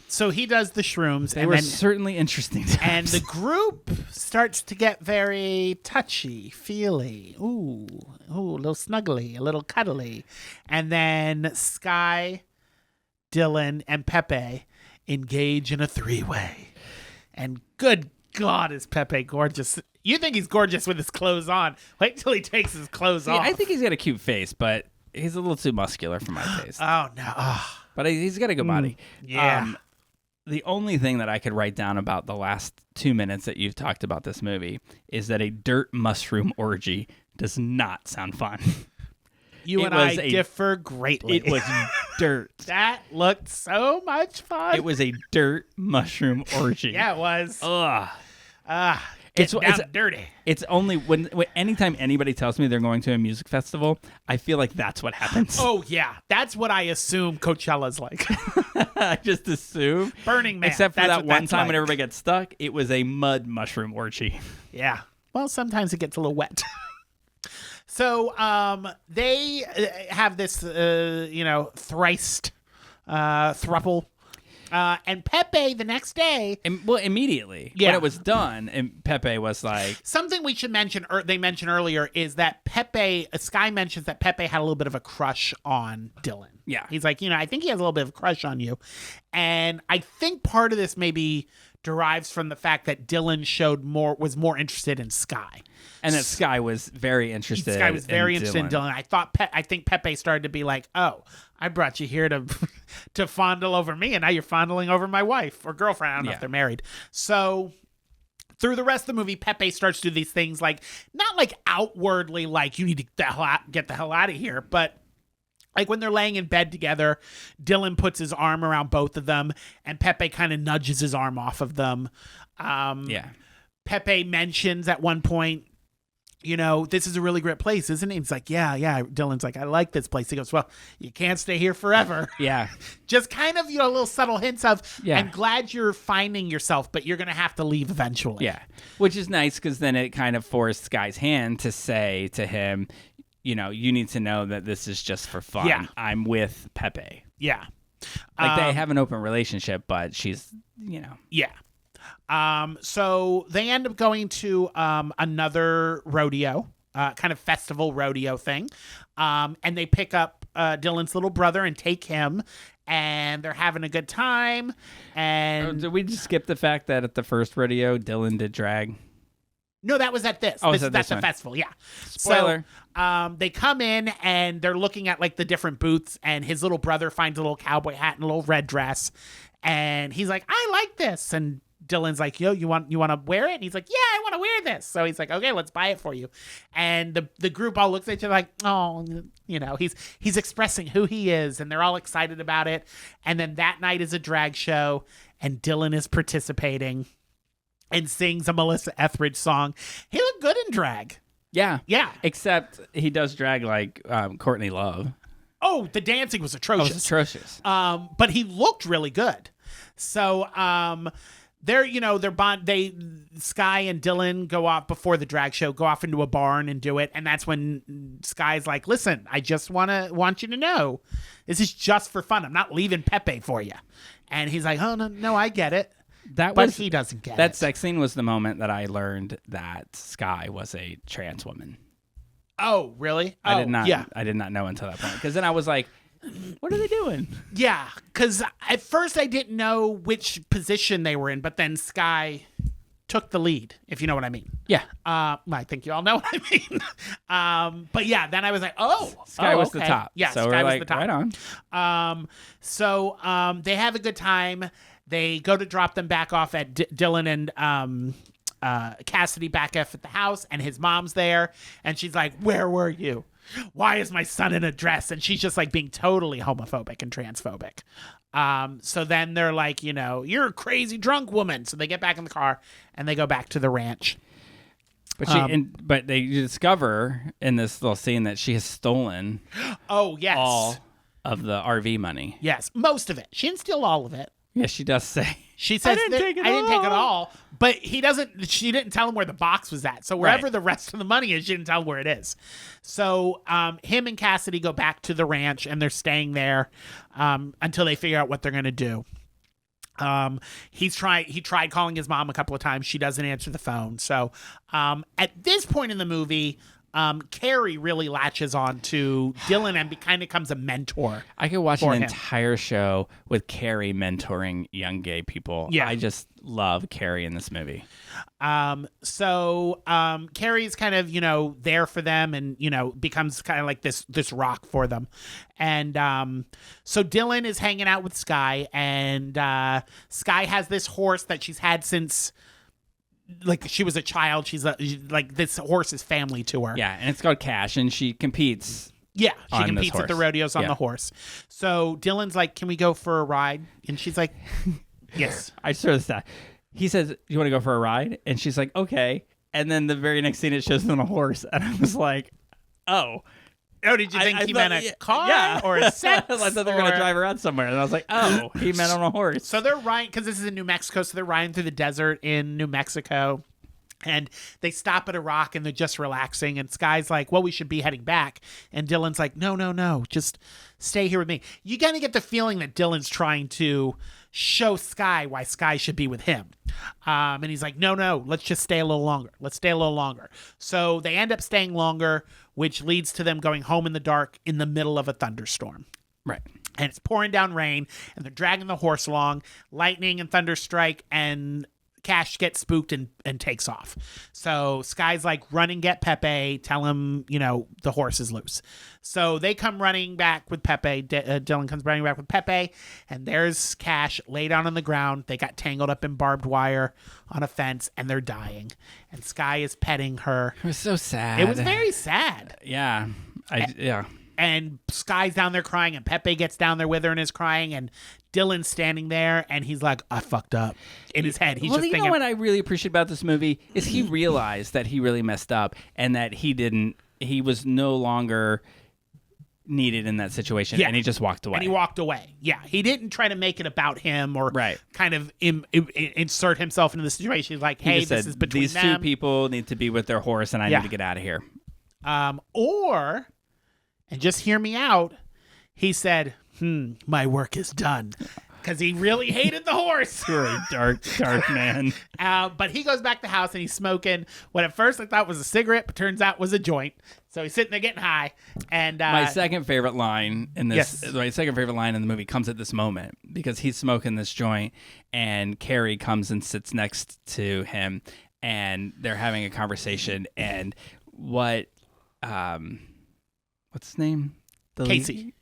So he does the shrooms. They were certainly interesting times. And the group starts to get very touchy, feely. Ooh, a little snuggly, a little cuddly. And then Sky, Dylan, and Pepe engage in a three-way. And good God, is Pepe gorgeous. You think he's gorgeous with his clothes on. Wait till he takes his clothes off. I think he's got a cute face, but he's a little too muscular for my taste. Oh, no. Oh. But he's got a good body. Yeah. The only thing that I could write down about the last 2 minutes that you've talked about this movie is that a dirt mushroom orgy does not sound fun. You and I differ greatly. It was dirt. That looked so much fun. It was a dirt mushroom orgy. Yeah, it was. Ugh. It's dirty. It's only when anytime anybody tells me they're going to a music festival, I feel like that's what happens. Oh, yeah. That's what I assume Coachella's like. I just assume. Burning Man. Except for that's that one time when everybody gets stuck, it was a mud mushroom orgy. Yeah. Well, sometimes it gets a little wet. So they have this, thrice thruple. And Pepe the next day. Immediately. Yeah. When it was done, and Pepe was like. Something we should mention, they mentioned earlier, is that Sky mentions that Pepe had a little bit of a crush on Dylan. Yeah. He's like, I think he has a little bit of a crush on you. And I think part of this maybe derives from the fact that Dylan was more interested in Sky. And that Sky was very interested. Sky was very interested in Dylan. I think Pepe started to be like, oh, I brought you here to fondle over me, and now you're fondling over my wife or girlfriend. I don't know if they're married. So through the rest of the movie, Pepe starts to do these things like, not like outwardly like you need to get the hell out of here, but like when they're laying in bed together, Dylan puts his arm around both of them, and Pepe kind of nudges his arm off of them. Pepe mentions at one point, this is a really great place, isn't it? He's like, yeah. Dylan's like, I like this place. He goes, well, you can't stay here forever. Yeah. Just kind of, little subtle hints of, yeah. I'm glad you're finding yourself, but you're going to have to leave eventually. Yeah. Which is nice because then it kind of forced Sky's hand to say to him, you need to know that this is just for fun. Yeah. I'm with Pepe. Yeah. Like they have an open relationship, but she's, Yeah. So they end up going to another rodeo, kind of festival rodeo thing. And they pick up Dylan's little brother and take him, and they're having a good time. And did we just skip the fact that at the first rodeo, Dylan did drag? No, that was at this. Oh, That's the festival, yeah. Spoiler. So they come in and they're looking at like the different booths, and his little brother finds a little cowboy hat and a little red dress, and he's like, I like this. And Dylan's like, yo, you want to wear it? And he's like, yeah, I want to wear this. So he's like, okay, let's buy it for you. And the group all looks at each other like, oh, he's expressing who he is, and they're all excited about it. And then that night is a drag show, and Dylan is participating and sings a Melissa Etheridge song. He looked good in drag. Yeah. Yeah. Except he does drag like Courtney Love. Oh, the dancing was atrocious. Oh, it was atrocious. But he looked really good. So, Sky and Dylan go off before the drag show, go off into a barn and do it. And that's when Sky's like, listen, I just want you to know, this is just for fun. I'm not leaving Pepe for you. And he's like, oh, no, I get it. But he doesn't get it. That sex scene was the moment that I learned that Sky was a trans woman. Oh, really? I did not know until that point. Because then I was like, what are they doing? Yeah, because at first I didn't know which position they were in, but then Sky took the lead, if you know what I mean. Yeah. I think you all know what I mean. But yeah, then I was like, Sky was okay. the top. Yeah, so Sky we're was like, the top. Right on. So they have a good time. They go to drop them back off at Dylan and Cassidy back at the house, and his mom's there, and she's like, where were you? Why is my son in a dress? And she's just like being totally homophobic and transphobic. So then they're like, you're a crazy drunk woman. So they get back in the car and they go back to the ranch. But they discover in this little scene that she has stolen all of the RV money. Yes, most of it. She didn't steal all of it. Yeah, she does say. She says, I didn't take it all. But she didn't tell him where the box was at. So wherever the rest of the money is, she didn't tell him where it is. So him and Cassidy go back to the ranch, and they're staying there until they figure out what they're going to do. He tried calling his mom a couple of times. She doesn't answer the phone. So at this point in the movie, Carrie really latches on to Dylan and kind of becomes a mentor. I could watch for an him. entire show with Carrie mentoring young gay people. Yeah. I just love Carrie in this movie. So Carrie's kind of, there for them and, becomes kind of like this rock for them. And so Dylan is hanging out with Skye, and Skye has this horse that she's had since like she was a child. She's like this horse is family to her. Yeah, and it's called Cash, and she competes. Yeah, she on competes this at the horse. rodeos on Yeah. the horse. So Dylan's like, "Can we go for a ride?" And she's like, "Yes." I sort of that. He says, "You want to go for a ride?" And she's like, "Okay." And then the very next scene, it shows them on a horse, and I was like, "Oh." Oh, did you think he meant a car yeah. or a sex? I thought they were going to or- drive around somewhere, and I was like, "Oh, he meant on a horse." So they're riding, because this is in New Mexico, so they're riding through the desert in New Mexico. And they stop at a rock and they're just relaxing. And Skye's like, "Well, we should be heading back." And Dylan's like, No, just stay here with me. You kind of get the feeling that Dylan's trying to show Skye why Skye should be with him. And he's like, No, let's just stay a little longer. Let's stay a little longer. So they end up staying longer, which leads to them going home in the dark in the middle of a thunderstorm. Right. And it's pouring down rain, and they're dragging the horse along. Lightning and thunder strike, and Cash gets spooked and takes off. So Skye's like, "Run and get Pepe. Tell him, the horse is loose." So they come running back with Pepe. Dylan comes running back with Pepe, and there's Cash laid down on the ground. They got tangled up in barbed wire on a fence, and they're dying. And Skye is petting her. It was so sad. It was very sad. Yeah. Yeah. And Skye's down there crying, and Pepe gets down there with her and is crying, and Dylan's standing there, and he's like, "I fucked up." In his head, he's Well, just you thinking, know what I really appreciate about this movie is he realized that he really messed up and that he was no longer needed in that situation, Yeah. and he just walked away. and he walked away. Yeah, he didn't try to make it about him or Right. kind of insert himself into the situation. He's like, He "Hey, just this said, is between these them." two people need to be with their horse, and I Yeah. need to get out of here. Or, and just hear me out, he said, "My work is done." Because he really hated the horse. You're a dark, dark man. But he goes back to the house and he's smoking what at first I thought was a cigarette, but turns out was a joint. So he's sitting there getting high. And My second favorite line in this, Yes. my second favorite line in the movie comes at this moment because he's smoking this joint, and Carrie comes and sits next to him, and they're having a conversation. And what's his name? Casey.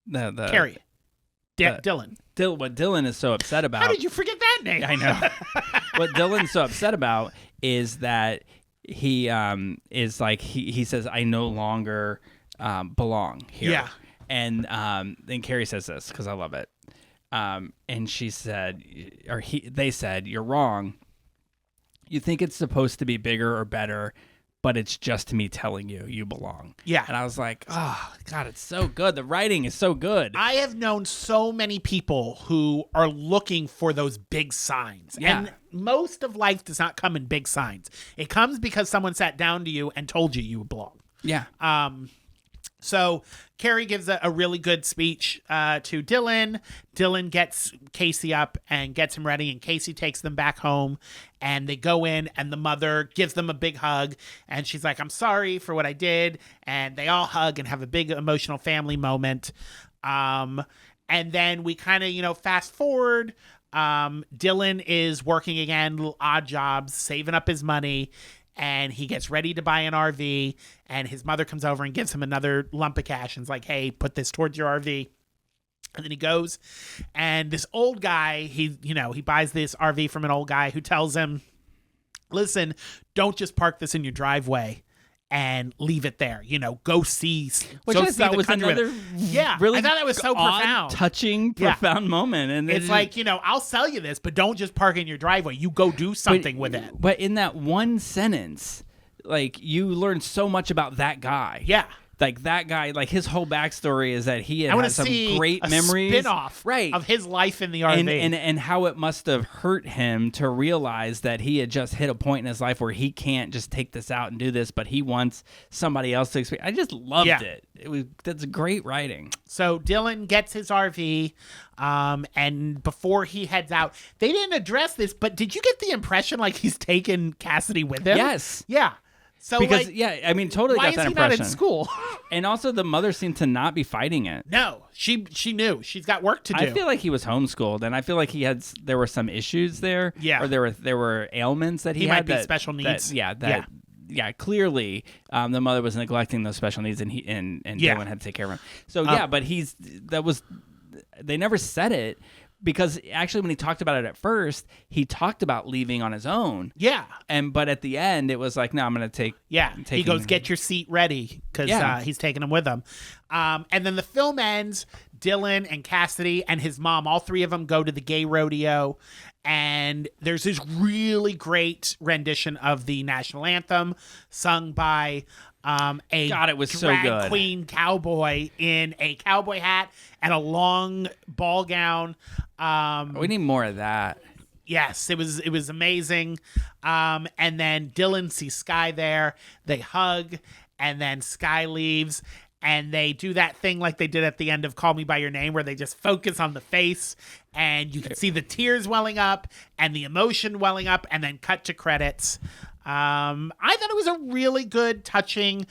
The Carrie. the- Dylan. What Dylan is so upset about. How did you forget that name? I know. What Dylan's so upset about is that he is like he says, "I no longer belong here." Yeah. And then Carrie says this because I love it. And she said, they said, "You're wrong. You think it's supposed to be bigger or better, but it's just me telling you you belong." Yeah. And I was like, "Oh God, it's so good. The writing is so good." I have known so many people who are looking for those big signs. Yeah. And most of life does not come in big signs. It comes because someone sat down to you and told you belong. Yeah. So Carrie gives a really good speech to Dylan. Dylan gets Casey up and gets him ready, and Casey takes them back home. And they go in, and the mother gives them a big hug. And she's like, "I'm sorry for what I did." And they all hug and have a big emotional family moment. And then we kind of, fast forward. Dylan is working again, little odd jobs, saving up his money. And he gets ready to buy an RV, and his mother comes over and gives him another lump of cash and is like, "Hey, put this towards your RV." And then he goes, and this old guy, he buys this RV from an old guy who tells him, "Listen, don't just park this in your driveway and leave it there. Go see." Which go I see thought the was country with another it. Yeah, really I thought that was so odd, profound. touching, Yeah. profound moment. And It's like, I'll sell you this, but don't just park in your driveway. You go do something with it. But in that one sentence, like, you learn so much about that guy. Yeah. Like, that guy, like, his whole backstory is that he I want had to some see great a memories. spin-off Right. of his life in the RV. And how it must have hurt him to realize that he had just hit a point in his life where he can't just take this out and do this, but he wants somebody else to experience. I just loved it. That's great writing. So Dylan gets his RV, and before he heads out, they didn't address this, but did you get the impression like he's taken Cassidy with him? Yes. Yeah. So because like, yeah, I mean, totally why got is that he impression. not in school? And also, the mother seemed to not be fighting it. No, she knew she's got work to do. I feel like he was homeschooled, and I feel like there were some issues there. Yeah. Or there were ailments that he might had. be special needs. Yeah, clearly, the mother was neglecting those special needs, and Dylan had to take care of him. So but they never said it. Because actually, when he talked about it at first, he talked about leaving on his own. Yeah. But at the end, it was like, no, I'm going to take. Yeah. He goes, get your seat ready, because he's taking him with him. And then the film ends. Dylan and Cassidy and his mom, all three of them go to the gay rodeo. And there's this really great rendition of the national anthem sung by it was so drag good. queen cowboy in a cowboy hat and a long ball gown. We need more of that. Yes, it was amazing. And then Dylan sees Sky there. They hug, and then Sky leaves. And they do that thing like they did at the end of Call Me By Your Name, where they just focus on the face, and you can see the tears welling up and the emotion welling up, and then cut to credits. I thought it was a really good, touching,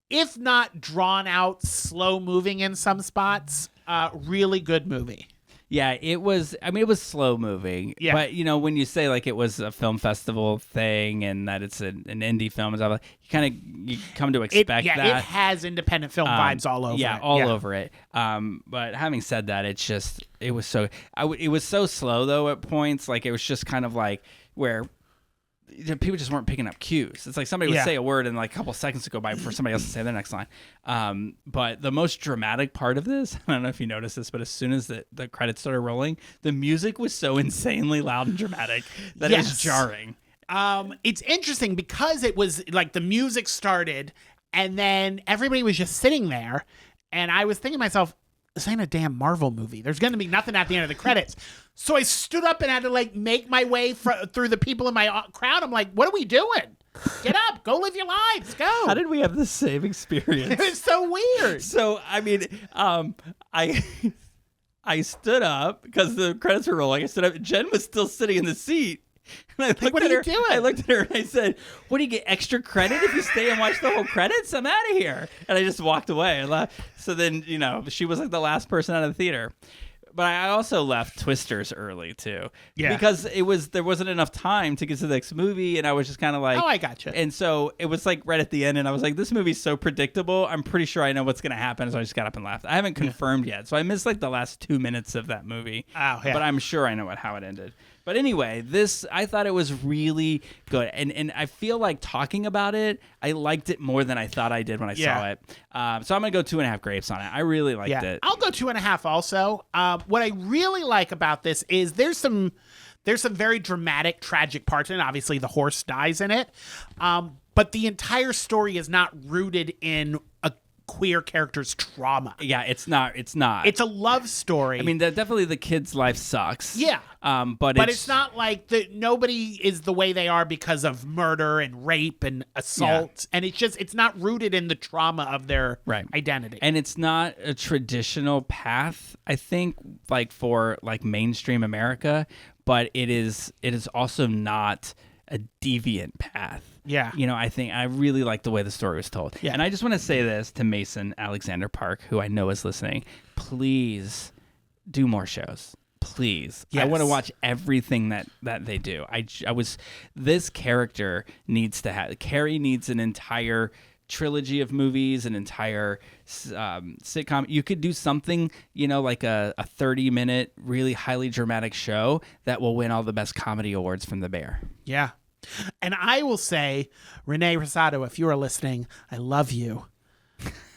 if not drawn out, slow moving in some spots, really good movie. Yeah, it was. I mean, it was slow moving. Yeah. But when you say like it was a film festival thing and that it's an indie film and stuff, you come to expect that. It has independent film vibes all over. Yeah, it. all over it. But having said that, it was so. It was so slow though at points. Like it was just kind of like where people just weren't picking up cues. It's like somebody would say a word and like a couple seconds would go by before somebody else would say their next line. But the most dramatic part of this, I don't know if you noticed this, but as soon as the credits started rolling, the music was so insanely loud and dramatic that it was jarring. It's interesting because it was like the music started and then everybody was just sitting there, and I was thinking to myself, this ain't a damn Marvel movie. There's going to be nothing at the end of the credits. So I stood up and had to like make my way through the people in my crowd. I'm like, what are we doing? Get up, go live your lives, go. How did we have the same experience? It was so weird. So, I mean, I stood up because the credits were rolling. I stood up. Jen was still sitting in the seat. And I looked what at are her. you doing? I looked at her and I said, "What, do you get extra credit if you stay and watch the whole credits? I'm out of here." And I just walked away and left. So then, she was like the last person out of the theater. But I also left Twisters early too. Yeah. Because there wasn't enough time to get to the next movie, and I was just kind of like, oh, I gotcha. And so it was like right at the end, and I was like, this movie's so predictable. I'm pretty sure I know what's gonna happen. So I just got up and left. I haven't confirmed yet, so I missed like the last 2 minutes of that movie. Oh, yeah. But I'm sure I know how it ended. But anyway, I thought it was really good. And I feel like talking about it, I liked it more than I thought I did when I saw it. So I'm going to go 2.5 grapes on it. I really liked it. I'll go 2.5 also. What I really like about this is there's some very dramatic, tragic parts in it. Obviously, the horse dies in it. But the entire story is not rooted in a queer character's trauma. Yeah, it's not. It's a love story. I mean, definitely the kid's life sucks. Yeah. But it's not like nobody is the way they are because of murder and rape and assault. Yeah. And it's not rooted in the trauma of their identity. And it's not a traditional path, I think, like for like mainstream America, but it is also not a deviant path. Yeah. I really like the way the story was told. Yeah. And I just want to say this to Mason Alexander Park, who I know is listening. Please do more shows. Please. Yes. I want to watch everything that they do. This character Carrie needs an entire trilogy of movies, an entire sitcom. You could do something, like a 30-minute, really highly dramatic show that will win all the best comedy awards from the Bear. Yeah. And I will say, Renee Rosado, if you are listening, I love you.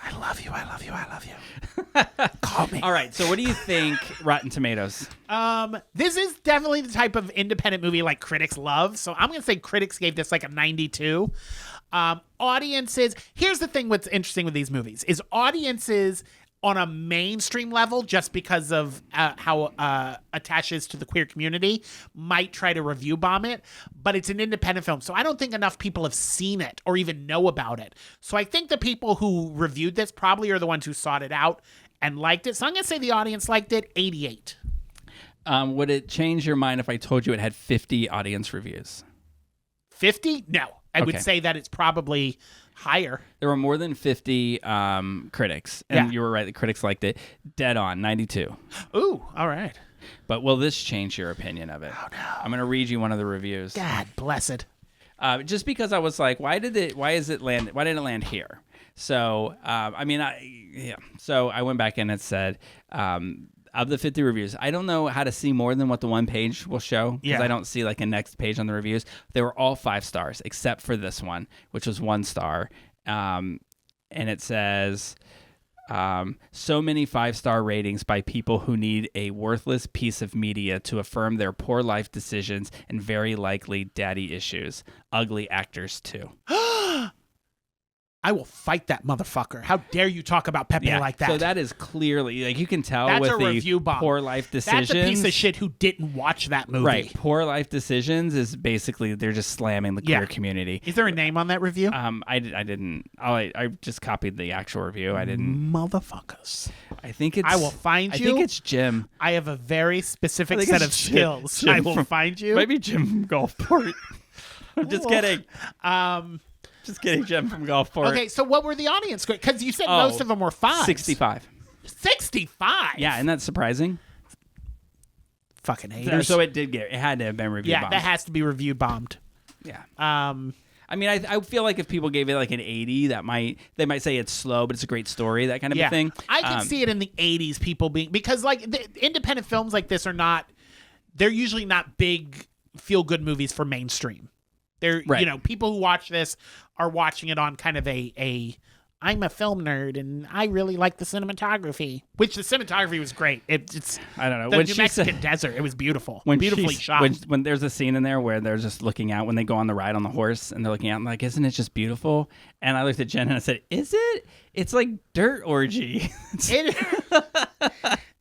I love you. I love you. I love you. Call me. All right. So what do you think, Rotten Tomatoes? This is definitely the type of independent movie like critics love. So I'm going to say critics gave this like a 92. Audiences, here's the thing what's interesting with these movies is audiences on a mainstream level, just because of how attached it is to the queer community, might try to review bomb it, but it's an independent film. So I don't think enough people have seen it or even know about it. So I think the people who reviewed this probably are the ones who sought it out and liked it. So I'm going to say the audience liked it, 88. Would it change your mind if I told you it had 50 audience reviews? 50? No. I would Okay. say that it's probably higher. There were more than 50 critics, and Yeah. you were right. The critics liked it. Dead on 92. Ooh, all right. But will this change your opinion of it? Oh no! I'm gonna read you one of the reviews. God bless it. Just because I was like, why didn't it land here? So So I went back in and said, of the 50 reviews, I don't know how to see more than what the one page will show because Yeah. I don't see like a next page on the reviews. They were all 5 stars except for this one, which was 1 star. And it says, so many 5-star ratings by people who need a worthless piece of media to affirm their poor life decisions and very likely daddy issues. Ugly actors too. I will fight that motherfucker. How dare you talk about Pepe like that? So that is clearly, like, you can tell That's with a the review bomb. poor life decisions. That's a piece of shit who didn't watch that movie. Right. Poor life decisions is basically, they're just slamming the queer community. Is there a name on that review? I didn't. I just copied the actual review. I didn't. Motherfuckers. I think it's. I will find you. I think it's Jim. I have a very specific think set it's of skills. Jim I will find you. Maybe Jim from Gulfport. I'm just kidding. Just kidding, Jim from Gulfport. Okay, so what were the audience? Because you said most of them were 5s. 65. 65? Yeah, isn't that surprising? Fucking haters. So it had to have been review bombed. that has to be review bombed. Yeah. I mean, I feel like if people gave it like an 80, they might say it's slow, but it's a great story, that kind of a thing. I can see it in the 80s, people being, because like the independent films like this they're usually not big feel good movies for mainstream. They're, people who watch this are watching it on kind of I'm a film nerd and I really like the cinematography, which the cinematography was great. It's I don't know. The When New she Mexican said- desert. It was beautiful. When Beautifully shot. When there's a scene in there where they're just looking out when they go on the ride on the horse and they're looking out and like, isn't it just beautiful? And I looked at Jen and I said, is it? It's like dirt orgy.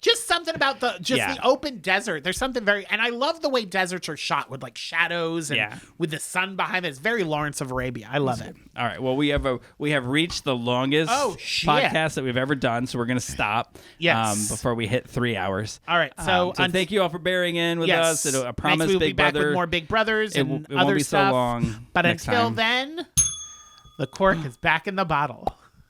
Just something about the open desert. There's something and I love the way deserts are shot with like shadows and with the sun behind it. It's very Lawrence of Arabia. I love it. All right. Well, we have reached the longest podcast that we've ever done, so we're gonna stop. Yes. Before we hit 3 hours. All right. So, thank you all for bearing in with us. I promise, next week we'll Big be back Brother. with more Big Brothers and it other won't be stuff. so long. But next until time. then, the cork is back in the bottle.